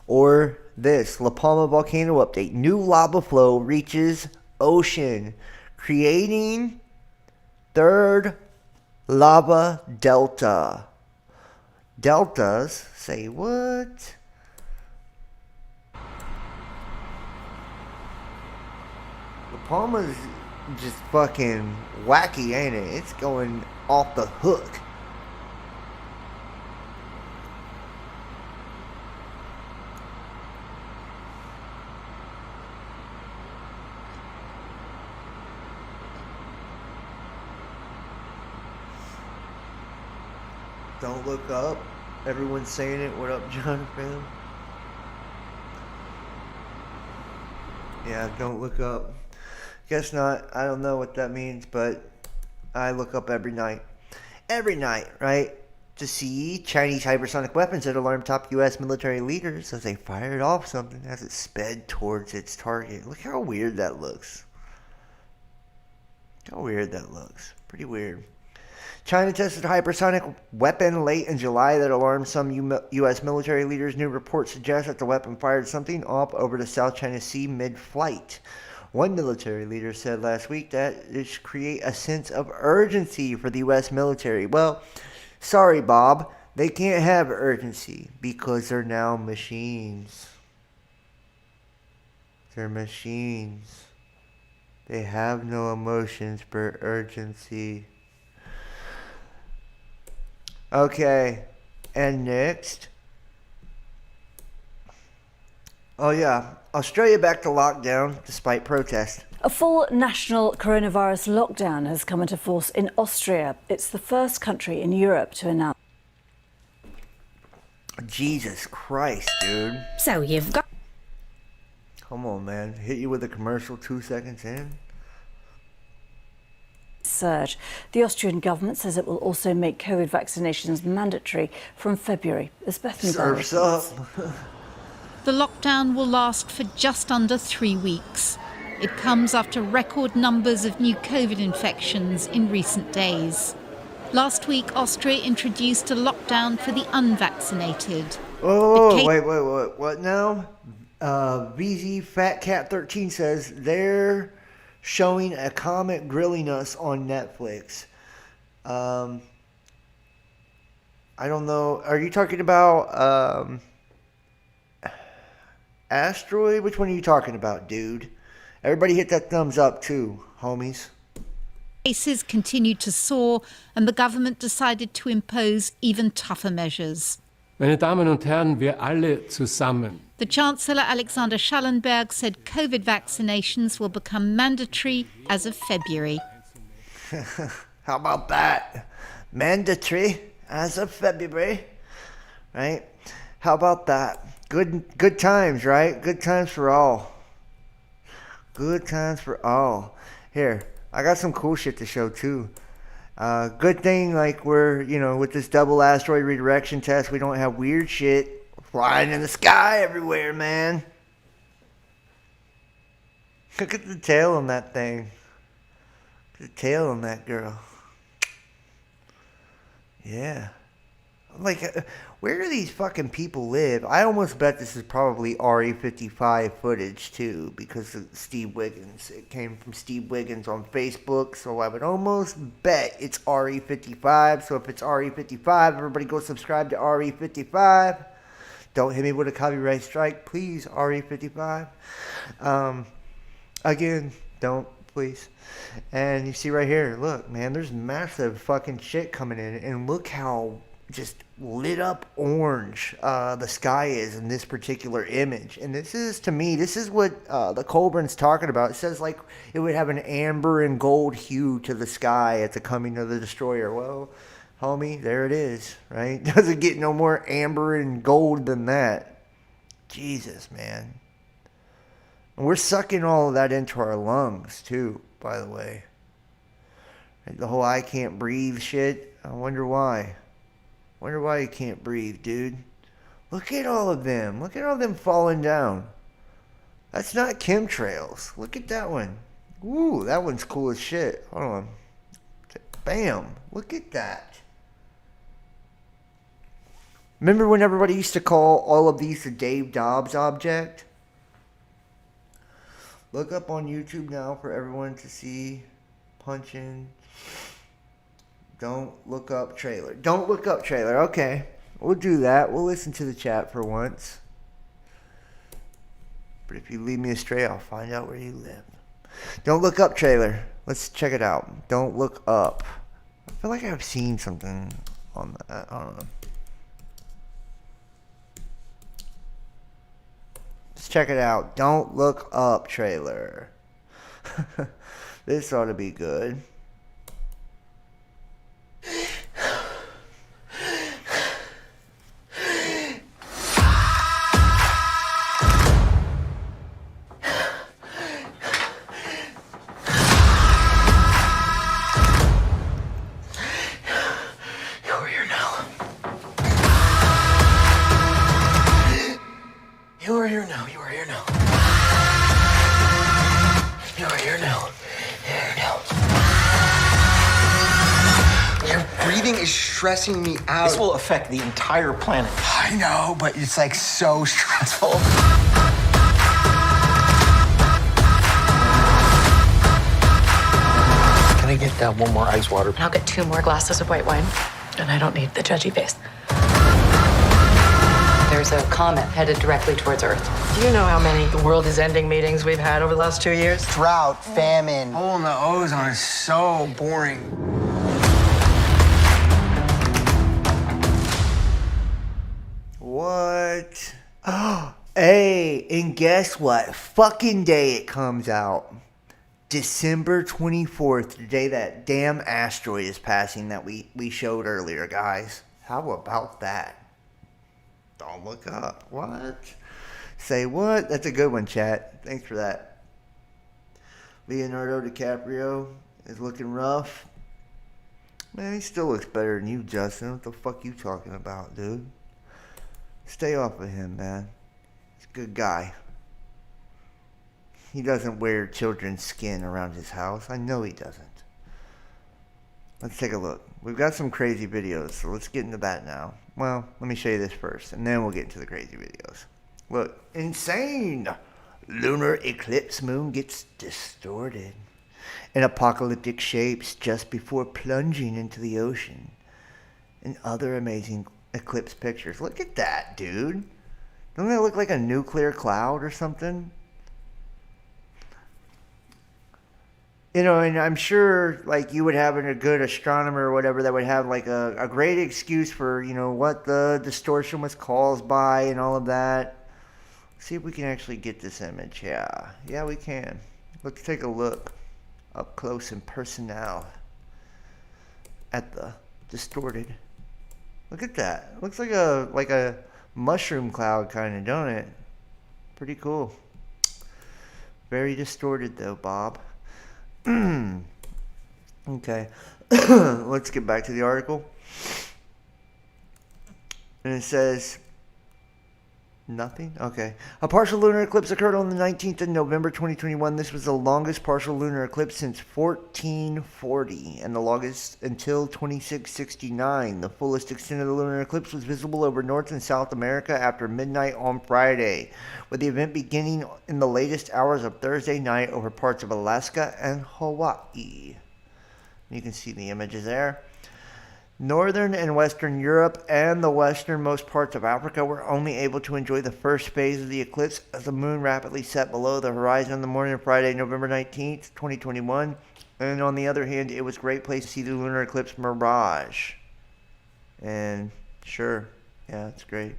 Or this, La Palma volcano update. New lava flow reaches ocean, creating third lava delta. Deltas? Say what? La Palma's just fucking wacky, ain't it? It's going off the hook. Don't look up. Everyone's saying it. What up, Jonathan? Yeah, don't look up. Guess not. I don't know what that means, but I look up every night. Every night, right? To see Chinese hypersonic weapons that alarm top U.S. military leaders as they fired off something as it sped towards its target. Look how weird that looks. How weird that looks. Pretty weird. China tested a hypersonic weapon late in July that alarmed some U.S. military leaders. New reports suggest that the weapon fired something off over the South China Sea mid-flight. One military leader said last week that it should create a sense of urgency for the U.S. military. Well, sorry, Bob. They can't have urgency because they're now machines. They're machines. They have no emotions for urgency. Okay, and next. Oh yeah, Australia back to lockdown despite protest. A full national coronavirus lockdown has come into force in Austria. It's the first country in Europe to announce. Jesus Christ, dude. So you've got... Come on, man. Hit you with a commercial 2 seconds in. Surge. The Austrian government says it will also make COVID vaccinations mandatory from February. As Bethany Surf's up. The lockdown will last for just under 3 weeks. It comes after record numbers of new COVID infections in recent days. Last week, Austria introduced a lockdown for the unvaccinated. Oh, wait. What now? VZ Fat Cat 13 says they're showing a comet grilling us on Netflix. I don't know. Are you talking about Asteroid? Which one are you talking about, dude? Everybody hit that thumbs up too, homies. Cases continued to soar, and the government decided to impose even tougher measures. Meine Damen und Herren, wir alle zusammen. The Chancellor Alexander Schallenberg said COVID vaccinations will become mandatory as of February. How about that? Mandatory as of February, right? How about that? Good times, right? Good times for all. Good times for all. Here, I got some cool shit to show too. Good thing, like, we're, with this double asteroid redirection test, we don't have weird shit flying in the sky everywhere, man. Look at the tail on that thing. The tail on that girl. Yeah. Like, where do these fucking people live? I almost bet this is probably RE55 footage, too, because of Steve Wiggins. It came from Steve Wiggins on Facebook, so I would almost bet it's RE55. So if it's RE55, everybody go subscribe to RE55. Don't hit me with a copyright strike, please, RE55. Again, don't, please. And you see right here, look, man, there's massive fucking shit coming in, and look how just lit up orange the sky is in this particular image. And this is, to me, this is what the Colburn's talking about. It says like it would have an amber and gold hue to the sky at the coming of the destroyer. Well, homie, there it is, right? Doesn't get no more amber and gold than that. Jesus, man. And we're sucking all of that into our lungs too, by the way. The whole I can't breathe shit, I wonder why. Wonder why you can't breathe, dude. Look at all of them. Look at all them falling down. That's not chemtrails. Look at that one. Ooh, that one's cool as shit. Hold on. Bam. Look at that. Remember when everybody used to call all of these the Dave Dobbs object? Look up on YouTube now for everyone to see. Punch in. Don't look up trailer. Don't look up trailer. Okay. We'll do that. We'll listen to the chat for once. But if you lead me astray, I'll find out where you live. Don't look up trailer. Let's check it out. Don't look up. I feel like I've seen something on that. I don't know. Let's check it out. Don't look up trailer. This ought to be good. Stressing me out. This will affect the entire planet. I know, but it's like so stressful. Can I get one more ice water? I'll get 2 more glasses of white wine, and I don't need the judgy face. There's a comet headed directly towards Earth. Do you know how many the world is ending meetings we've had over the last 2 years? Drought, famine. Hole in the ozone is so boring. What? Hey, and guess what? Fucking day it comes out. December 24th, the day that damn asteroid is passing that we showed earlier, guys. How about that? Don't look up. What? Say what? That's a good one, chat. Thanks for that. Leonardo DiCaprio is looking rough. Man, he still looks better than you, Justin. What the fuck you talking about, dude? Stay off of him, man. He's a good guy. He doesn't wear children's skin around his house. I know he doesn't. Let's take a look. We've got some crazy videos, so let's get into that now. Well, let me show you this first, and then we'll get into the crazy videos. Look, insane! Lunar eclipse moon gets distorted in apocalyptic shapes just before plunging into the ocean. And other amazing eclipse pictures. Look at that, dude. Doesn't that look like a nuclear cloud or something? You know, and I'm sure, like, you would have a good astronomer or whatever that would have, like, a great excuse for, you know, what the distortion was caused by and all of that. Let's see if we can actually get this image. Yeah, we can. Let's take a look up close and personal at the distorted. Look at that. It looks like a mushroom cloud kind of, don't it? Pretty cool. Very distorted though, Bob. Okay. Let's get back to the article. And it says nothing? Okay. A partial lunar eclipse occurred on the 19th of November 2021. This was the longest partial lunar eclipse since 1440 and the longest until 2669. The fullest extent of the lunar eclipse was visible over North and South America after midnight on Friday, with the event beginning in the latest hours of Thursday night over parts of Alaska and Hawaii. You can see the images there. Northern and Western Europe and the westernmost parts of Africa were only able to enjoy the first phase of the eclipse as the moon rapidly set below the horizon on the morning of Friday, November 19th, 2021. And on the other hand, it was a great place to see the lunar eclipse mirage. And sure, yeah, it's great.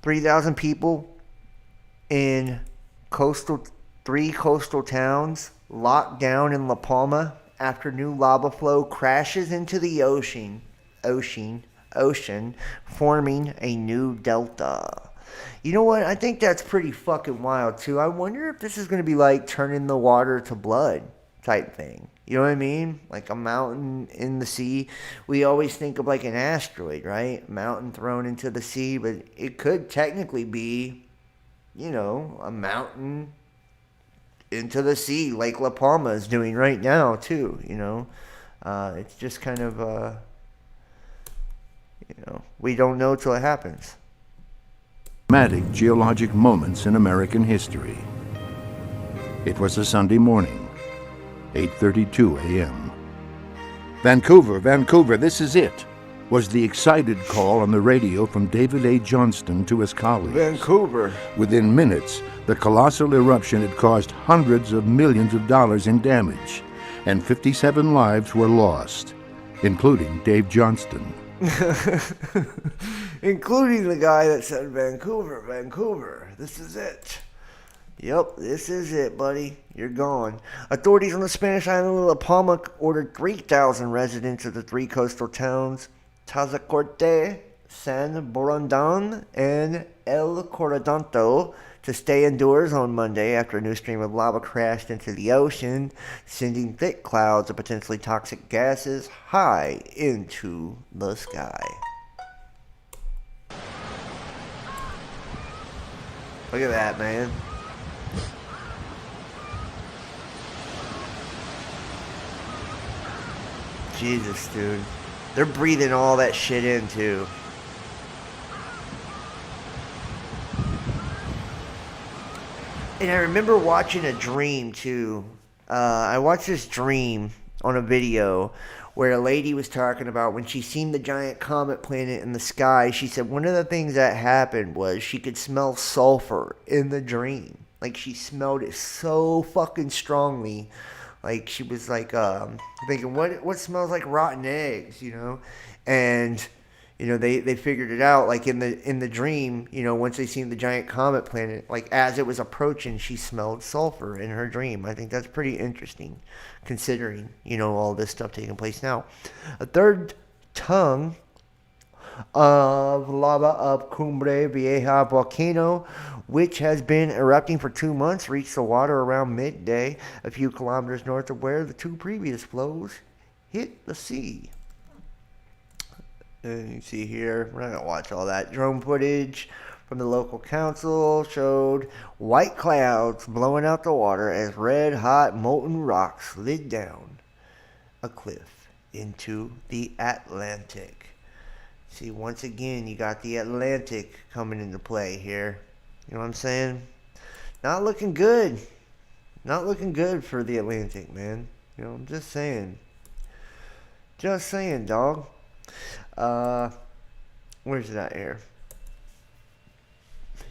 3,000 people in three coastal towns locked down in La Palma after new lava flow crashes into the ocean, forming a new delta. You know what? I think that's pretty fucking wild, too. I wonder if this is going to be like turning the water to blood type thing. You know what I mean? Like a mountain in the sea. We always think of like an asteroid, right? A mountain thrown into the sea, but it could technically be, you know, a mountain into the sea, like La Palma is doing right now too. You know, it's just kind of we don't know till it happens. Dramatic geologic moments in American history. It was a Sunday morning, 8:32 a.m. Vancouver, this is it, was the excited call on the radio from David A. Johnston to his colleagues. Vancouver. Within minutes, the colossal eruption had caused hundreds of millions of dollars in damage, and 57 lives were lost, including Dave Johnston. Including the guy that said, Vancouver, this is it. Yep, this is it, buddy. You're gone. Authorities on the Spanish island of La Palma ordered 3,000 residents of the three coastal towns, Tazacorte, San Borondon, and El Corralito, to stay indoors on Monday after a new stream of lava crashed into the ocean, sending thick clouds of potentially toxic gases high into the sky. Look at that, man. Jesus, dude. They're breathing all that shit in, too. And I remember watching a dream, too. I watched this dream on a video where a lady was talking about when she seen the giant comet planet in the sky. She said one of the things that happened was she could smell sulfur in the dream. Like, she smelled it so fucking strongly. Like, she was like thinking, what smells like rotten eggs, you know? And, you know, they figured it out. Like, in the dream, you know, once they seen the giant comet planet, like, as it was approaching, she smelled sulfur in her dream. I think that's pretty interesting, considering, you know, all this stuff taking place now. A third tongue of lava of Cumbre Vieja volcano, which has been erupting for 2 months, reached the water around midday, a few kilometers north of where the two previous flows hit the sea. And you see here, we're not going to watch all that. Drone footage from the local council showed white clouds blowing out the water as red hot molten rock slid down a cliff into the Atlantic. See, once again, you got the Atlantic coming into play here. You know what I'm saying? Not looking good. Not looking good for the Atlantic, man. You know, I'm just saying. Just saying, dog. Where's that here?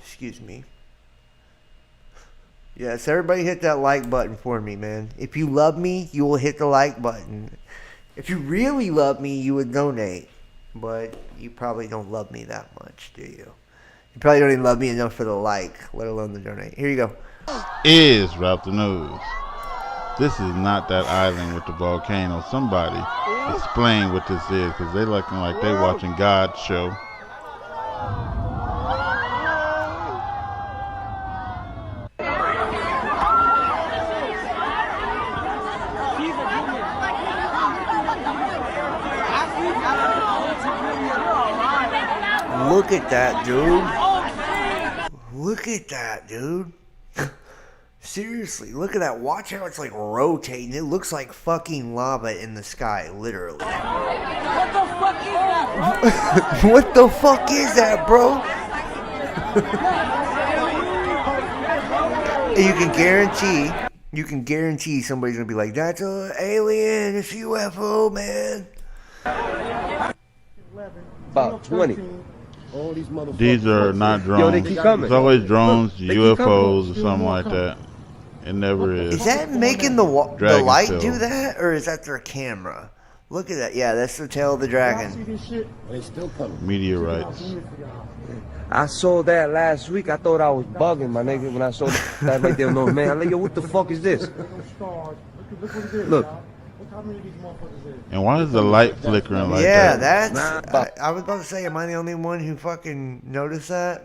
Excuse me. Yes, everybody hit that like button for me, man. If you love me, you will hit the like button. If you really love me, you would donate. But you probably don't love me that much, do you? You probably don't even love me enough for the like, let alone the donate. Here you go. Is Ralph the News. This is not that island with the volcano. Somebody explain what this is, because they looking like they watching God's show. Look at that, dude. Look at that, dude. Seriously, look at that. Watch how it's like rotating. It looks like fucking lava in the sky, literally. What the fuck is that? What the fuck is that, bro? You can guarantee somebody's gonna be like, that's an alien, it's UFO, man. About 20. These are not drones. Yo, they keep coming. It's always drones, They keep UFOs, or coming. something like that. It never is. Is that making the Dragon light tail. do that, or is that their camera? Look at that. Yeah, that's the tail of the dragon. They still coming. Meteorites. I saw that last week. I thought I was bugging, my nigga, when I saw that right there. No, man. I'm like, yo, what the fuck is this? Look. And why is the light flickering like Yeah, that? that's. I was about to say, am I the only one who fucking noticed that?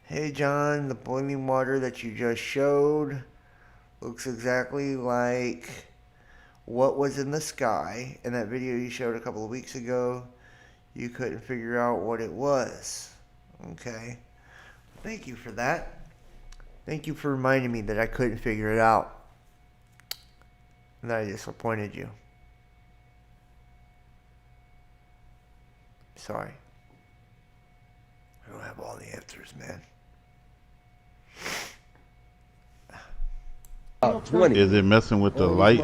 Hey, John, the boiling water that you just showed looks exactly like what was in the sky in that video you showed a couple of weeks ago. You couldn't figure out what it was. Okay. Thank you for that. Thank you for reminding me that I couldn't figure it out. And that I disappointed you. Sorry. I don't have all the answers, man. 20. Is it messing with the light?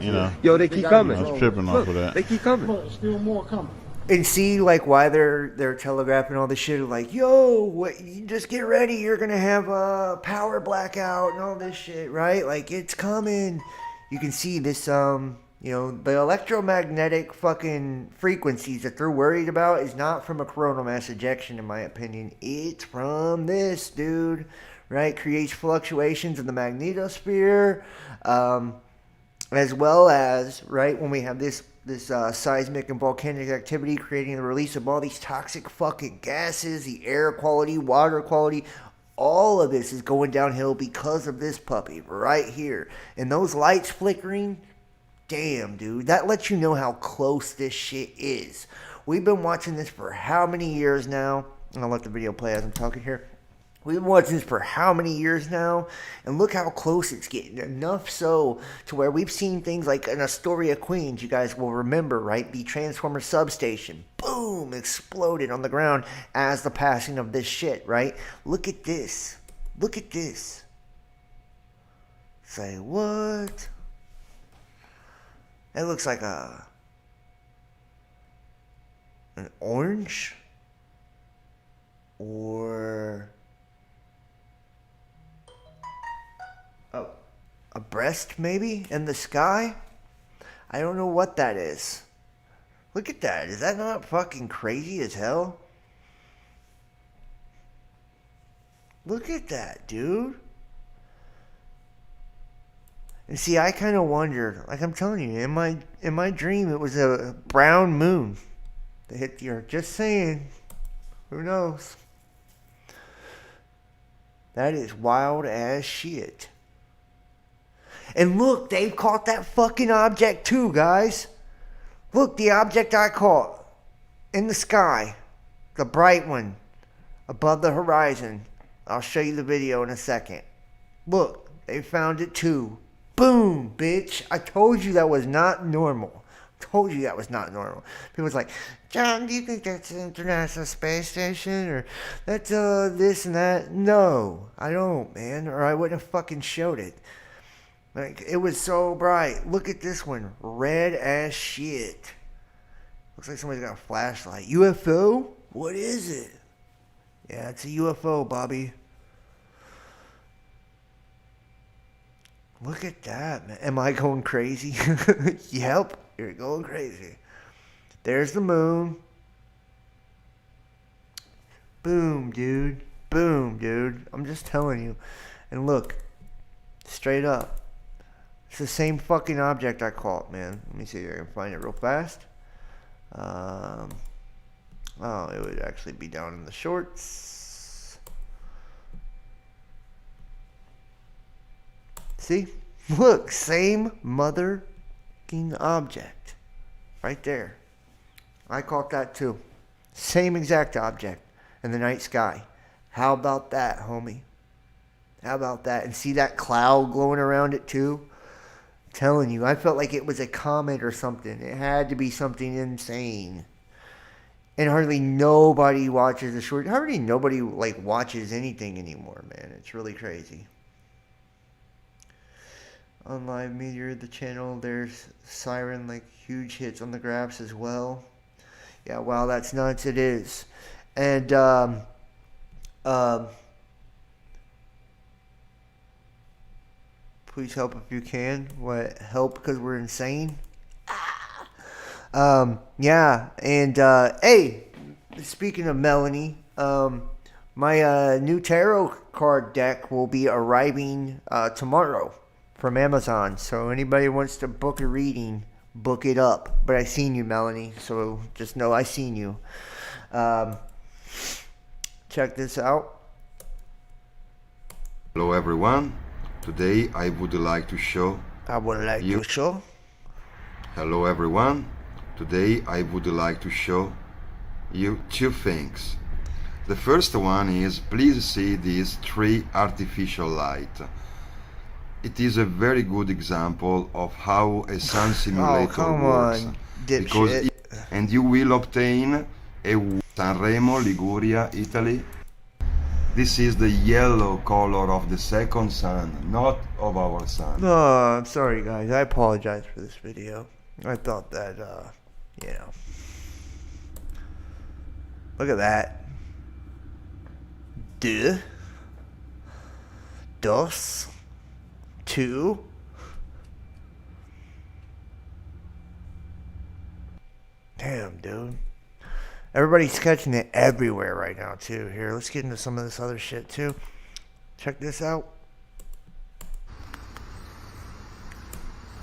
You know. Yo, they keep coming. I was tripping off of that. They keep coming. Still more coming. And see, like, why they're telegraphing all this shit. Like, yo, what? You just get ready. You're gonna have a power blackout and all this shit, right? Like, it's coming. You can see this, the electromagnetic fucking frequencies that they're worried about is not from a coronal mass ejection, in my opinion. It's from this, dude. Right? Creates fluctuations in the magnetosphere, as well as, right, when we have this seismic and volcanic activity creating the release of all these toxic fucking gases, the air quality, water quality, all of this is going downhill because of this puppy right here. And those lights flickering, damn, dude, that lets you know how close this shit is. We've been watching this for how many years now? And I'll let the video play as I'm talking here. We've been watching this for how many years now? And look how close it's getting. Enough so to where we've seen things like in Astoria, Queens, you guys will remember, right? The transformer substation, boom, exploded on the ground as the passing of this shit, right? Look at this. Look at this. Say, what? That looks like an orange? Or a breast, maybe, in the sky? I don't know what that is. Look at that. Is that not fucking crazy as hell? Look at that, dude. And see, I kind of wondered, like I'm telling you, in my dream, it was a brown moon that hit the earth. Just saying. Who knows? That is wild as shit. And look, they've caught that fucking object too, guys. Look, the object I caught in the sky. The bright one above the horizon. I'll show you the video in a second. Look, they found it too. Boom, bitch. I told you that was not normal. Told you that was not normal. People was like, John, do you think that's the International Space Station? Or that's this and that? No, I don't, man. Or I wouldn't have fucking showed it. Like, it was so bright. Look at this one. Red as shit. Looks like somebody's got a flashlight. UFO? What is it? Yeah, it's a UFO, Bobby. Look at that, man. Am I going crazy? Yep, you're going crazy. There's the moon. Boom, dude. Boom, dude. I'm just telling you. And look, straight up. It's the same fucking object I caught, man. Let me see if I can find it real fast. Oh, it would actually be down in the shorts. See? Look, same motherfucking object. Right there. I caught that too. Same exact object in the night sky. How about that, homie? How about that? And see that cloud glowing around it too? I'm telling you, I felt like it was a comet or something. It had to be something insane. And hardly nobody watches the short. Hardly nobody like watches anything anymore, man. It's really crazy. On Live Meteor, the channel, there's Siren, like huge hits on the graphs as well. Yeah, wow, that's nuts. It is. And please help if you can. What, help because we're insane? Yeah, and hey, speaking of Melanie, my new tarot card deck will be arriving tomorrow from Amazon. So anybody wants to book a reading, book it up. But I seen you, Melanie, so just know I seen you. Check this out. Hello everyone. Today I would like to show Hello everyone. Today I would like to show you two things. The first one is, please see these 3 artificial light. It is a very good example of how a sun simulator works. Dipshit. And you will obtain a Sanremo, Liguria, Italy. This is the yellow color of the second sun, not of our sun. Oh, I'm sorry, guys. I apologize for this video. I thought that, you know. Look at that. Dos. 2. Damn, dude. Everybody's catching it everywhere right now, too. Here, let's get into some of this other shit, too. Check this out.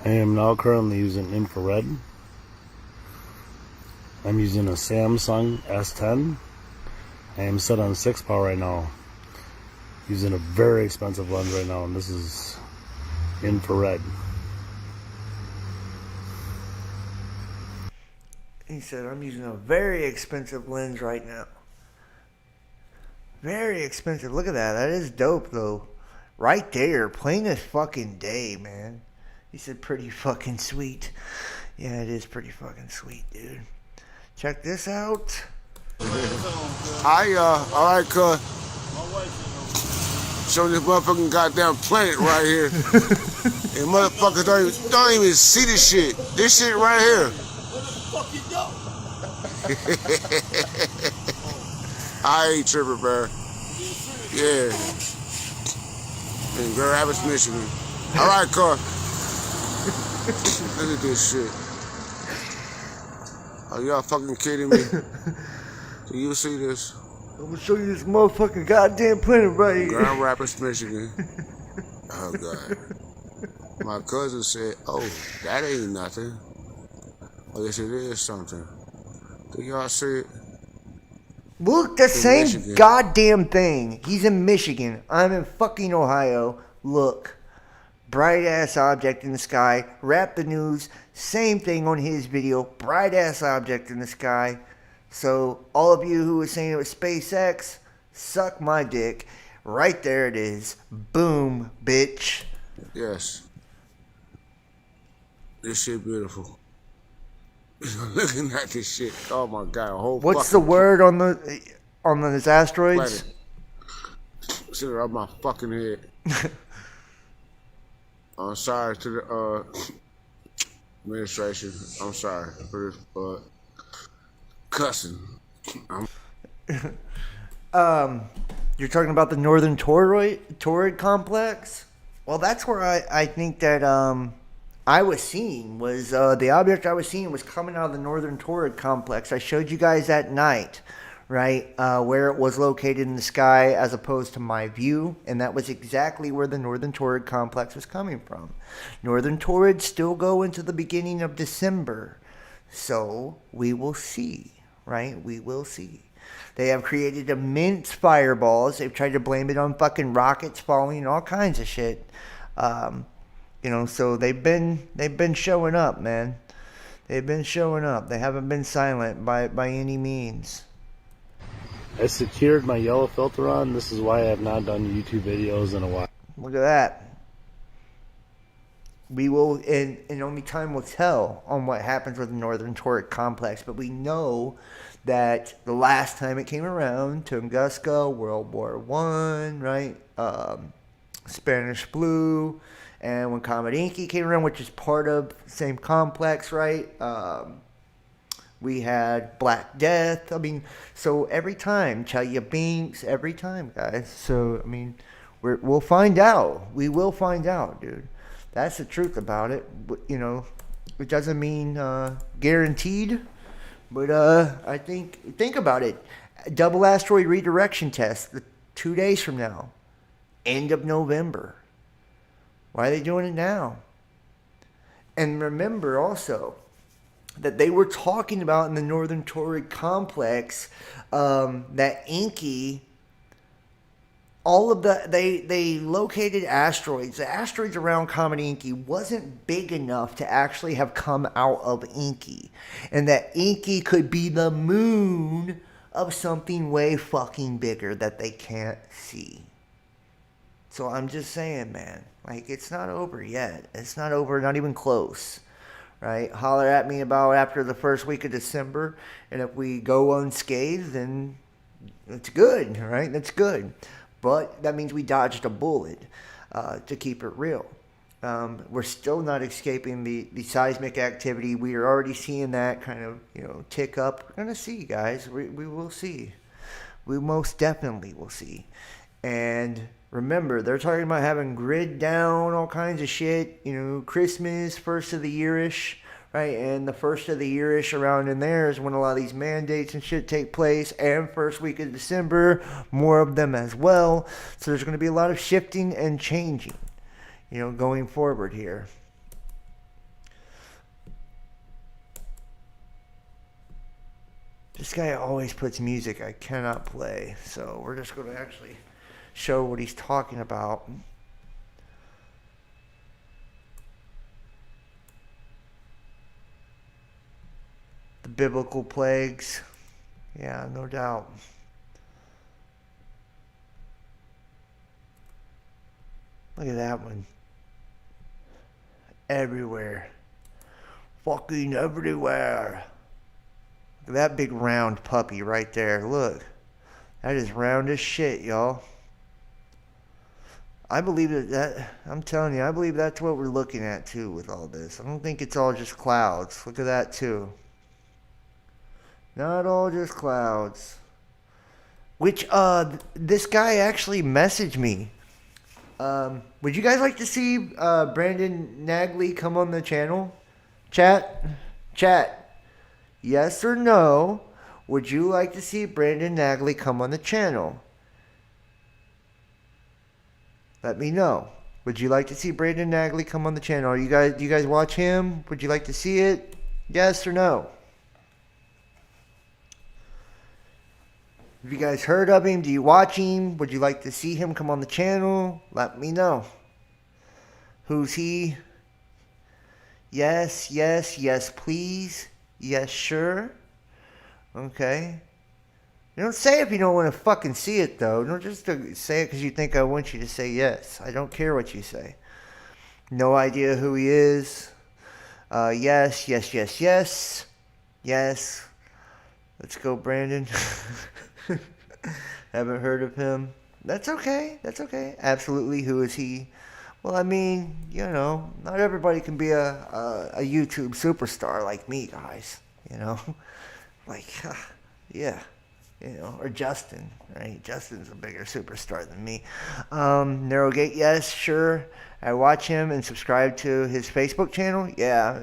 I am now currently using infrared. I'm using a Samsung S10. I am set on 6 power right now. Using a very expensive lens right now, and this is infrared. He said, I'm using a very expensive lens right now. Very expensive. Look at that. That is dope, though. Right there. Plain as fucking day, man. He said, pretty fucking sweet. Yeah, it is pretty fucking sweet, dude. Check this out. Alright, cuz. Show this motherfucking goddamn planet right here. And motherfuckers don't even see this shit. This shit right here. I ain't tripping, bro. Yeah. In Grand Rapids, Michigan. Alright, car. Look at this shit. Are y'all fucking kidding me? Do you see this? I'm gonna show you this motherfucking goddamn planet right here. Grand Rapids, Michigan. Oh, God. My cousin said, oh, that ain't nothing. I guess it is something. Do y'all see it? Look, the same Michigan. goddamn thing. He's in Michigan. I'm in fucking Ohio. Look. Bright ass object in the sky. Rap the news. Same thing on his video. Bright ass object in the sky. So, all of you who were saying it was SpaceX, suck my dick. Right there it is. Boom, bitch. Yes. This shit beautiful. Looking at this shit. Oh my God. A whole What's the word on those asteroids? Planet. Sit it on my fucking head. I'm sorry to the administration. I'm sorry for this, cussing. You're talking about the Northern Torrid Complex? Well, that's where I think that I was seeing was the object I was seeing was coming out of the Northern Torrid Complex. I showed you guys that night, right, where it was located in the sky as opposed to my view, and that was exactly where the Northern Torrid Complex was coming from. Northern Torrids still go into the beginning of December, so we will see, right? We will see. They have created immense fireballs. They've tried to blame it on fucking rockets falling and all kinds of shit. So they've been showing up, man. They've been showing up. They haven't been silent by any means. I secured my yellow filter on. This is why I have not done YouTube videos in a while. Look at that. We will, and only time will tell on what happens with the Northern Torrid Complex, but we know that the last time it came around, Tunguska, World War I, right? Spanish flu, and when Comet Inky came around, which is part of the same complex, right? We had Black Death. I mean, so every time, Chelyabinsk, every time, guys. So, I mean, we'll find out. We will find out, dude. That's the truth about it. It doesn't mean guaranteed, but I think about it. Double asteroid redirection test 2 days from now, end of November. Why are they doing it now? And remember also that they were talking about in the Northern Torrid Complex that Inky, all of they located asteroids. The asteroids around Comet Inky wasn't big enough to actually have come out of Inky, and that Inky could be the moon of something way fucking bigger that they can't see. So I'm just saying, man, like, it's not over yet. It's not over, not even close, right? Holler at me about after the first week of December, and if we go unscathed, then it's good, right? That's good. But that means we dodged a bullet, to keep it real. We're still not escaping the seismic activity. We are already seeing that kind of, tick up. We're going to see, guys. We will see. We most definitely will see. And remember, they're talking about having grid down, all kinds of shit. Christmas, first of the year-ish, right? And the first of the year-ish around in there is when a lot of these mandates and shit take place. And first week of December, more of them as well. So there's going to be a lot of shifting and changing, going forward here. This guy always puts music I cannot play. So we're just going to actually show what he's talking about. The biblical plagues. Yeah, no doubt. Look at that one. Everywhere. Fucking everywhere. Look at that big round puppy right there. Look. That is round as shit, y'all. I believe I'm telling you, I believe that's what we're looking at too with all this. I don't think it's all just clouds. Look at that too. Not all just clouds. Which, this guy actually messaged me. Would you guys like to see Brandon Nagley come on the channel? Chat. Yes or no? Would you like to see Brandon Nagley come on the channel? Let me know. Would you like to see Brandon Nagley come on the channel? Do you guys watch him? Would you like to see it? Yes or no? Have you guys heard of him? Do you watch him? Would you like to see him come on the channel? Let me know. Who's he? Yes, please. Yes, sure. Okay. You don't say if you don't want to fucking see it, though. Don't just say it because you think I want you to say yes. I don't care what you say. No idea who he is. Yes. Yes. Let's go, Brandon. Haven't heard of him. That's okay. Absolutely. Who is he? Well, I mean, not everybody can be a YouTube superstar like me, guys. Yeah. Or Justin, right? Justin's a bigger superstar than me. Narrowgate, yes, sure. I watch him and subscribe to his Facebook channel. Yeah.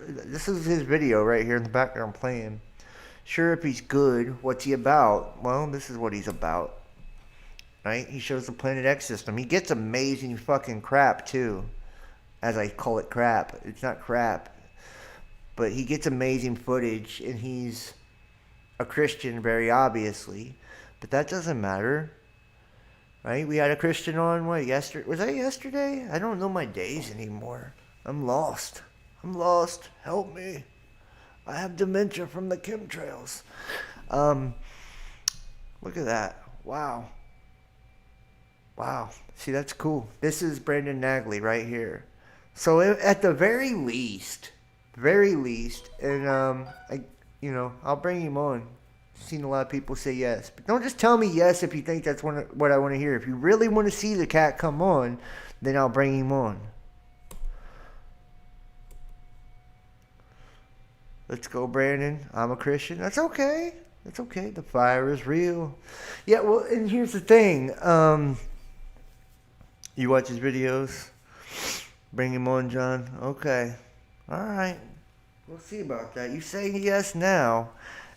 This is his video right here in the background playing. Sure, if he's good, what's he about? Well, this is what he's about. Right? He shows the Planet X system. He gets amazing fucking crap, too. As I call it crap. It's not crap. But he gets amazing footage, and he's a Christian, very obviously. But that doesn't matter. Right? We had a Christian on, yesterday? Was that yesterday? I don't know my days anymore. I'm lost. Help me. I have dementia from the chemtrails. Look at that. Wow. See, that's cool. This is Brandon Nagley right here. So at the very least, and I'll bring him on. Seen a lot of people say yes, but don't just tell me yes if you think that's what I want to hear. If you really want to see the cat come on, then I'll bring him on. Let's go, Brandon. I'm a Christian. That's okay. The fire is real. Yeah, well, and here's the thing. You watch his videos? Bring him on, John. Okay. All right. We'll see about that. You say yes now,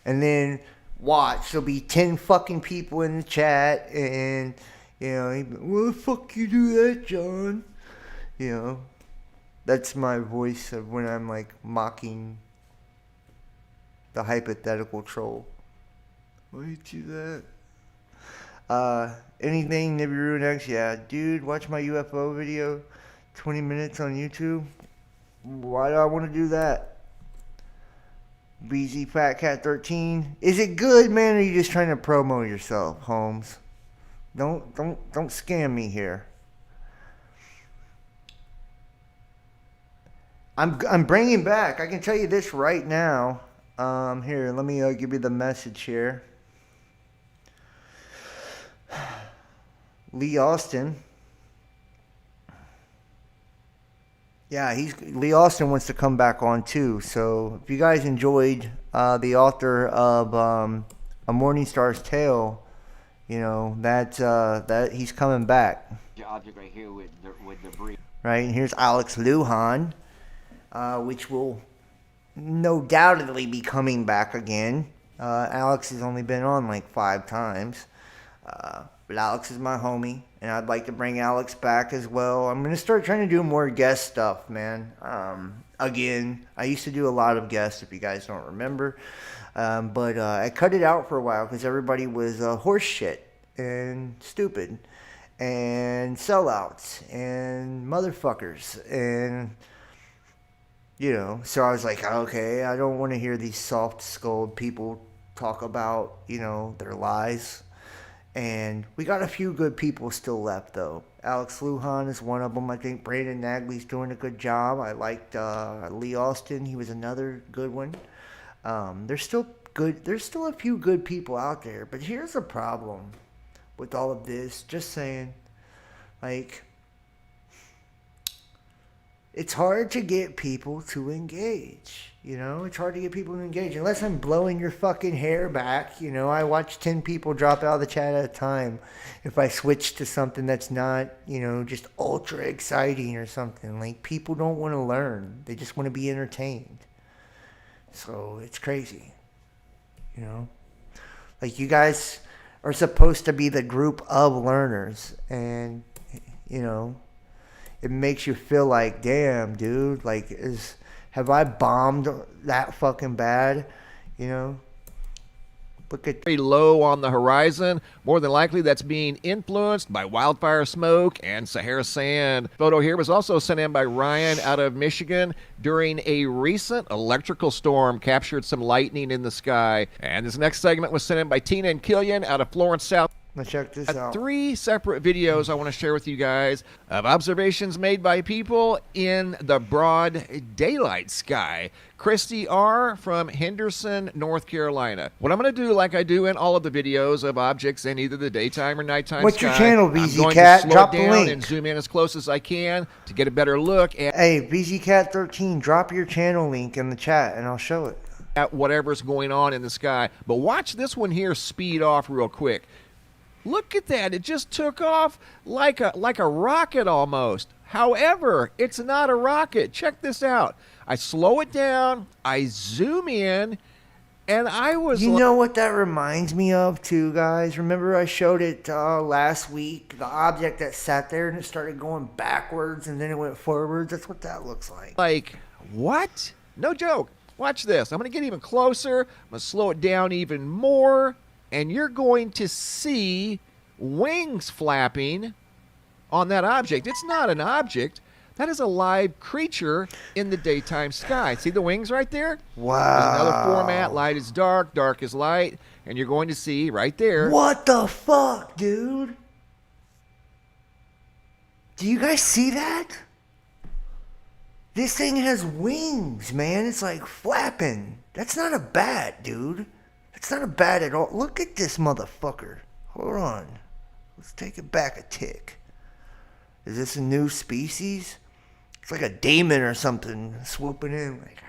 and then watch. There'll be 10 fucking people in the chat, and, well, the fuck you do that, John? That's my voice of when I'm, mocking the hypothetical troll. Why you do that? Anything Nibiru next? Yeah, dude, watch my UFO video. 20 minutes on YouTube. Why do I want to do that? BZ Fat Cat 13. Is it good, man, or are you just trying to promo yourself, Holmes? Don't scam me here. I'm bringing back. I can tell you this right now. Here, let me give you the message here. Lee Austin. Yeah, Lee Austin wants to come back on too. So if you guys enjoyed the author of A Morning Star's Tale, you know that he's coming back. The object right here with debris. Right, and here's Alex Lujan, which will no doubtedly be coming back again. Alex has only been on like 5 times. But Alex is my homie, and I'd like to bring Alex back as well. I'm going to start trying to do more guest stuff, man. Again, I used to do a lot of guests, if you guys don't remember. But I cut it out for a while because everybody was horse shit and stupid and sellouts and motherfuckers. And, you know, so I was like, okay, I don't want to hear these soft-skulled people talk about, you know, their lies. And we got a few good people still left, though. Alex Lujan is one of them. I think Brandon Nagley's doing a good job. I liked Lee Austin. He was another good one. There's still a few good people out there. But here's the problem with all of this. Just saying, like, it's hard to get people to engage. You know, it's hard to get people to engage. Unless I'm blowing your fucking hair back. You know, I watch 10 people drop out of the chat at a time. If I switch to something that's not, you know, just ultra exciting or something. Like, people don't want to learn. They just want to be entertained. So, it's crazy. You know? Like, you guys are supposed to be the group of learners. And, you know, it makes you feel like, damn, dude, like, have I bombed that fucking bad? You know? Look at very low on the horizon. More than likely, that's being influenced by wildfire smoke and Sahara sand. Photo here was also sent in by Ryan out of Michigan during a recent electrical storm. Captured some lightning in the sky. And this next segment was sent in by Tina and Killian out of Florence, South. Let's check this out. 3 separate videos I want to share with you guys of observations made by people in the broad daylight sky. Christy R. from Henderson, North Carolina. What I'm going to do, like I do in all of the videos of objects in either the daytime or nighttime What's sky, your channel, I'm BZ going Cat? to slow Drop it the down link. and zoom in as close as I can to get a better look at, hey, BZ Cat 13, drop your channel link in the chat and I'll show it. At whatever's going on in the sky. But watch this one here speed off real quick. Look at that. It just took off like a rocket almost. However, it's not a rocket. Check this out. I slow it down, I zoom in, and I was You know what that reminds me of too, guys? Remember I showed it last week? The object that sat there and it started going backwards and then it went forwards. That's what that looks like. Like, what? No joke. Watch this. I'm going to get even closer. I'm going to slow it down even more. And you're going to see wings flapping on that object. It's not an object. That is a live creature in the daytime sky. See the wings right there? Wow. There's another format. Light is dark, dark is light. And you're going to see right there. What the fuck, dude? Do you guys see that? This thing has wings, man. It's like flapping. That's not a bat, dude. It's not a bat at all. Look at this motherfucker. Hold on. Let's take it back a tick. Is this a new species? It's like a demon or something swooping in. Like,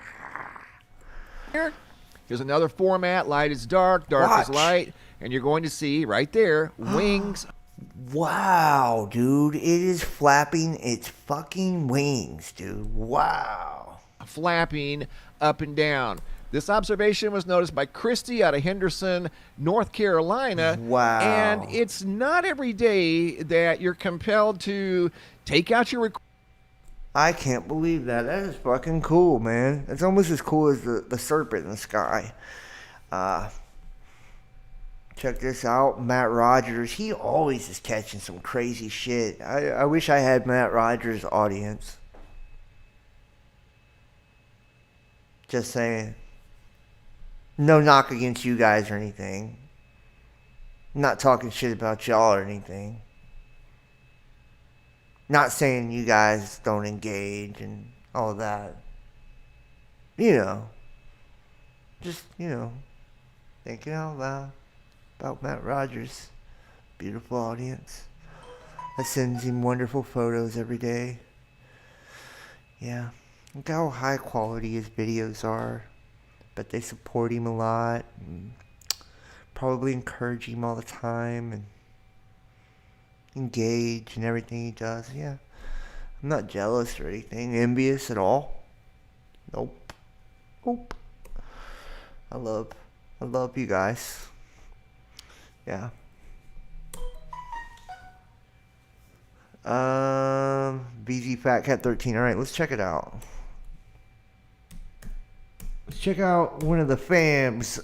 Here's another format. Light is dark, dark is light. And you're going to see right there wings. Wow, dude. It is flapping its fucking wings, dude. Wow. Flapping up and down. This observation was noticed by Christy out of Henderson, North Carolina. Wow. And it's not every day that you're compelled to take out your I can't believe that. That is fucking cool, man. It's almost as cool as the serpent in the sky. Check this out. Matt Rogers. He always is catching some crazy shit. I wish I had Matt Rogers' audience. Just saying. No knock against you guys or anything. I'm not talking shit about y'all or anything. Not saying you guys don't engage and all of that. You know. Just, you know, thinking out loud about Matt Rogers. Beautiful audience. That sends him wonderful photos every day. Yeah. Look how high quality his videos are. But they support him a lot. And probably encourage him all the time. And engage in everything he does. Yeah. I'm not jealous or anything. Envious at all. Nope. Nope. I love you guys. Yeah. BZ Fat Cat 13. All right, let's check it out. Let's check out one of the fam's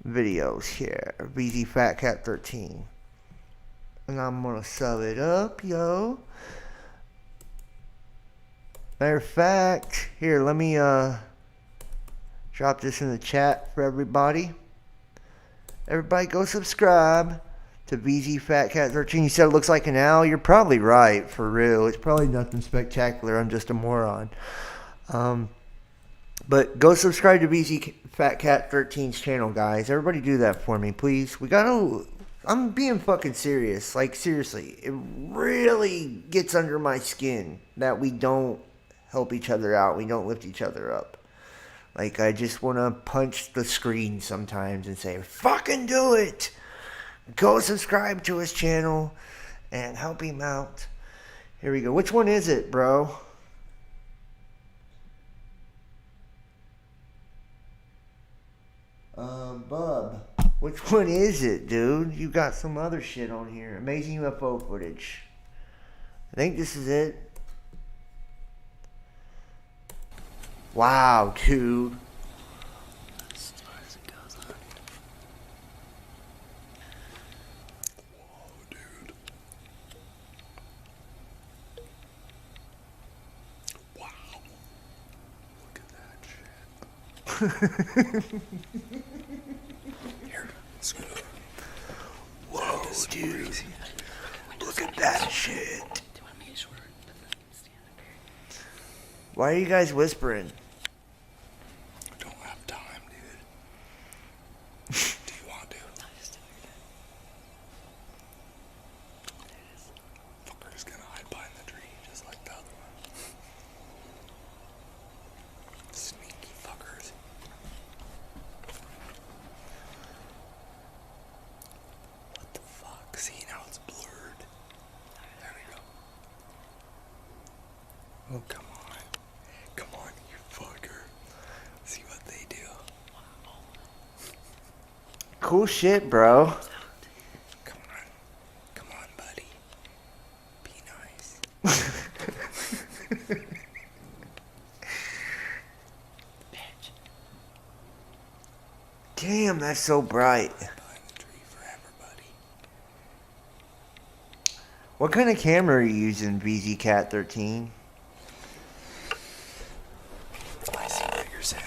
videos here. BZ Fat Cat 13. And I'm gonna sub it up, yo. Matter of fact, here, let me drop this in the chat for everybody. Everybody go subscribe to BZ Fat Cat 13. You said it looks like an owl. You're probably right, for real. It's probably nothing spectacular. I'm just a moron. But go subscribe to BZ Fat Cat 13's channel, guys. Everybody do that for me, please. I'm being fucking serious. Like, seriously. It really gets under my skin that we don't help each other out. We don't lift each other up. Like, I just want to punch the screen sometimes and say, fucking do it. Go subscribe to his channel and help him out. Here we go. Which one is it, bro? Bub. Which one is it, dude? You got some other shit on here. Amazing UFO footage. I think this is it. Wow, dude. Whoa, dude. Look at that shit. Why are you guys whispering? I don't have time, dude. Do you want to? Fucker's gonna hide behind the tree just like the other one. Sneaky fuckers. What the fuck? See, now it's blurred. There we go. Oh, come on. Come on, you fucker. See what they do. Cool shit, bro. Come on, buddy. Be nice. Damn, that's so bright. What kind of camera are you using, BZ Cat 13? I see what you're saying.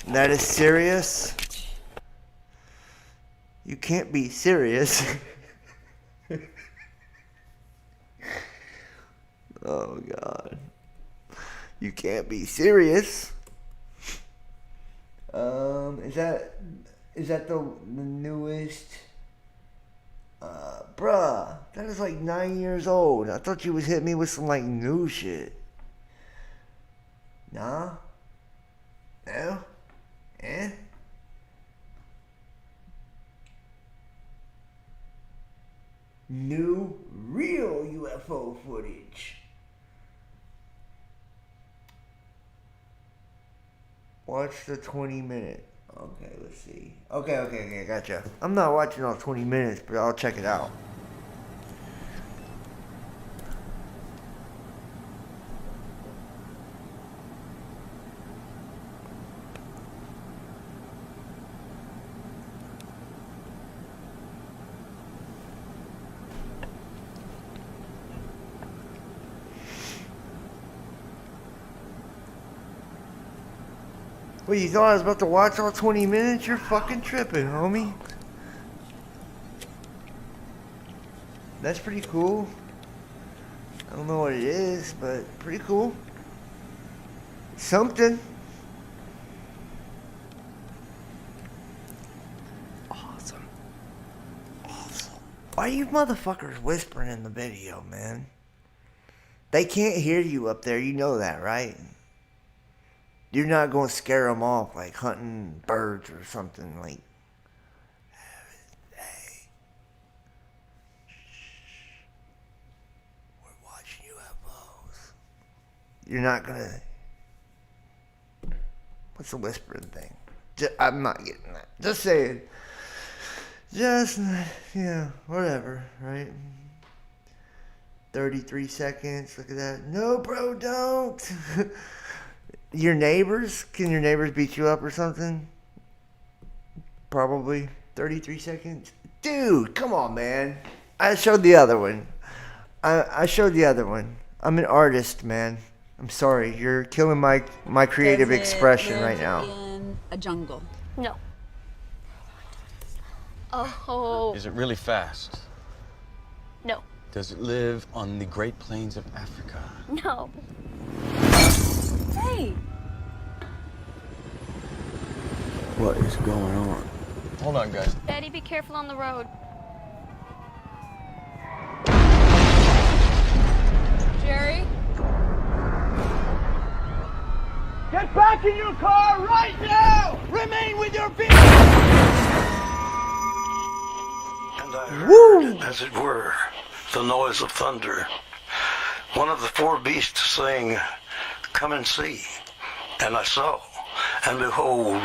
That is serious? You can't be serious. Oh, God. You can't be serious. Is that the newest? Bruh, that is like 9 years old. I thought you was hitting me with some like new shit. Nah? No? Eh? New real UFO footage. Watch the 20-minute. Okay, let's see. Okay, gotcha. I'm not watching all 20 minutes, but I'll check it out. Well, you thought I was about to watch all 20 minutes? You're fucking tripping, homie. That's pretty cool. I don't know what it is, but pretty cool. Something. Awesome. Why are you motherfuckers whispering in the video, man? They can't hear you up there. You know that, right? You're not going to scare them off like hunting birds or something like. Hey. We're watching UFOs. You're not going to. What's the whispering thing? I'm not getting that. Just saying. Just, yeah, whatever, right? 33 seconds. Look at that. No, bro, don't. Your neighbors? Can your neighbors beat you up or something? Probably. 33 seconds. Dude, come on, man. I showed the other one. I showed the other one. I'm an artist, man. I'm sorry. You're killing my creative Does it expression live right now. in a jungle? No. Oh. Is it really fast? No. Does it live on the Great Plains of Africa? No. Hey! What is going on? Hold on, guys. Daddy, be careful on the road. Jerry? Get back in your car right now! Remain with your feet! And I heard, as it were, the noise of thunder. One of the four beasts saying, "Come and see." And I saw, and behold,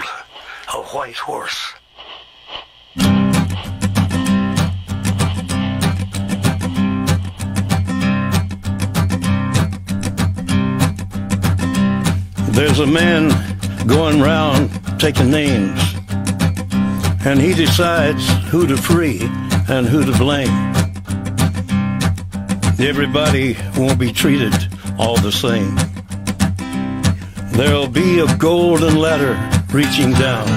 a white horse. There's a man going round taking names, and he decides who to free and who to blame. Everybody won't be treated all the same. There'll be a golden ladder reaching down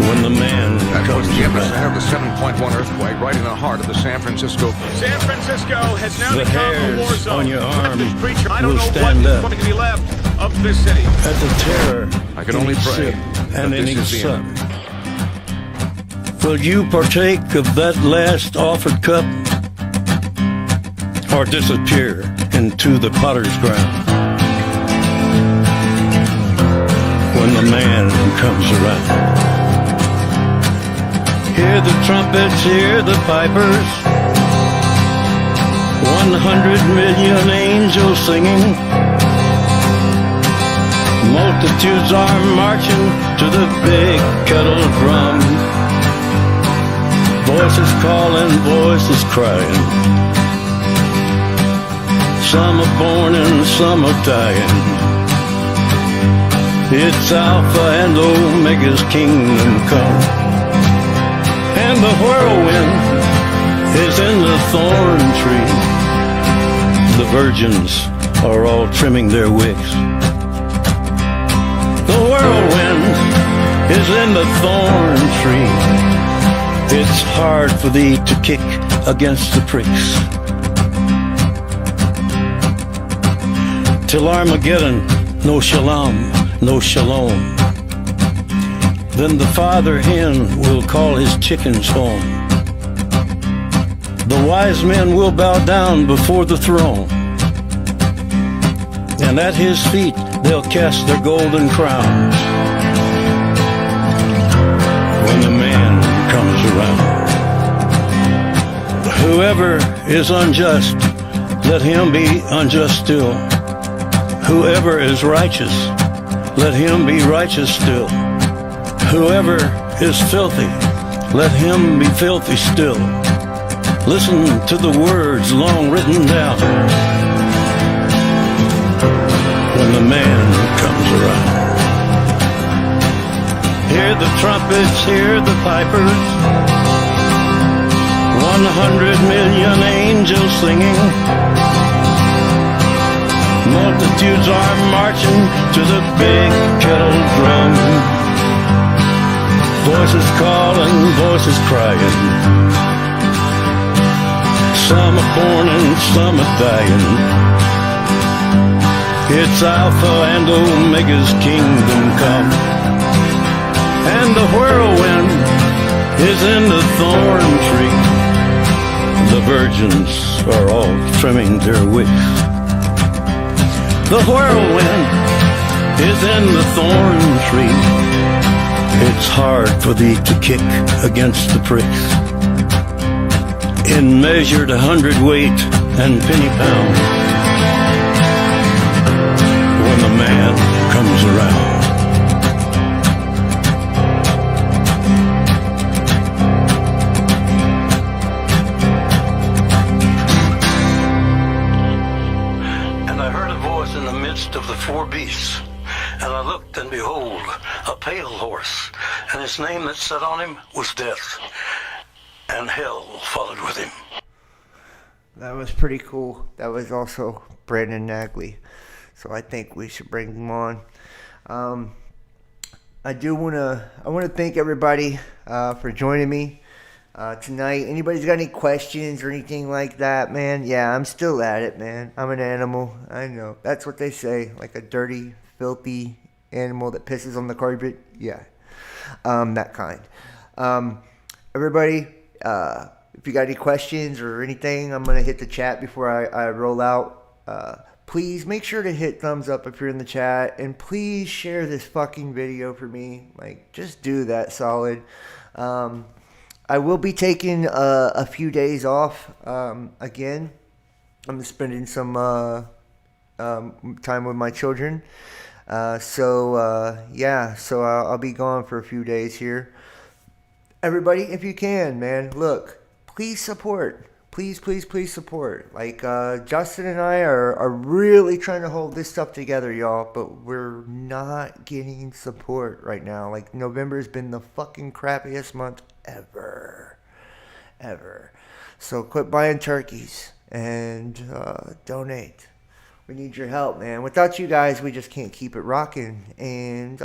when the man comes the around. epicenter of the 7.1 earthquake, right in the heart of the San Francisco. San Francisco has now The become a war hairs zone. on your arm This preacher, I don't will know what stand is up going to be left of this city. at the terror. I can only in each pray sip that and in this each is the sup. end. Will you partake of that last offered cup, or disappear into the potter's ground when the man comes around? Hear the trumpets, hear the pipers, 100 million angels singing. Multitudes are marching to the big kettle drum. Voices calling, voices crying. Some are born and some are dying. It's Alpha and Omega's kingdom come. And the whirlwind is in the thorn tree. The virgins are all trimming their wicks. The whirlwind is in the thorn tree. It's hard for thee to kick against the pricks. Till Armageddon, no shalom, no shalom. Then the father hen will call his chickens home. The wise men will bow down before the throne, and at his feet they'll cast their golden crowns when the man comes around. Whoever is unjust, let him be unjust still. Whoever is righteous, let him be righteous still. Whoever is filthy, let him be filthy still. Listen to the words long written down when the man comes around. Hear the trumpets, hear the pipers, 100 million angels singing. Multitudes are marching to the big kettle drum. Voices calling, voices crying. Some are born and some are dying. It's Alpha and Omega's kingdom come. And the whirlwind is in the thorn tree. The virgins are all trimming their wicks. The whirlwind is in the thorn tree. It's hard for thee to kick against the pricks. In measured hundredweight and penny pound, when the man comes around. Of the four beasts, and I looked, and behold, a pale horse, and his name that sat on him was Death, and hell followed with him. That was pretty cool. That was also Brandon Nagley, so I think we should bring him on. I want to thank everybody for joining me tonight. Anybody's got any questions or anything like that, man? Yeah, I'm still at it, man. I'm an animal. I know. That's what they say. Like a dirty, filthy animal that pisses on the carpet. Yeah. That kind. Everybody, if you got any questions or anything, I'm going to hit the chat before I roll out. Please make sure to hit thumbs up if you're in the chat. And please share this fucking video for me. Like, just do that solid. I will be taking a few days off again. I'm spending some time with my children. So I'll be gone for a few days here. Everybody, if you can, man, look, please support. Please support. Like, Justin and I are really trying to hold this stuff together, y'all, but we're not getting support right now. Like, November has been the fucking crappiest month ever. So quit buying turkeys and donate. We need your help, man. Without you guys, we just can't keep it rocking. And,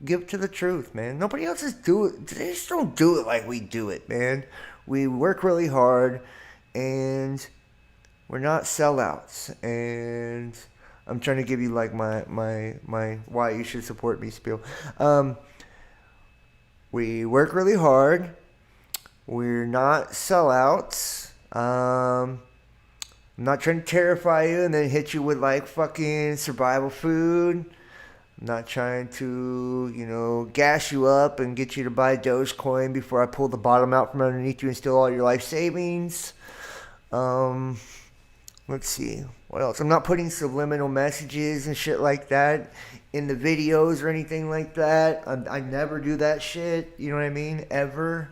give to the truth, man. Nobody else is doing it. They just don't do it like we do it, man. We work really hard, and we're not sellouts. And I'm trying to give you like my why you should support me spiel. We work really hard. We're not sellouts. I'm not trying to terrify you and then hit you with like fucking survival food. I'm not trying to, gas you up and get you to buy Dogecoin before I pull the bottom out from underneath you and steal all your life savings. Let's see. What else? I'm not putting subliminal messages and shit like that in the videos or anything like that. I never do that shit, you know what I mean? Ever.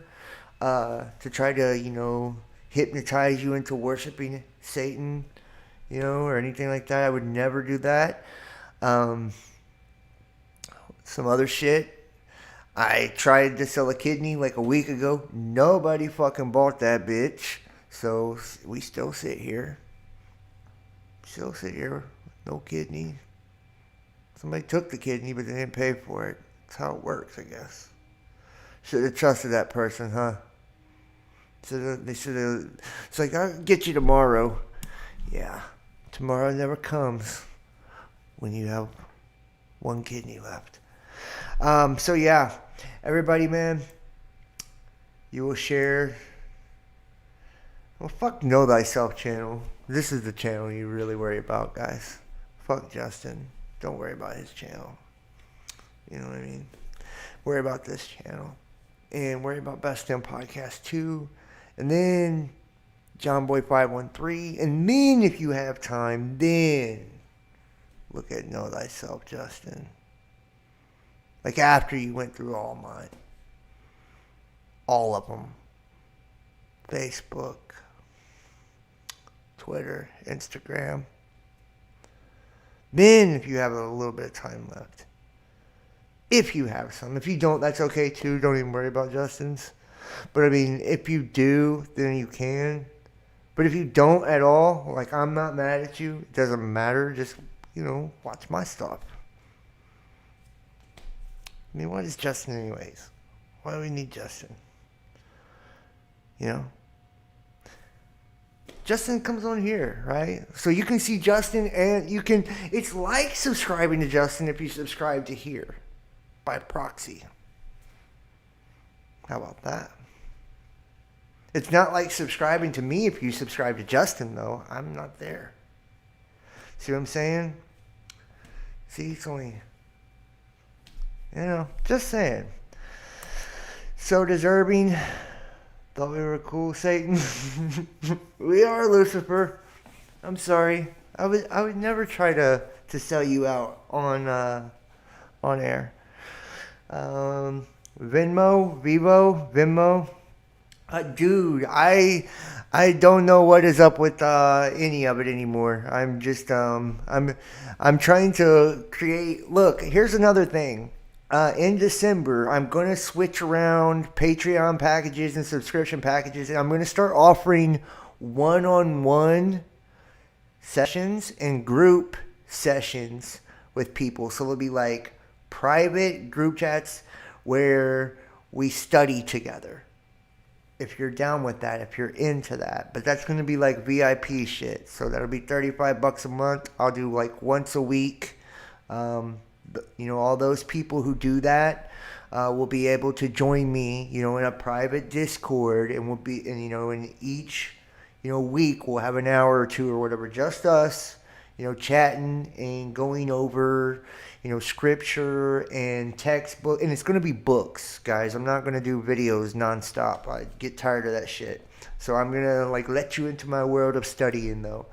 To try to, hypnotize you into worshiping Satan, or anything like that. I would never do that. Some other shit. I tried to sell a kidney like a week ago. Nobody fucking bought that bitch. So we still sit here. No kidney. Somebody took the kidney, but they didn't pay for it. That's how it works, I guess. Should have trusted that person, huh? They should have. It's like, I'll get you tomorrow. Yeah. Tomorrow never comes when you have one kidney left. So yeah, everybody, man, you will share. Well, fuck Know Thyself channel. This is the channel you really worry about, guys. Fuck Justin. Don't worry about his channel. You know what I mean? Worry about this channel. And worry about Best Damn Podcast 2. And then JohnBoy513. And then, if you have time, then look at Know Thyself, Justin. Like after you went through all mine. All of them. Facebook, Twitter, Instagram. Then, if you have a little bit of time left. If you have some. If you don't, that's okay too. Don't even worry about Justin's. But I mean, if you do, then you can. But if you don't at all, like, I'm not mad at you. It doesn't matter. Just, watch my stuff. I mean, what is Justin anyways? Why do we need Justin? Justin comes on here, right? So you can see Justin, and it's like subscribing to Justin if you subscribe to here by proxy. How about that? It's not like subscribing to me if you subscribe to Justin, though. I'm not there. See what I'm saying? See, it's only, just saying. So deserving. Thought we were cool, Satan. We are, Lucifer. I'm sorry. I would never try to sell you out on air. Venmo. Dude, I don't know what is up with any of it anymore. I'm just I'm trying to create. Look, here's another thing. In December, I'm going to switch around Patreon packages and subscription packages, and I'm going to start offering one-on-one sessions and group sessions with people. So it'll be like private group chats where we study together. If you're down with that, if you're into that. But that's going to be like VIP shit. So that'll be $35 a month. I'll do like once a week. All those people who do that will be able to join me, in a private Discord, and in each, week we'll have an hour or two or whatever, just us, chatting and going over, scripture and textbook, and it's going to be books, guys. I'm not going to do videos nonstop. I get tired of that shit. So I'm going to let you into my world of studying, though.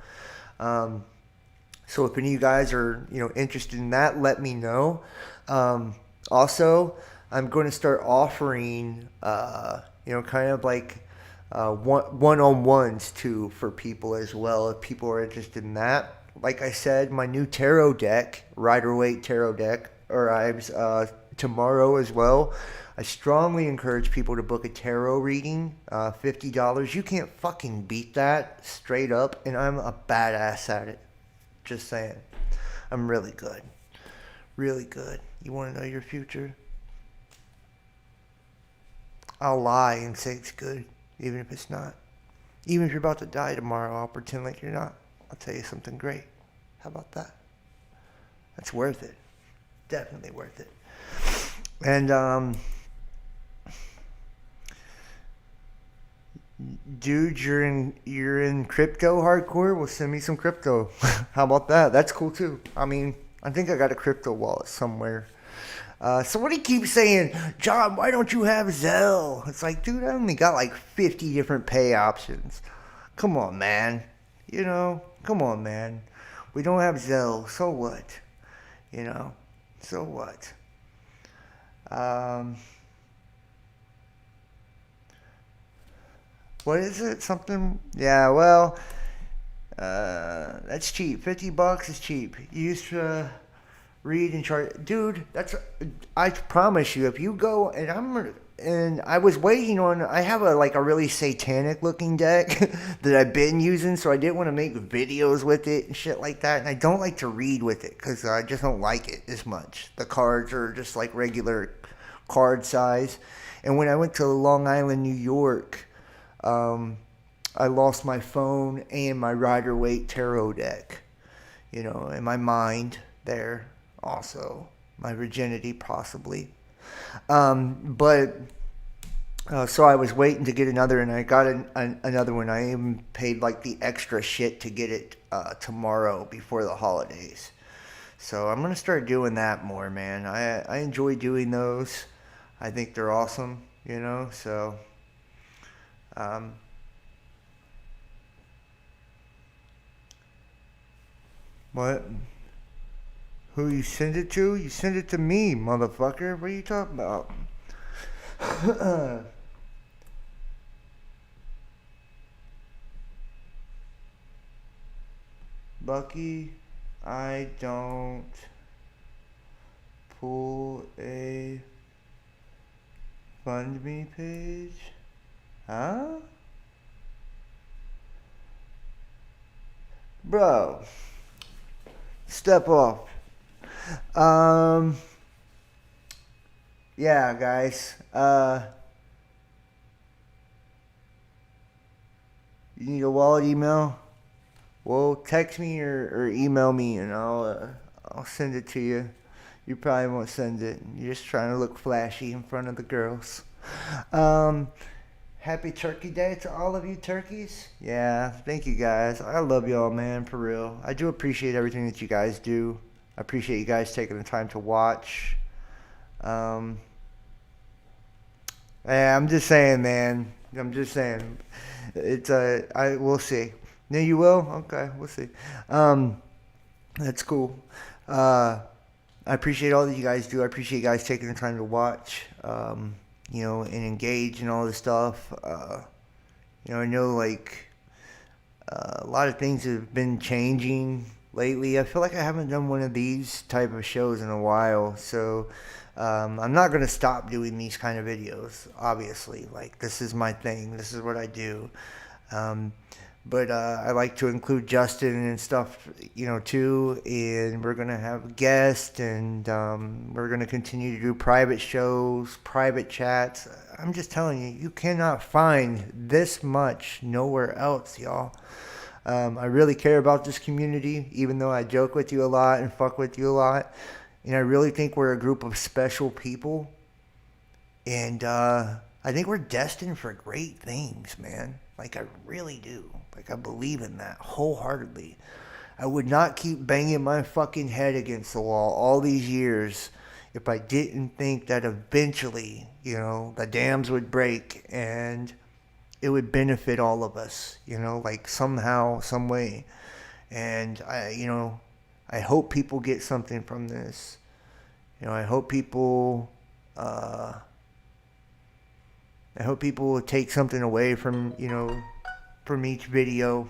So if any of you guys are, interested in that, let me know. Also, I'm going to start offering, kind of like one-on-ones too for people as well, if people are interested in that. Like I said, my new tarot deck, Rider-Waite Tarot deck, arrives tomorrow as well. I strongly encourage people to book a tarot reading, $50. You can't fucking beat that, straight up, and I'm a badass at it. Just saying. I'm really good. Really good. You want to know your future? I'll lie and say it's good, even if it's not. Even if you're about to die tomorrow, I'll pretend like you're not. I'll tell you something great. How about that? That's worth it. Definitely worth it. And, dude, you're in crypto hardcore? Well, send me some crypto. How about that? That's cool too. I mean, I think I got a crypto wallet somewhere. Somebody keeps saying, John, why don't you have Zelle? It's like, dude, I only got like 50 different pay options. Come on, man. Come on, man. We don't have Zelle. So what? So what? What is it? Something? Yeah, well, that's cheap. $50 is cheap. You used to read and chart. Dude, I promise you, if you go, and I was waiting on, I have a really satanic looking deck that I've been using, so I didn't want to make videos with it and shit like that. And I don't like to read with it because I just don't like it as much. The cards are just like regular card size. And when I went to Long Island, New York, I lost my phone and my Rider-Waite Tarot deck, and my mind there also, my virginity possibly. So I was waiting to get another, and I got another one. I even paid the extra shit to get it tomorrow before the holidays. So I'm going to start doing that more, man. I enjoy doing those. I think they're awesome, so... What? Who you send it to? You send it to me, motherfucker. What are you talking about? Bucky, I don't pull a fund me page. Huh? Bro, step off. Yeah, guys. You need a wallet email? Well, text me or email me, and I'll send it to you. You probably won't send it. You're just trying to look flashy in front of the girls. Happy Turkey Day to all of you turkeys. Yeah, thank you guys. I love y'all, man, for real. I do appreciate everything that you guys do. I appreciate you guys taking the time to watch. Yeah, I'm just saying, man. I'm just saying. It's we'll see. No, you will? Okay, we'll see. That's cool. I appreciate all that you guys do. I appreciate you guys taking the time to watch, and engage and all this stuff. I know like a lot of things have been changing lately. I feel like I haven't done one of these type of shows in a while, so I'm not going to stop doing these kind of videos, obviously. Like, this is my thing. This is what I do. But I like to include Justin and stuff, too. And we're going to have guests, and we're going to continue to do private shows, private chats. I'm just telling you, you cannot find this much nowhere else, y'all. I really care about this community, even though I joke with you a lot and fuck with you a lot. And I really think we're a group of special people. And I think we're destined for great things, man. Like, I really do. Like, I believe in that wholeheartedly. I would not keep banging my fucking head against the wall all these years if I didn't think that eventually, the dams would break and it would benefit all of us, like somehow, some way. And I hope people get something from this. I hope people will take something away from, from each video.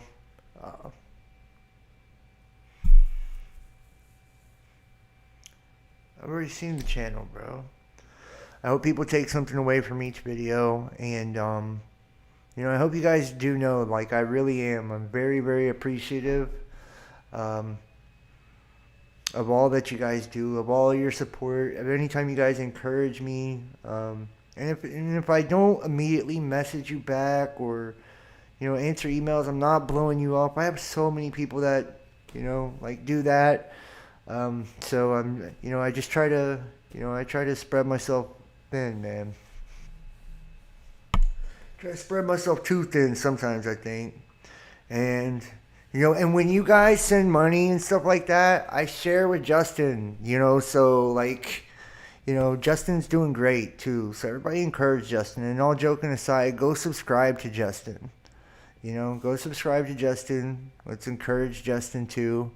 I've already seen the channel, bro. I hope people take something away from each video, and I hope you guys do know, like, I really am. I'm very, very appreciative of all that you guys do, of all your support, of any time you guys encourage me. And if I don't immediately message you back or, answer emails, I'm not blowing you off. I have so many people that, do that. So I just try to, I try to spread myself thin, man. Try to spread myself too thin sometimes, I think. And, and when you guys send money and stuff like that, I share with Justin, so like, Justin's doing great too. So everybody encourage Justin. And all joking aside, go subscribe to Justin. Go subscribe to Justin. Let's encourage Justin too.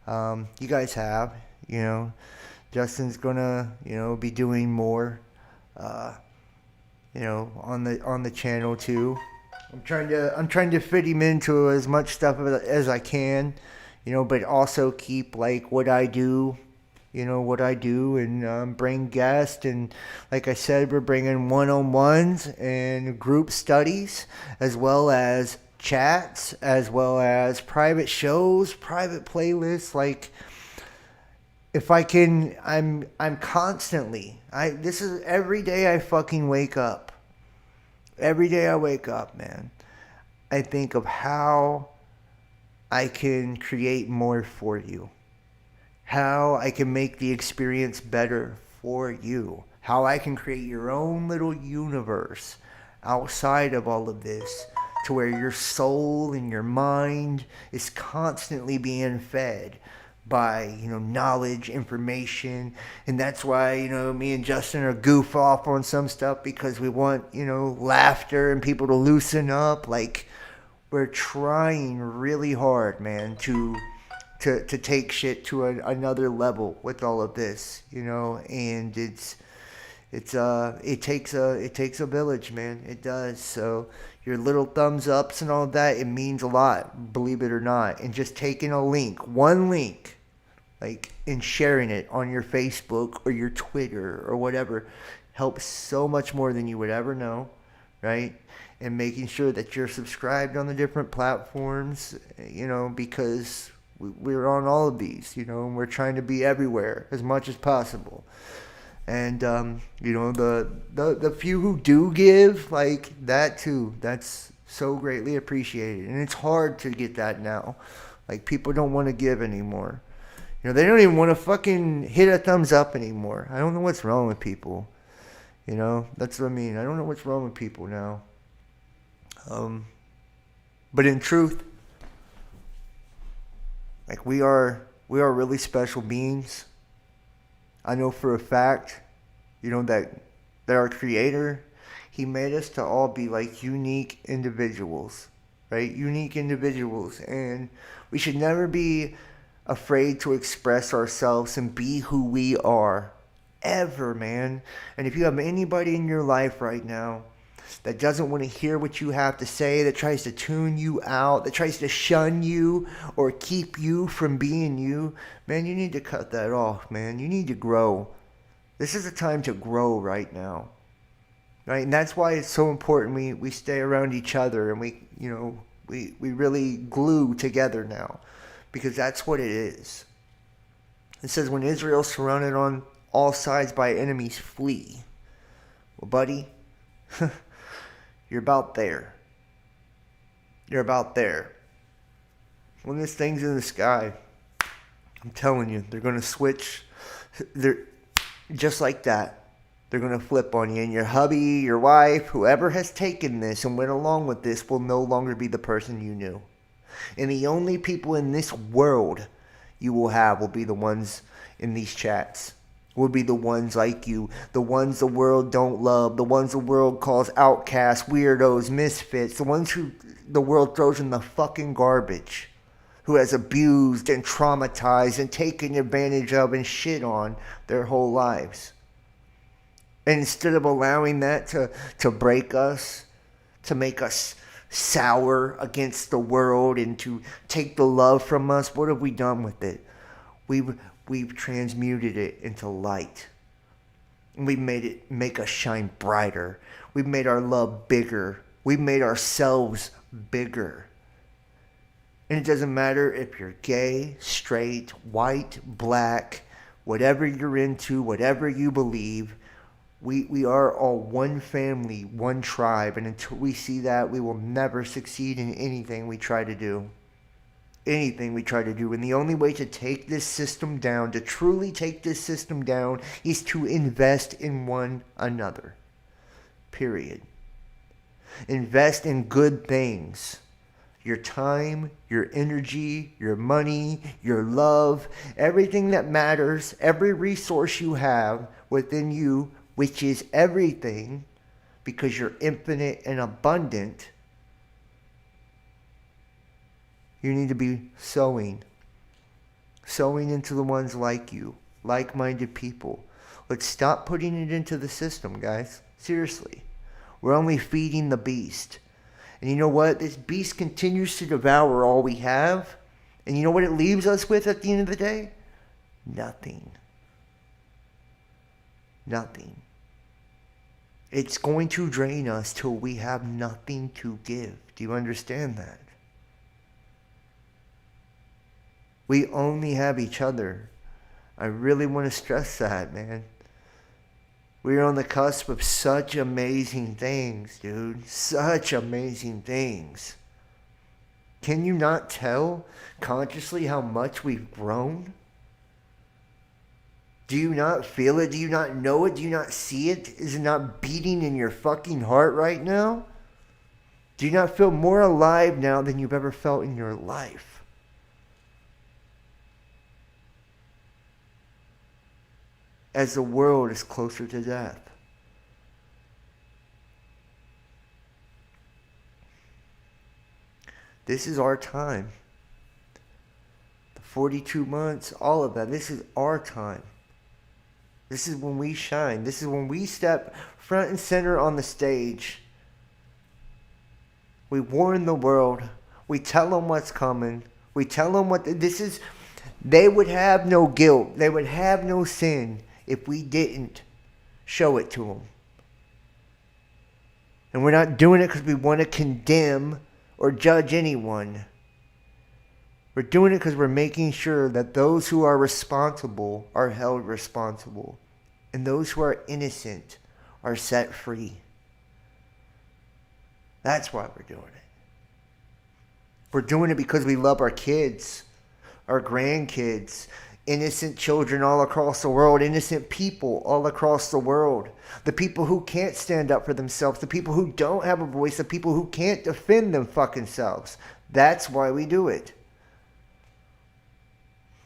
You guys have, Justin's gonna, be doing more, on the channel too. I'm trying to fit him into as much stuff as I can, but also keep like what I do, and bring guests. And like I said, we're bringing one-on-ones and group studies, as well as chats, as well as private shows, private playlists. Like, if I can, I'm constantly, this is every day I fucking wake up. Every day I wake up, man, I think of how I can create more for you. How I can make the experience better for you. How I can create your own little universe outside of all of this, to where your soul and your mind is constantly being fed by, knowledge, information. And that's why, me and Justin are goof off on some stuff, because we want, laughter and people to loosen up. Like, we're trying really hard, man, to take shit to another level with all of this, and it takes a village, man. It does. So your little thumbs ups and all of that, it means a lot, believe it or not. And just taking a link, one link, like, and sharing it on your Facebook or your Twitter or whatever, helps so much more than you would ever know. right? And making sure that you're subscribed on the different platforms, because we're on all of these, and we're trying to be everywhere as much as possible. And, the few who do give, like that too, that's so greatly appreciated. And it's hard to get that now. Like, people don't want to give anymore. They don't even want to fucking hit a thumbs up anymore. I don't know what's wrong with people. That's what I mean. I don't know what's wrong with people now. But in truth, like, we are really special beings. I know for a fact, that our Creator, He made us to all be like unique individuals, right? Unique individuals. And we should never be afraid to express ourselves and be who we are. Ever, man. And if you have anybody in your life right now that doesn't want to hear what you have to say, that tries to tune you out, that tries to shun you or keep you from being you, man, you need to cut that off, man. You need to grow. This is a time to grow right now. Right? And that's why it's so important we stay around each other and we really glue together now. Because that's what it is. It says, when Israel's surrounded on all sides by enemies, flee. Well, buddy, you're about there. You're about there. When this thing's in the sky, I'm telling you, they're going to switch. They're just like that. They're going to flip on you. And your hubby, your wife, whoever has taken this and went along with this will no longer be the person you knew. And the only people in this world you will have will be the ones in these chats. Will be the ones like you. The ones the world don't love. The ones the world calls outcasts, weirdos, misfits. The ones who the world throws in the fucking garbage. Who has abused and traumatized and taken advantage of and shit on their whole lives. And instead of allowing that to break us, to make us sour against the world and to take the love from us, what have we done with it? We've transmuted it into light. And we've made it make us shine brighter. We've made our love bigger. We've made ourselves bigger. And it doesn't matter if you're gay, straight, white, black, whatever you're into, whatever you believe, we are all one family, one tribe. And until we see that, we will never succeed in anything we try to do. Anything we try to do. And the only way to take this system down, to truly take this system down, is to invest in one another. Period. Invest in good things. Your time, your energy, your money, your love, everything that matters, every resource you have within you, which is everything, because you're infinite and abundant, you need to be sowing into the ones like you, like-minded people. Let's stop putting it into the system, guys. Seriously. We're only feeding the beast. And you know what? This beast continues to devour all we have. And you know what it leaves us with at the end of the day? Nothing. Nothing. It's going to drain us till we have nothing to give. Do you understand that? We only have each other. I really want to stress that, man. We're on the cusp of such amazing things, dude. Such amazing things. Can you not tell consciously how much we've grown? Do you not feel it? Do you not know it? Do you not see it? Is it not beating in your fucking heart right now? Do you not feel more alive now than you've ever felt in your life? As the world is closer to death. This is our time. The 42 months, all of that, this is our time. This is when we shine. This is when we step front and center on the stage. We warn the world. We tell them what's coming. We tell them what this is. They would have no guilt. They would have no sin if we didn't show it to them. And we're not doing it because we want to condemn or judge anyone. We're doing it because we're making sure that those who are responsible are held responsible. And those who are innocent are set free. That's why we're doing it. We're doing it because we love our kids, our grandkids, innocent children all across the world, innocent people all across the world. The people who can't stand up for themselves, the people who don't have a voice, the people who can't defend them fucking selves. That's why we do it.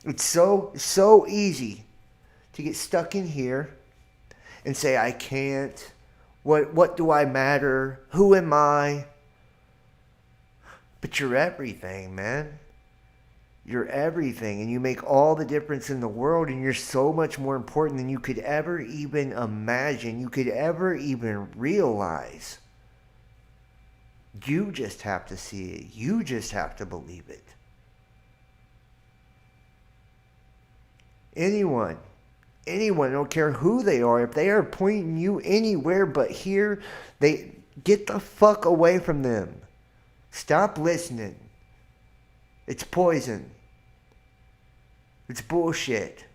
It's so easy to get stuck in here and say, I can't. What do I matter? Who am I? But you're everything, man. You're everything, and you make all the difference in the world, and you're so much more important than you could ever even imagine, you could ever even realize. You just have to see it. You just have to believe it. Anyone, I don't care who they are, if they are pointing you anywhere but here, they get the fuck away from them. Stop listening. It's poison. It's bullshit.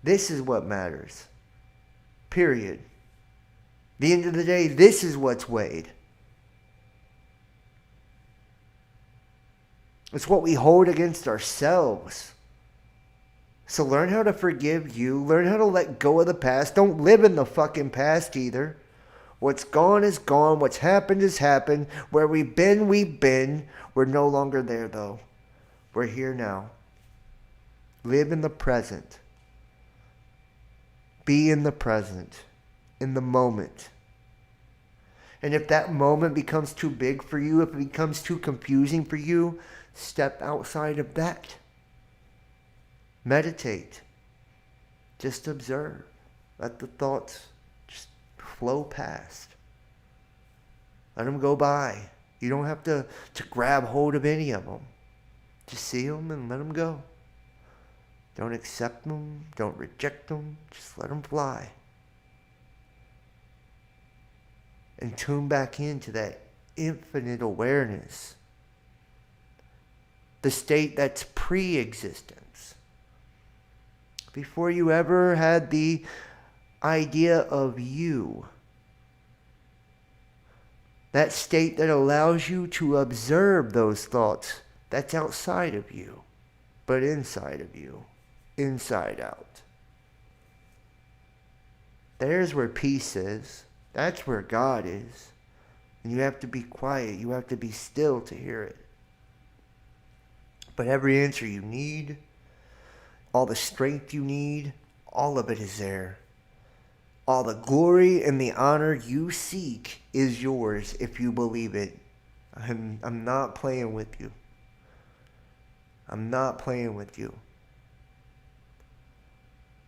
This is what matters. Period. At the end of the day, this is what's weighed. It's what we hold against ourselves. So learn how to forgive you. Learn how to let go of the past. Don't live in the fucking past either. What's gone is gone. What's happened has happened. Where we've been, we've been. We're no longer there, though. We're here now. Live in the present. Be in the present. In the moment. And if that moment becomes too big for you, if it becomes too confusing for you, step outside of that. Meditate. Just observe. Let the thoughts just flow past. Let them go by. You don't have to grab hold of any of them. Just see them and let them go. Don't accept them. Don't reject them. Just let them fly. And tune back into that infinite awareness. The state that's pre-existence. Before you ever had the idea of you. That state that allows you to observe those thoughts that's outside of you, but inside of you, inside out. There's where peace is. That's where God is. And you have to be quiet. You have to be still to hear it. But every answer you need, all the strength you need, all of it is there. All the glory and the honor you seek is yours if you believe it. I'm not playing with you. I'm not playing with you.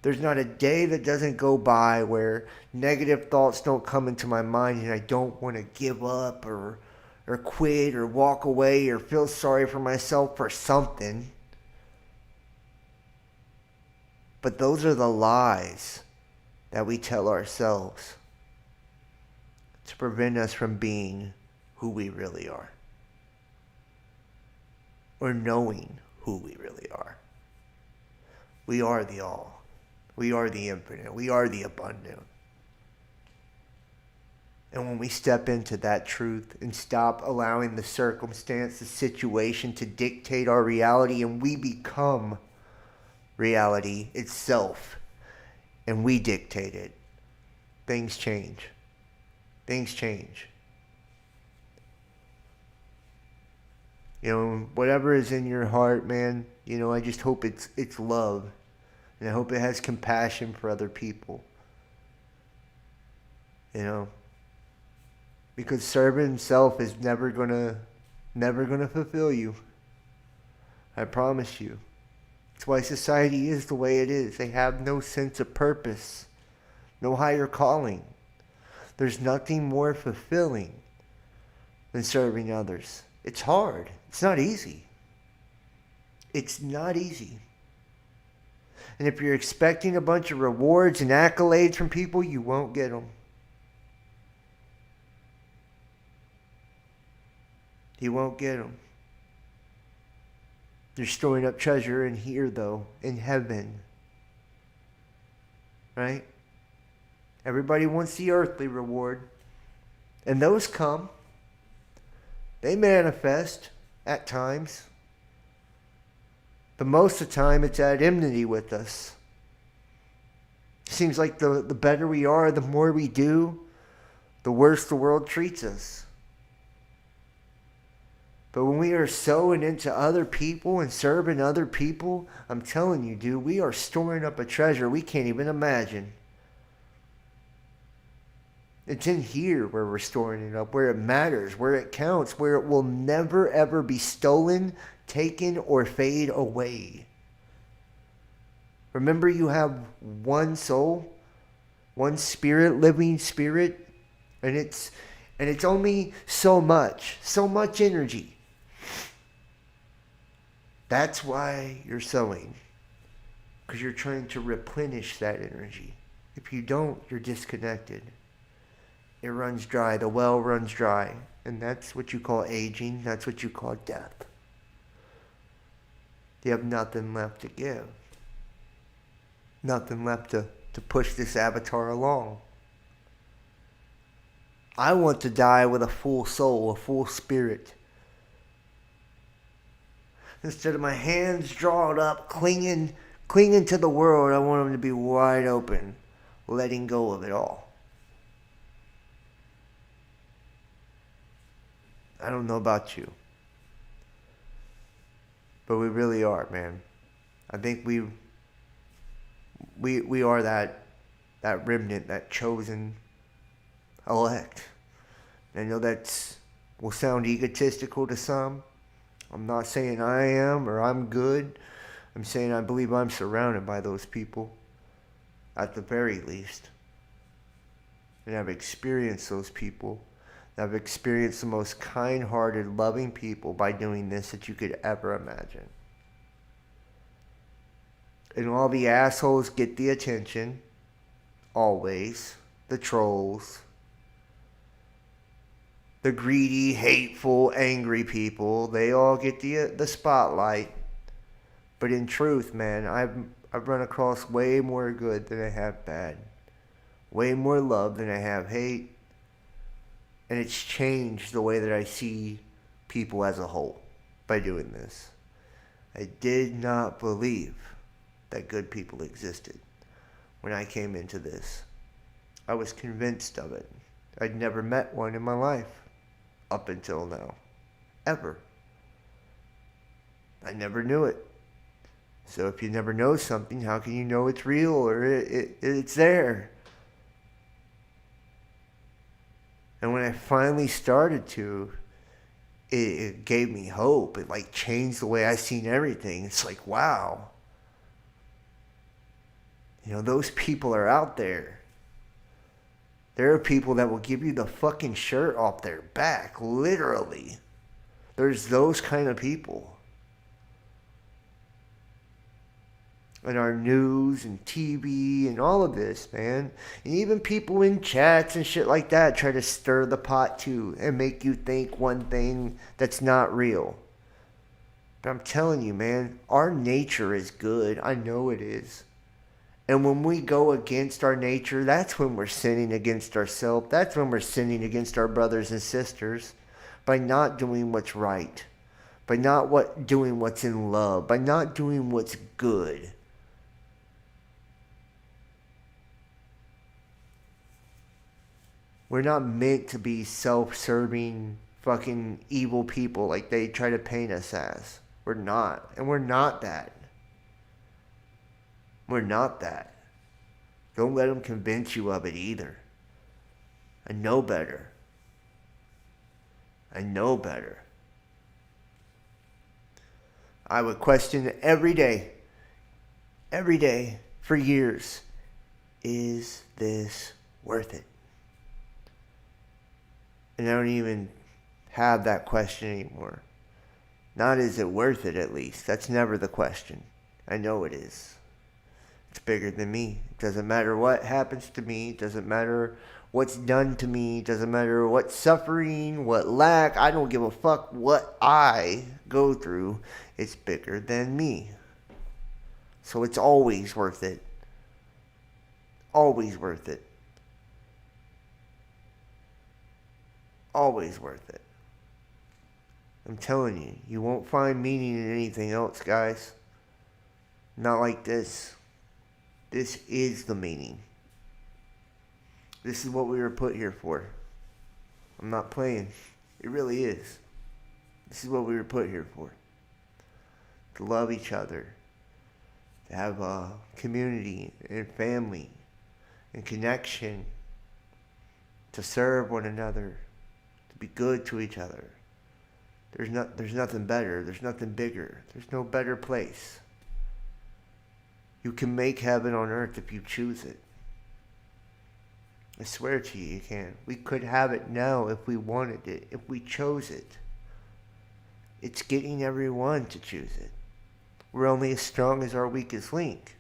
There's not a day that doesn't go by where negative thoughts don't come into my mind and I don't want to give up or quit or walk away or feel sorry for myself for something. But those are the lies that we tell ourselves to prevent us from being who we really are. Or knowing who we really are. We are the all. We are the infinite. We are the abundant. And when we step into that truth and stop allowing the circumstance, the situation to dictate our reality, and we become reality itself, and we dictate it, things change. Things change. You know, whatever is in your heart, man, you know, I just hope it's love. And I hope it has compassion for other people. You know, because serving self is never gonna fulfill you. I promise you. That's why society is the way it is. They have no sense of purpose, no higher calling. There's nothing more fulfilling than serving others. It's hard. It's not easy. It's not easy. And if you're expecting a bunch of rewards and accolades from people, you won't get them. He won't get them. You're storing up treasure in here, though, in heaven. Right? Everybody wants the earthly reward. And those come. They manifest at times. But most of the time, it's at enmity with us. It seems like the better we are, the more we do, the worse the world treats us. But when we are sowing into other people and serving other people, I'm telling you, dude, we are storing up a treasure we can't even imagine. It's in here where we're storing it up, where it matters, where it counts, where it will never ever be stolen, taken, or fade away. Remember, you have one soul, one spirit, living spirit, and it's only so much energy. That's why you're sowing, because you're trying to replenish that energy. If you don't, you're disconnected. It runs dry. The well runs dry. And that's what you call aging. That's what you call death. You have nothing left to give. Nothing left to push this avatar along. I want to die with a full soul, a full spirit. Instead of my hands drawn up, clinging to the world, I want them to be wide open, letting go of it all. I don't know about you, but we really are, man. I think we are that remnant, that chosen elect. I know will sound egotistical to some. I'm not saying I am or I'm good. I'm saying I believe I'm surrounded by those people, at the very least. And I've experienced those people. I've experienced the most kind-hearted, loving people by doing this that you could ever imagine. And all the assholes get the attention, always. The trolls. The greedy, hateful, angry people, they all get the spotlight. But in truth, man, I've run across way more good than I have bad. Way more love than I have hate. And it's changed the way that I see people as a whole by doing this. I did not believe that good people existed when I came into this. I was convinced of it. I'd never met one in my life up until now. Ever. I never knew it. So if you never know something, how can you know it's real or it's there? And when I finally started to, it gave me hope. It like changed the way I seen everything. It's like, wow. You know, those people are out there. There are people that will give you the fucking shirt off their back, literally. There's those kind of people. And our news and TV and all of this, man. And even people in chats and shit like that try to stir the pot too and make you think one thing that's not real. But I'm telling you, man, our nature is good. I know it is. And when we go against our nature, that's when we're sinning against ourselves. That's when we're sinning against our brothers and sisters by not doing what's right, by not doing what's in love, by not doing what's good. We're not meant to be self-serving fucking evil people like they try to paint us as. We're not. And we're not that. We're not that. Don't let them convince you of it either. I know better. I know better. I would question every day for years, is this worth it? And I don't even have that question anymore. Not is it worth it, at least. That's never the question. I know it is. It's bigger than me. It doesn't matter what happens to me. It doesn't matter what's done to me. It doesn't matter what suffering, what lack. I don't give a fuck what I go through. It's bigger than me. So it's always worth it. Always worth it. Always worth it. I'm telling you, you won't find meaning in anything else, guys. Not like this. This is the meaning. This is what we were put here for. I'm not playing. It really is. This is what we were put here for. To love each other. To have a community and family and connection. To serve one another. To be good to each other. There's nothing better. There's nothing bigger. There's no better place. You can make heaven on earth if you choose it. I swear to you, you can. We could have it now if we wanted it, if we chose it. It's getting everyone to choose it. We're only as strong as our weakest link.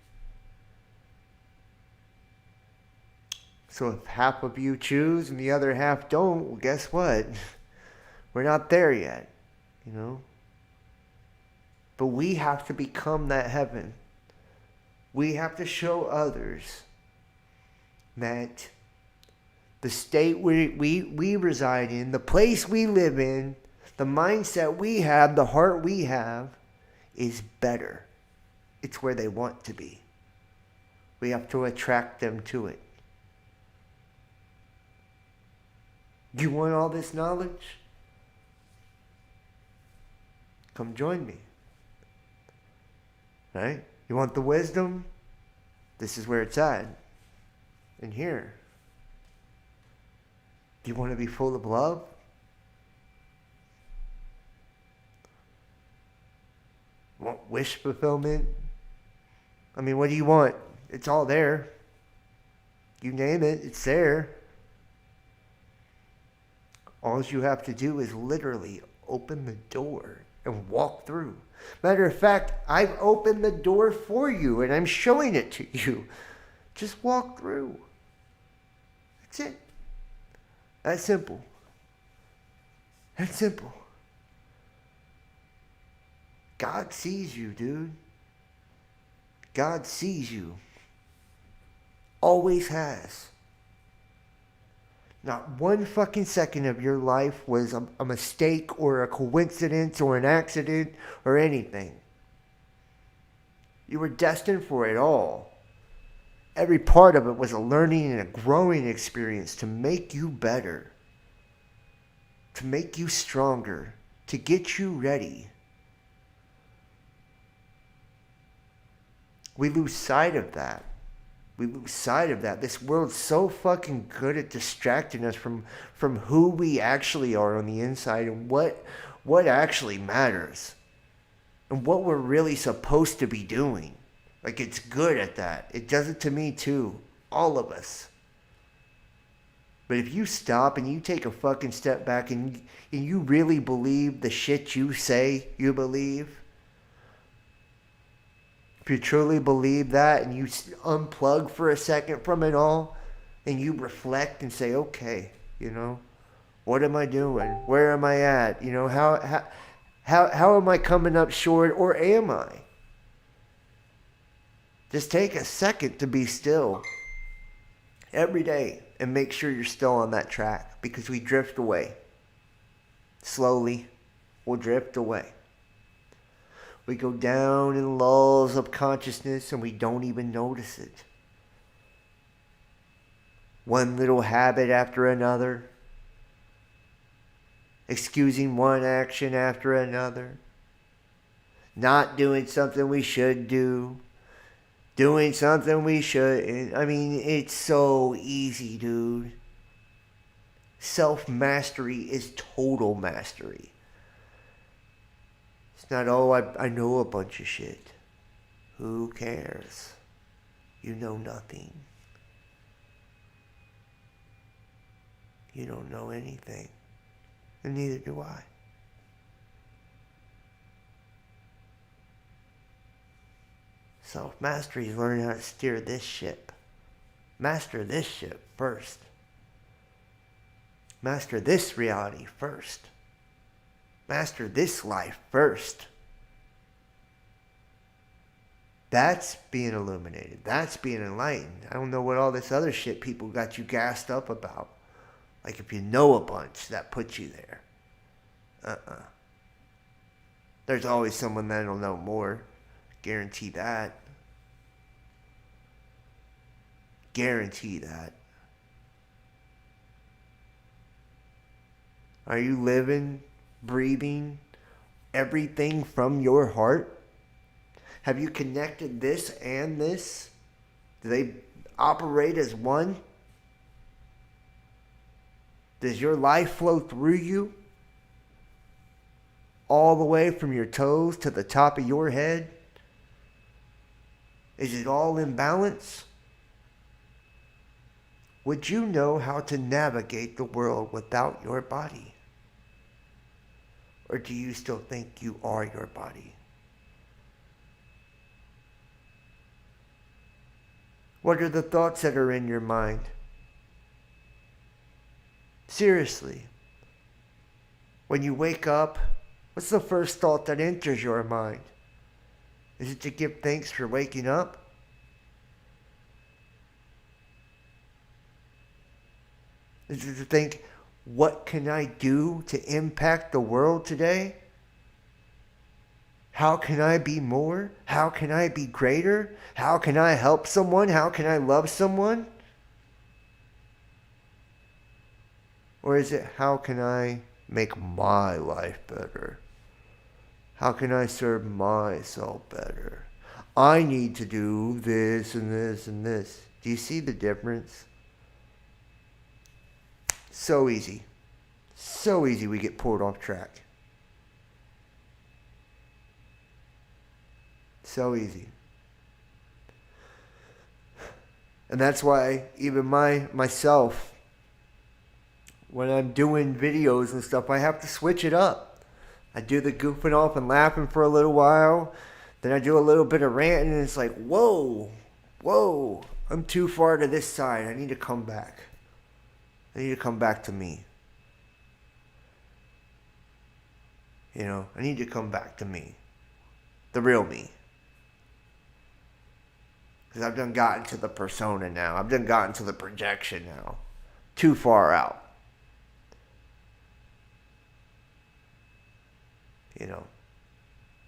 So if half of you choose and the other half don't, well, guess what? We're not there yet, you know? But we have to become that heaven. We have to show others that the state we reside in, the place we live in, the mindset we have, the heart we have, is better. It's where they want to be. We have to attract them to it. You want all this knowledge? Come join me. Right? You want the wisdom? This is where it's at. In here. Do you want to be full of love? Want wish fulfillment? I mean, what do you want? It's all there. You name it, it's there. All you have to do is literally open the door and walk through. Matter of fact, I've opened the door for you and I'm showing it to you. Just walk through. That's it. That's simple. That's simple. God sees you, dude. God sees you. Always has. Not one fucking second of your life was a mistake or a coincidence or an accident or anything. You were destined for it all. Every part of it was a learning and a growing experience to make you better, to make you stronger, to get you ready. We lose sight of that. We lose sight of that. This world's so fucking good at distracting us from who we actually are on the inside and what actually matters and what we're really supposed to be doing. Like, it's good at that. It does it to me too. All of us. But if you stop and you take a fucking step back and you really believe the shit you say you believe, if you truly believe that and you unplug for a second from it all and you reflect and say, okay, you know, what am I doing? Where am I at? You know, how am I coming up short, or am I? Just take a second to be still every day and make sure you're still on that track, because we drift away. Slowly, we'll drift away. We go down in lulls of consciousness and we don't even notice it. One little habit after another. Excusing one action after another. Not doing something we should do. Doing something we shouldn't. I mean, it's so easy, dude. Self-mastery is total mastery. It's not, oh, I know a bunch of shit. Who cares? You know nothing. You don't know anything. And neither do I. Self-mastery is learning how to steer this ship. Master this ship first. Master this reality first. Master this life first. That's being illuminated. That's being enlightened. I don't know what all this other shit people got you gassed up about. Like if you know a bunch, that puts you there. There's always someone that'll know more. Guarantee that. Guarantee that. Are you living, breathing, everything from your heart? Have you connected this and this? Do they operate as one? Does your life flow through you? All the way from your toes to the top of your head? Is it all in balance? Would you know how to navigate the world without your body? Or do you still think you are your body? What are the thoughts that are in your mind? Seriously. When you wake up, what's the first thought that enters your mind? Is it to give thanks for waking up? Is it to think, what can I do to impact the world today? How can I be more? How can I be greater? How can I help someone? How can I love someone? Or is it, how can I make my life better? How can I serve myself better? I need to do this and this and this. Do you see the difference? So easy. So easy we get pulled off track. So easy. And that's why even myself, when I'm doing videos and stuff, I have to switch it up. I do the goofing off and laughing for a little while. Then I do a little bit of ranting and it's like, whoa, I'm too far to this side. I need to come back. I need to come back to me. You know, I need to come back to me. The real me. Because I've done gotten to the persona now. I've done gotten to the projection now. Too far out. You know,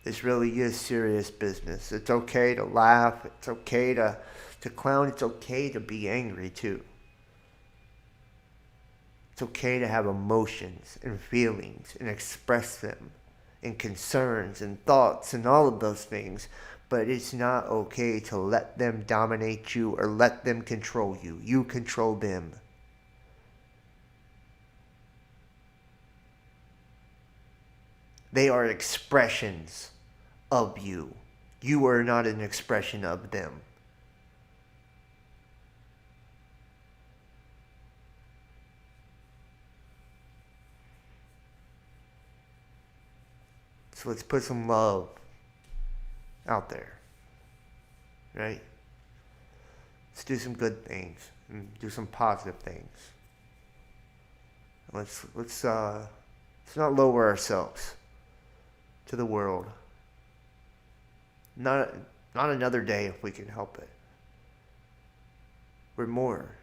this really is serious business. It's okay to laugh. It's okay to clown. It's okay to be angry too. It's okay to have emotions and feelings and express them and concerns and thoughts and all of those things. But it's not okay to let them dominate you or let them control you. You control them. They are expressions of you. You are not an expression of them. So let's put some love out there, right? Let's do some good things and do some positive things. Let's not lower ourselves to the world. Not another day if we can help it. We're more.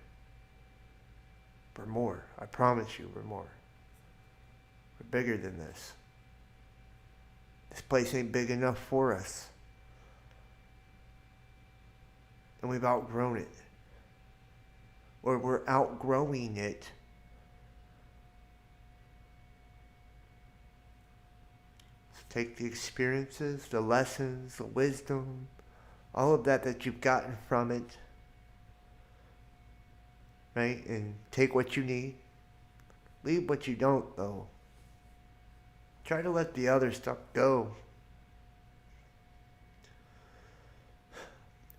We're more. I promise you, we're more. We're bigger than this. This place ain't big enough for us. And we've outgrown it. Or we're outgrowing it. So take the experiences, the lessons, the wisdom, all of that you've gotten from it, right? And take what you need. Leave what you don't, though. Try to let the other stuff go.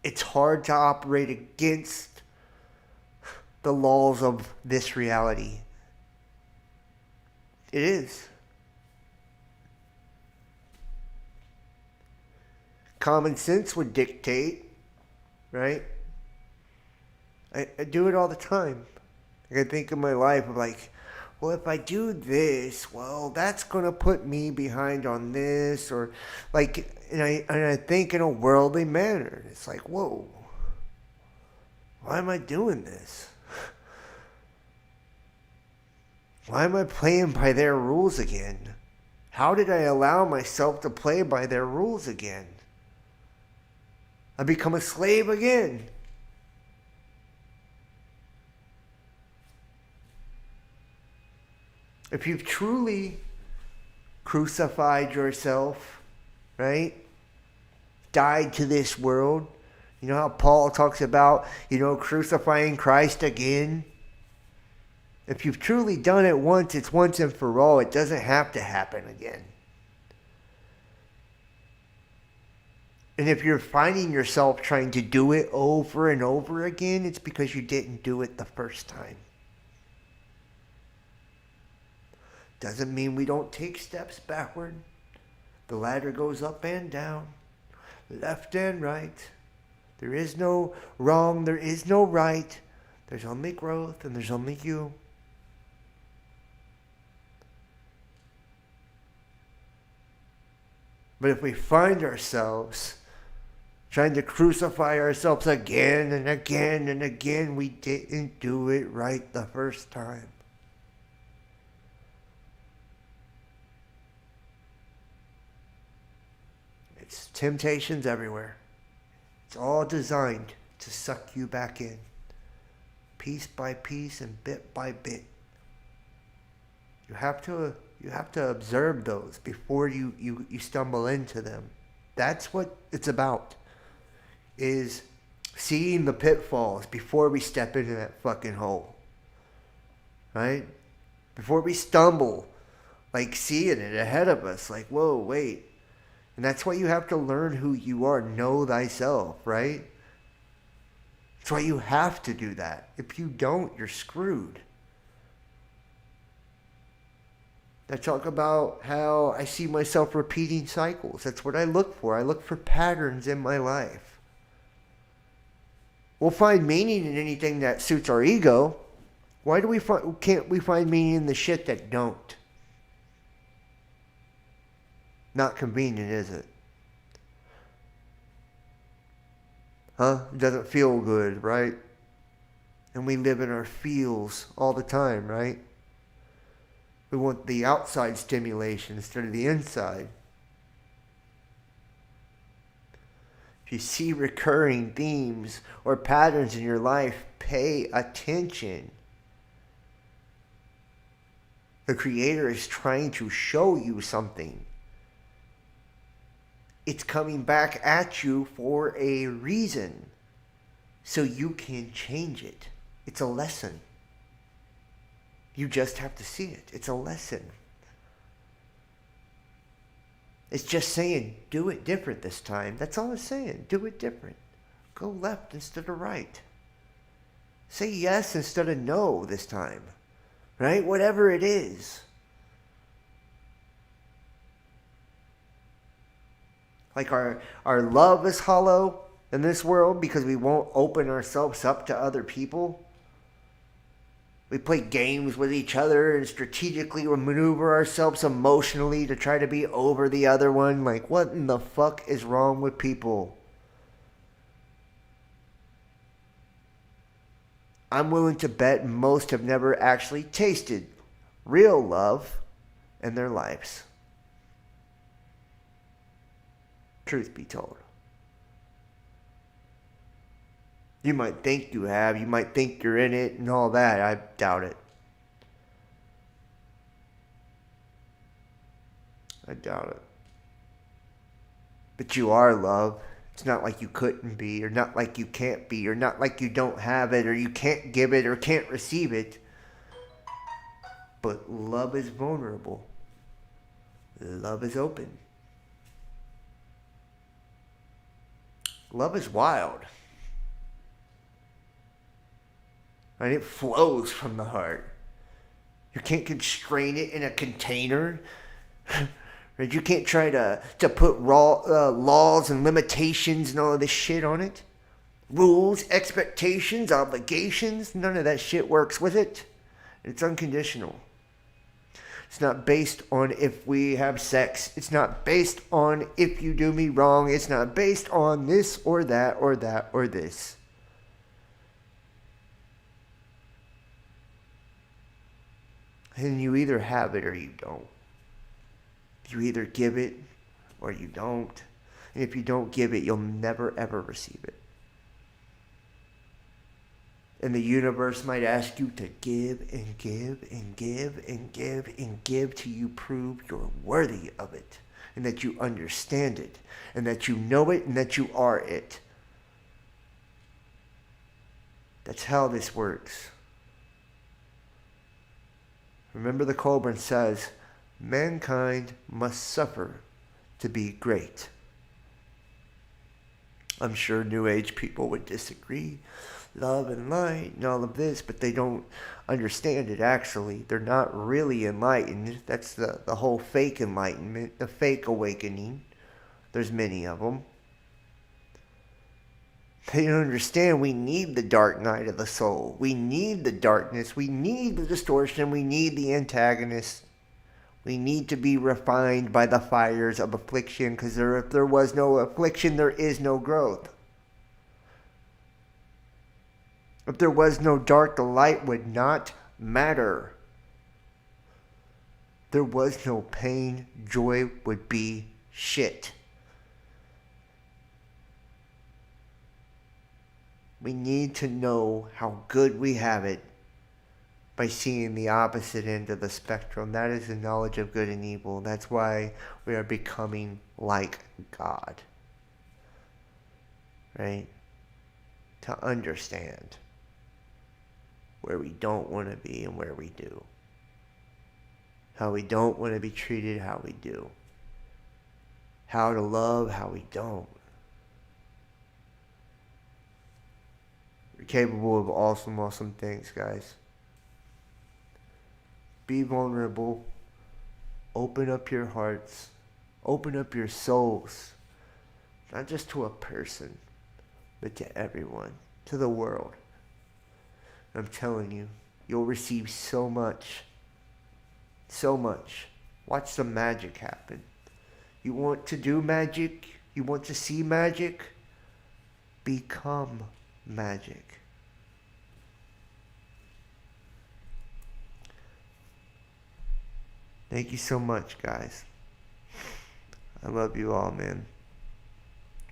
It's hard to operate against the laws of this reality. It is. common sense would dictate, right? I do it all the time. I think in my life of like, well, if I do this, well, that's going to put me behind on this, or like, and I think in a worldly manner. It's like, whoa, why am I doing this? Why am I playing by their rules again? How did I allow myself to play by their rules again? I become a slave again. If you've truly crucified yourself, right? Died to this world. You know how Paul talks about, crucifying Christ again? If you've truly done it once, it's once and for all. It doesn't have to happen again. And if you're finding yourself trying to do it over and over again, it's because you didn't do it the first time. Doesn't mean we don't take steps backward. The ladder goes up and down, left and right. There is no wrong, there is no right. There's only growth and there's only you. But if we find ourselves trying to crucify ourselves again and again and again, we didn't do it right the first time. It's temptations everywhere. It's all designed to suck you back in, piece by piece and bit by bit. You have to observe those before you stumble into them. That's what it's about, is seeing the pitfalls before we step into that fucking hole. Right? Before we stumble, like seeing it ahead of us, like, whoa, wait. And that's why you have to learn who you are, know thyself, right? That's why you have to do that. If you don't, you're screwed. I talk about how I see myself repeating cycles. That's what I look for. I look for patterns in my life. We'll find meaning in anything that suits our ego. Why can't we find meaning in the shit that don't? Not convenient, is it? Huh? It doesn't feel good, right? And we live in our feels all the time, right? We want the outside stimulation instead of the inside. If you see recurring themes or patterns in your life, pay attention. The Creator is trying to show you something. It's coming back at you for a reason, so you can change it. It's a lesson. You just have to see it. It's a lesson. It's just saying, do it different this time. That's all it's saying. Do it different. Go left instead of right. Say yes instead of no this time. Right? Whatever it is. Like our love is hollow in this world because we won't open ourselves up to other people. We play games with each other and strategically maneuver ourselves emotionally to try to be over the other one. Like, what in the fuck is wrong with people? I'm willing to bet most have never actually tasted real love in their lives. Truth be told. You might think you have. You might think you're in it and all that. I doubt it. I doubt it. But you are love. It's not like you couldn't be, or not like you can't be, or not like you don't have it, or you can't give it, or can't receive it. But love is vulnerable. Love is open. Love is wild. And it flows from the heart. You can't constrain it in a container. Right? You can't try to put laws and limitations and all of this shit on it. Rules, expectations, obligations, none of that shit works with it. It's unconditional. It's not based on if we have sex. It's not based on if you do me wrong. It's not based on this or that or that or this. And you either have it or you don't. You either give it or you don't. And if you don't give it, you'll never ever receive it. And the universe might ask you to give and give and give and give and give till you prove you're worthy of it. And that you understand it. And that you know it and that you are it. That's how this works. Remember, the Colburn says, mankind must suffer to be great. I'm sure New Age people would disagree. Love and light and all of this, but they don't understand it actually. They're not really enlightened. That's the whole fake enlightenment, the fake awakening. There's many of them. They don't understand we need the dark night of the soul. We need the darkness. We need the distortion. We need the antagonist. We need to be refined by the fires of affliction, because if there was no affliction, there is no growth. If there was no dark, the light would not matter. There was no pain, joy would be shit. We need to know how good we have it by seeing the opposite end of the spectrum. That is the knowledge of good and evil. That's why we are becoming like God. Right? To understand where we don't want to be and where we do. How we don't want to be treated, how we do. How to love, how we don't. We're capable of awesome, awesome things, guys. Be vulnerable. Open up your hearts. Open up your souls. Not just to a person, but to everyone. To the world. I'm telling you, you'll receive so much. So much. Watch the magic happen. You want to do magic? You want to see magic? Become magic. Thank you so much, guys. I love you all, man.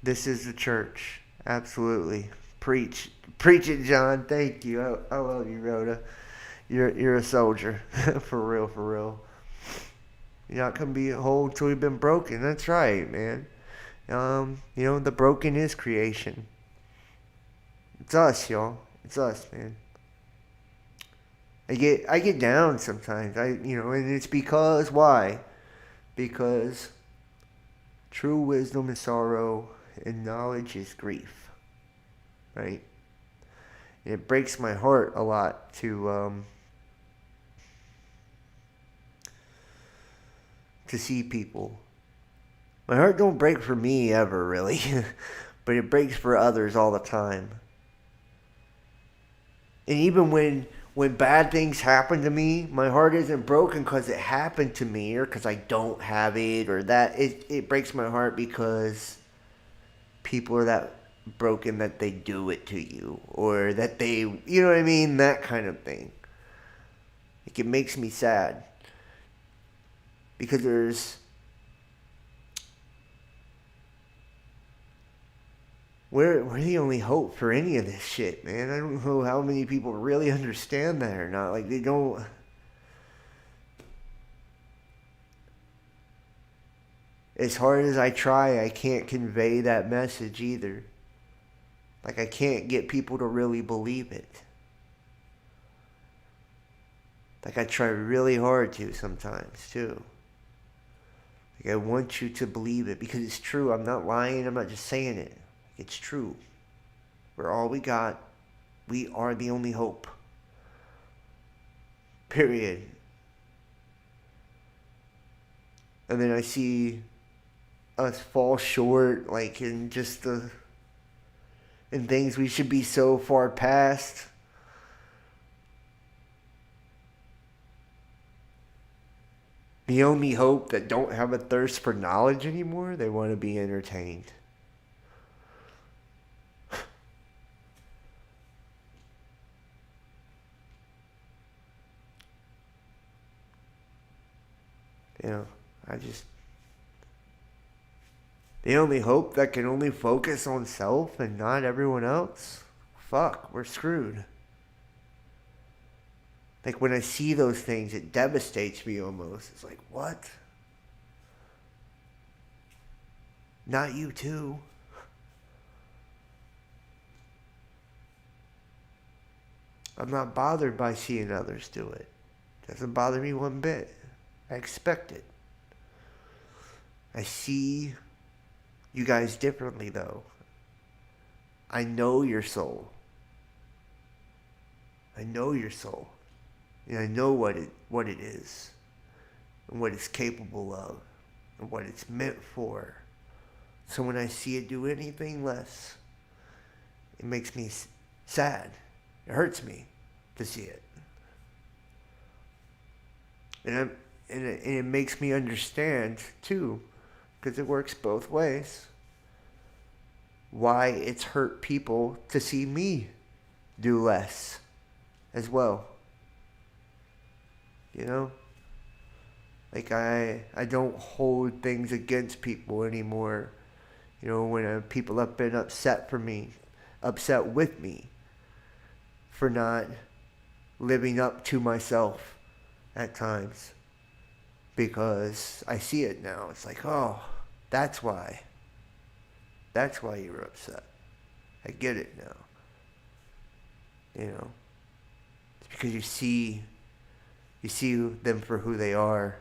This is the church. Absolutely. Preach it, John. Thank you. I love you, Rhoda. You're a soldier. For real, for real. You're not going to be whole until you've been broken. That's right, man. The broken is creation. It's us, y'all. It's us, man. I get down sometimes. And it's because why? Because true wisdom is sorrow and knowledge is grief. Right? And it breaks my heart a lot to see people. My heart don't break for me ever, really. But it breaks for others all the time. And even when bad things happen to me, my heart isn't broken because it happened to me or because I don't have it or that. It breaks my heart because people are that broken that they do it to you or that they, you know what I mean? That kind of thing. Like, it makes me sad because we're the only hope for any of this shit, man. I don't know how many people really understand that or not. Like, they don't. As hard as I try, I can't convey that message either. Like, I can't get people to really believe it. Like, I try really hard to sometimes, too. Like, I want you to believe it because it's true. I'm not lying. I'm not just saying it. It's true. We're all we got. We are the only hope. Period. And then I see us fall short, like in things we should be so far past. The only hope that don't have a thirst for knowledge anymore, they want to be entertained. You know, the only hope that can only focus on self and not everyone else, fuck, we're screwed. Like when I see those things, it devastates me almost. It's like, what? Not you too. I'm not bothered by seeing others do it. Doesn't bother me one bit. I expect it. I see you guys differently though. I know your soul. I know your soul. And I know what it is. And what it's capable of. And what it's meant for. So when I see it do anything less, it makes me sad. It hurts me to see it. And it makes me understand, too, because it works both ways, why it's hurt people to see me do less as well. You know? Like, I don't hold things against people anymore. You know, when people have been upset with me for not living up to myself at times. Because I see it now. It's like, oh, that's why. That's why you were upset. I get it now. You know? It's because you see them for who they are.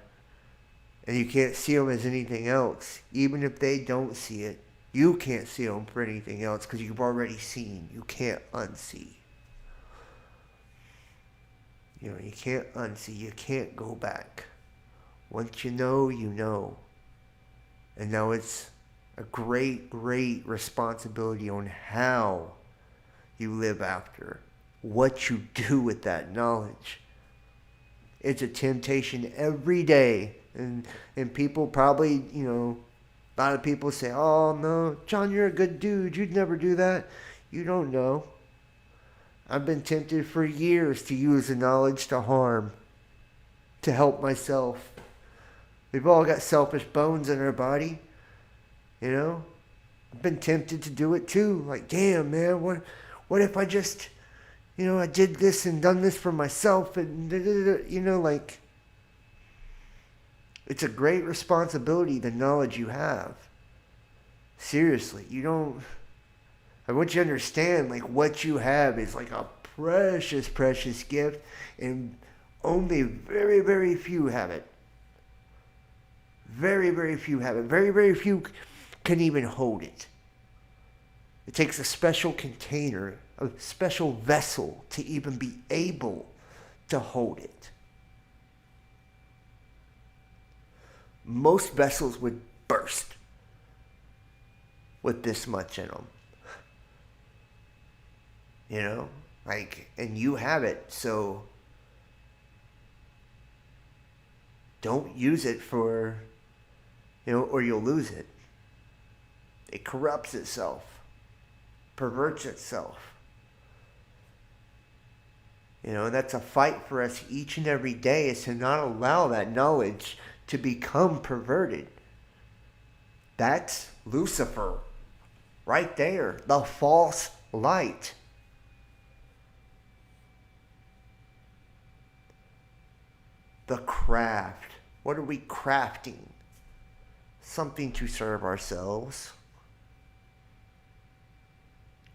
And you can't see them as anything else. Even if they don't see it, you can't see them for anything else because you've already seen. You can't unsee. You know, you can't unsee. You can't go back. Once you know, you know. And now it's a great, great responsibility on how you live after. What you do with that knowledge. It's a temptation every day. And people probably, you know, a lot of people say, oh, no, John, you're a good dude. You'd never do that. You don't know. I've been tempted for years to use the knowledge to harm, to help myself. We've all got selfish bones in our body, you know? I've been tempted to do it too. Like, damn, man, what if I just, you know, I did this and done this for myself and, you know, like, it's a great responsibility, the knowledge you have. Seriously, I want you to understand, like, what you have is like a precious, precious gift, and only very, very few have it. Very, very few have it. Very, very few can even hold it. It takes a special container, a special vessel to even be able to hold it. Most vessels would burst with this much in them. You know? Like, and you have it, so don't use it for, you know, or you'll lose it. It corrupts itself, perverts itself. You know, that's a fight for us each and every day, is to not allow that knowledge to become perverted. That's Lucifer, right there, the false light. The craft. What are we crafting? Something to serve ourselves.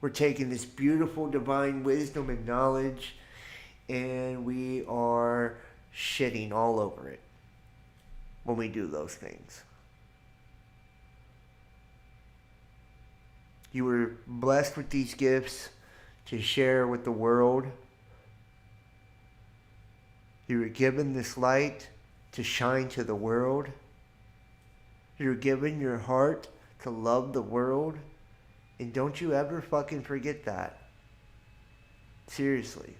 We're taking this beautiful divine wisdom and knowledge, and we are shitting all over it when we do those things. You were blessed with these gifts to share with the world. You were given this light to shine to the world. You're giving your heart to love the world. And don't you ever fucking forget that. Seriously.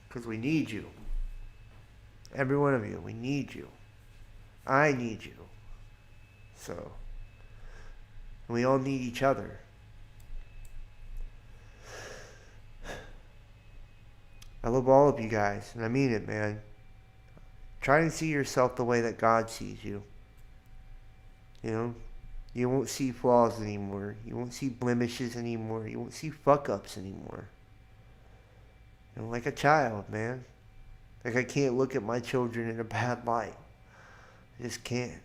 Because we need you. Every one of you, we need you. I need you. So, we all need each other. I love all of you guys, and I mean it, man. Try and see yourself the way that God sees you. You know? You won't see flaws anymore. You won't see blemishes anymore. You won't see fuck-ups anymore. You know, like a child, man. Like I can't look at my children in a bad light. I just can't.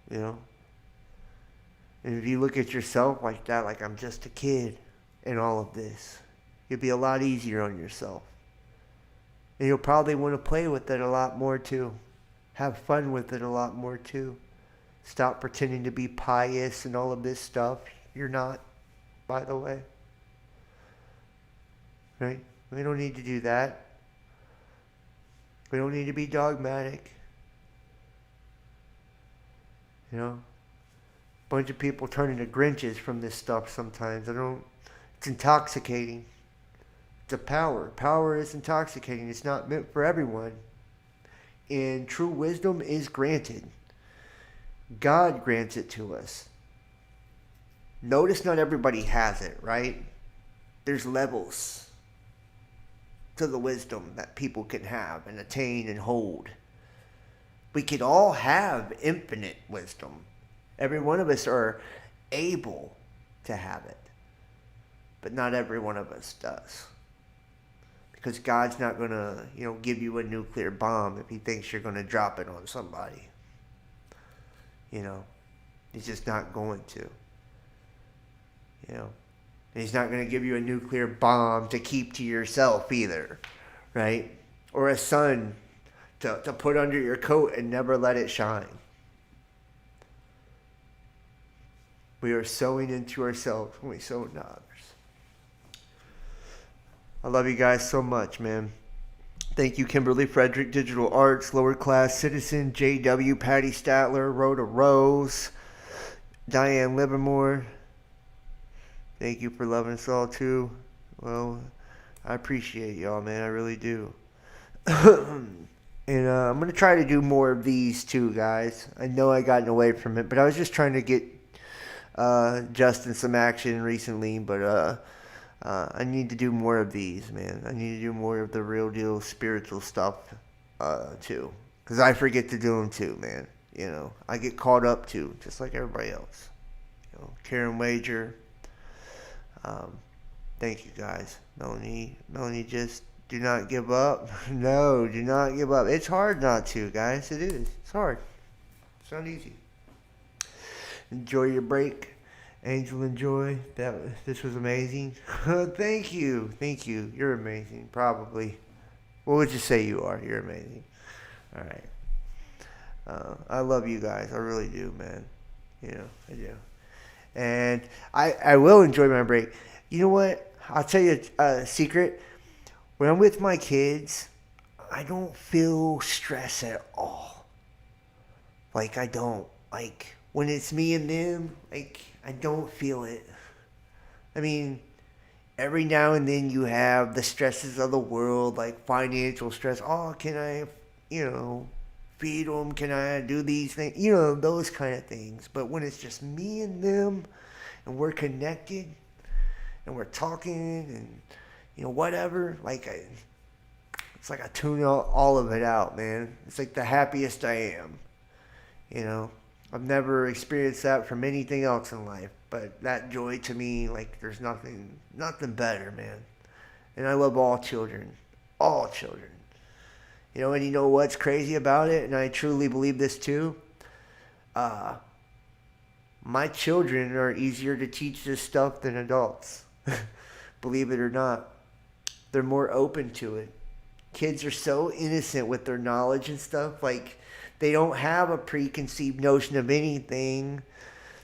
You know? And if you look at yourself like that, like I'm just a kid in all of this, you'll be a lot easier on yourself. And you'll probably want to play with it a lot more too. Have fun with it a lot more too. Stop pretending to be pious and all of this stuff. You're not, by the way. Right? We don't need to do that. We don't need to be dogmatic. You know? A bunch of people turn into Grinches from this stuff sometimes. It's intoxicating. It's a power. Power is intoxicating. It's not meant for everyone. And true wisdom is granted. God grants it to us. Notice not everybody has it, right? There's levels to the wisdom that people can have and attain and hold. We could all have infinite wisdom. Every one of us are able to have it. But not every one of us does. Because God's not going to, give you a nuclear bomb if he thinks you're going to drop it on somebody. He's just not going to. And he's not going to give you a nuclear bomb to keep to yourself either, right? Or a sun to put under your coat and never let it shine. We are sowing into ourselves when we sow into others. I love you guys so much, man. Thank you, Kimberly Frederick, Digital Arts, Lower Class Citizen, JW, Patty Statler, Rhoda Rose, Diane Livermore. Thank you for loving us all, too. Well, I appreciate y'all, man. I really do. And I'm going to try to do more of these, too, guys. I know I gotten away from it, but I was just trying to get Justin some action recently, but I need to do more of these, man. I need to do more of the real deal spiritual stuff, too. Because I forget to do them, too, man. I get caught up, too, just like everybody else. Karen Wager. Thank you, guys. Melanie, just do not give up. No, do not give up. It's hard not to, guys. It is. It's hard. It's not easy. Enjoy your break. Angel and Joy, this was amazing. Thank you. You're amazing, probably. What would you say you are? You're amazing. All right. I love you guys. I really do, man. I do. And I will enjoy my break. You know what? I'll tell you a secret. When I'm with my kids, I don't feel stress at all. Like, I don't. Like, when it's me and them, like, I don't feel it. I mean, every now and then you have the stresses of the world, like financial stress. Oh, can I, feed them? Can I do these things? Those kind of things. But when it's just me and them, and we're connected, and we're talking, and, whatever, like, it's like I tune all of it out, man. It's like the happiest I am, I've never experienced that from anything else in life, but that joy to me, like, there's nothing better, man. And I love all children. And you know what's crazy about it, and I truly believe this too? My children are easier to teach this stuff than adults. Believe it or not. They're more open to it. Kids are so innocent with their knowledge and stuff, like, they don't have a preconceived notion of anything.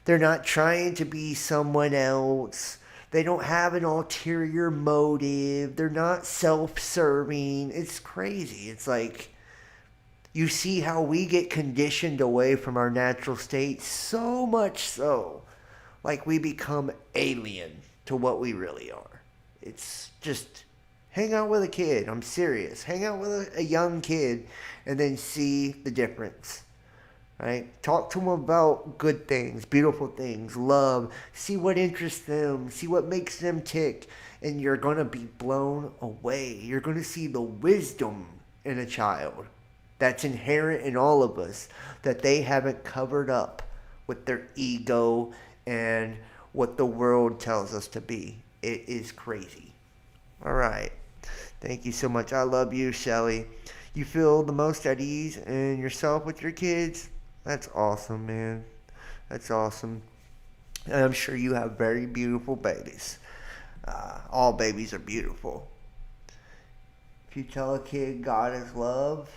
They're not trying to be someone else. They don't have an ulterior motive. They're not self-serving. It's crazy. It's like, you see how we get conditioned away from our natural state, so much so, like we become alien to what we really are. It's just, hang out with a kid. I'm serious. Hang out with a young kid and then see the difference. Right? Talk to them about good things, beautiful things, love. See what interests them. See what makes them tick. And you're going to be blown away. You're going to see the wisdom in a child that's inherent in all of us that they haven't covered up with their ego and what the world tells us to be. It is crazy. All right. Thank you so much. I love you, Shelly. You feel the most at ease in yourself with your kids? That's awesome, man. That's awesome. And I'm sure you have very beautiful babies. All babies are beautiful. If you tell a kid God is love,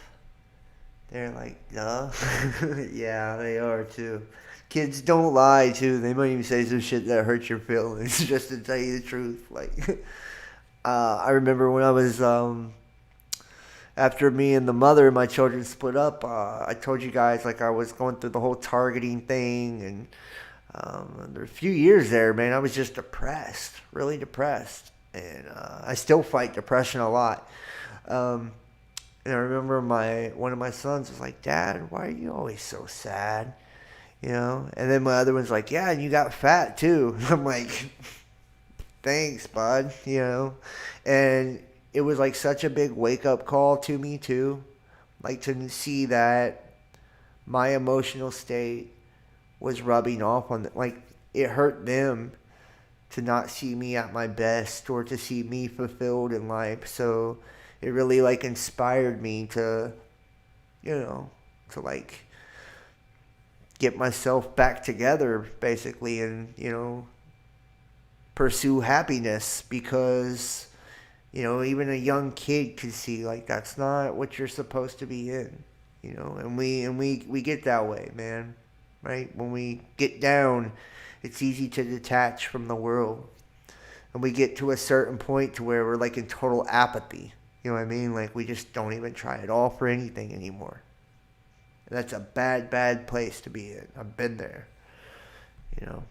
they're like, duh. Yeah, they are too. Kids don't lie too. They might even say some shit that hurts your feelings just to tell you the truth. Like, I remember when I was... after me and the mother of my children split up, I told you guys, like, I was going through the whole targeting thing, and there were a few years there, man, I was just depressed, really depressed, and I still fight depression a lot. And I remember one of my sons was like, Dad, why are you always so sad? You know? And then my other one's like, yeah, and you got fat too. I'm like, thanks, bud, you know? And it was like such a big wake-up call to me too, like to see that my emotional state was rubbing off on them. Like, it hurt them to not see me at my best or to see me fulfilled in life. So it really like inspired me to, you know, to like get myself back together basically, and, you know, pursue happiness, because, you know, even a young kid could see, like, that's not what you're supposed to be in, you know, and we get that way, man, right? When we get down, it's easy to detach from the world, and we get to a certain point to where we're, like, in total apathy, you know what I mean? Like, we just don't even try at all for anything anymore, and that's a bad, bad place to be in. I've been there, you know,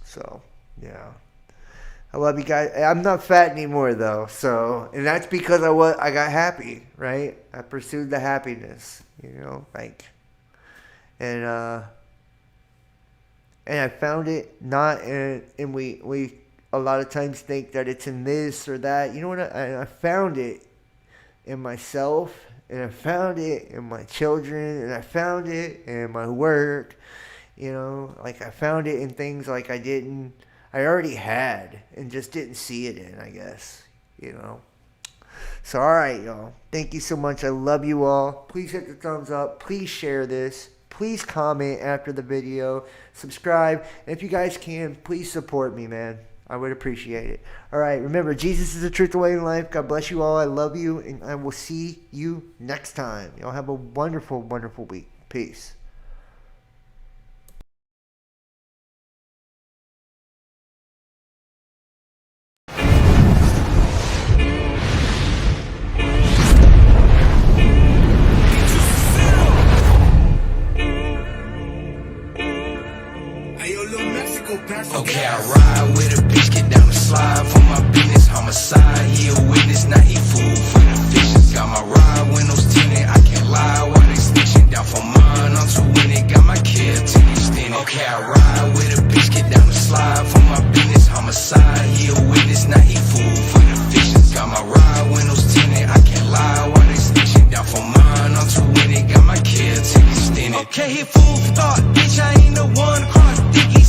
so, yeah. I love you guys. I'm not fat anymore though, so, and that's because I got happy, right? I pursued the happiness, you know, like, and I found it not in, and we a lot of times think that it's in this or that. You know what? I found it in myself, and I found it in my children, and I found it in my work. You know, like, I found it in things like I already had and just didn't see it in, I guess, you know. So, all right, y'all. Thank you so much. I love you all. Please hit the thumbs up. Please share this. Please comment after the video. Subscribe. And if you guys can, please support me, man. I would appreciate it. All right. Remember, Jesus is the truth, the way, and life. God bless you all. I love you. And I will see you next time. Y'all have a wonderful, wonderful week. Peace. Okay, I ride with a bitch, get down the slide for my business, homicide. He a witness, now he fool for the fishes. Got my ride windows tinted, I can't lie while they stitching. Down for mine, I'm too winning, got my care extended. Okay, I ride with a bitch, get down the slide for my business, homicide. He a witness, now he fool for the fishes. Got my ride windows tinted, I can't lie while they stitching. Down for mine, I'm too winning, got my care extended. Okay, he fool for thought, bitch, I ain't the one cross.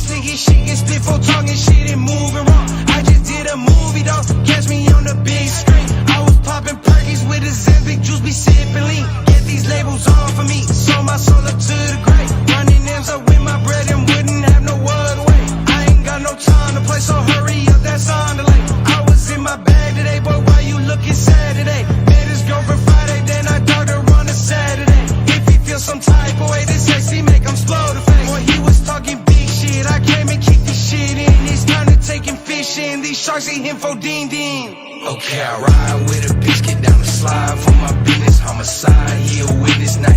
Sticky shit, get stiff on tongue and shit and moving wrong. I just did a movie, though. Catch me on the big screen. I was popping Perkies with a Zembic juice, be sipping lean. Get these labels on for me. Sold my soul up to the grave. Running M's up with my bread and wouldn't have no other way. I ain't got no time to play, so hurry up, that's on delay. I was in my bag today, boy, why you looking sad today? Met his girlfriend Friday, then I darted her on a Saturday. If he feels some type of way, this sexy make him slow the face. Boy, he was talking see him for Dean Dean. Okay, I ride with a bitch, get down the slide for my business, homicide. He a witness, now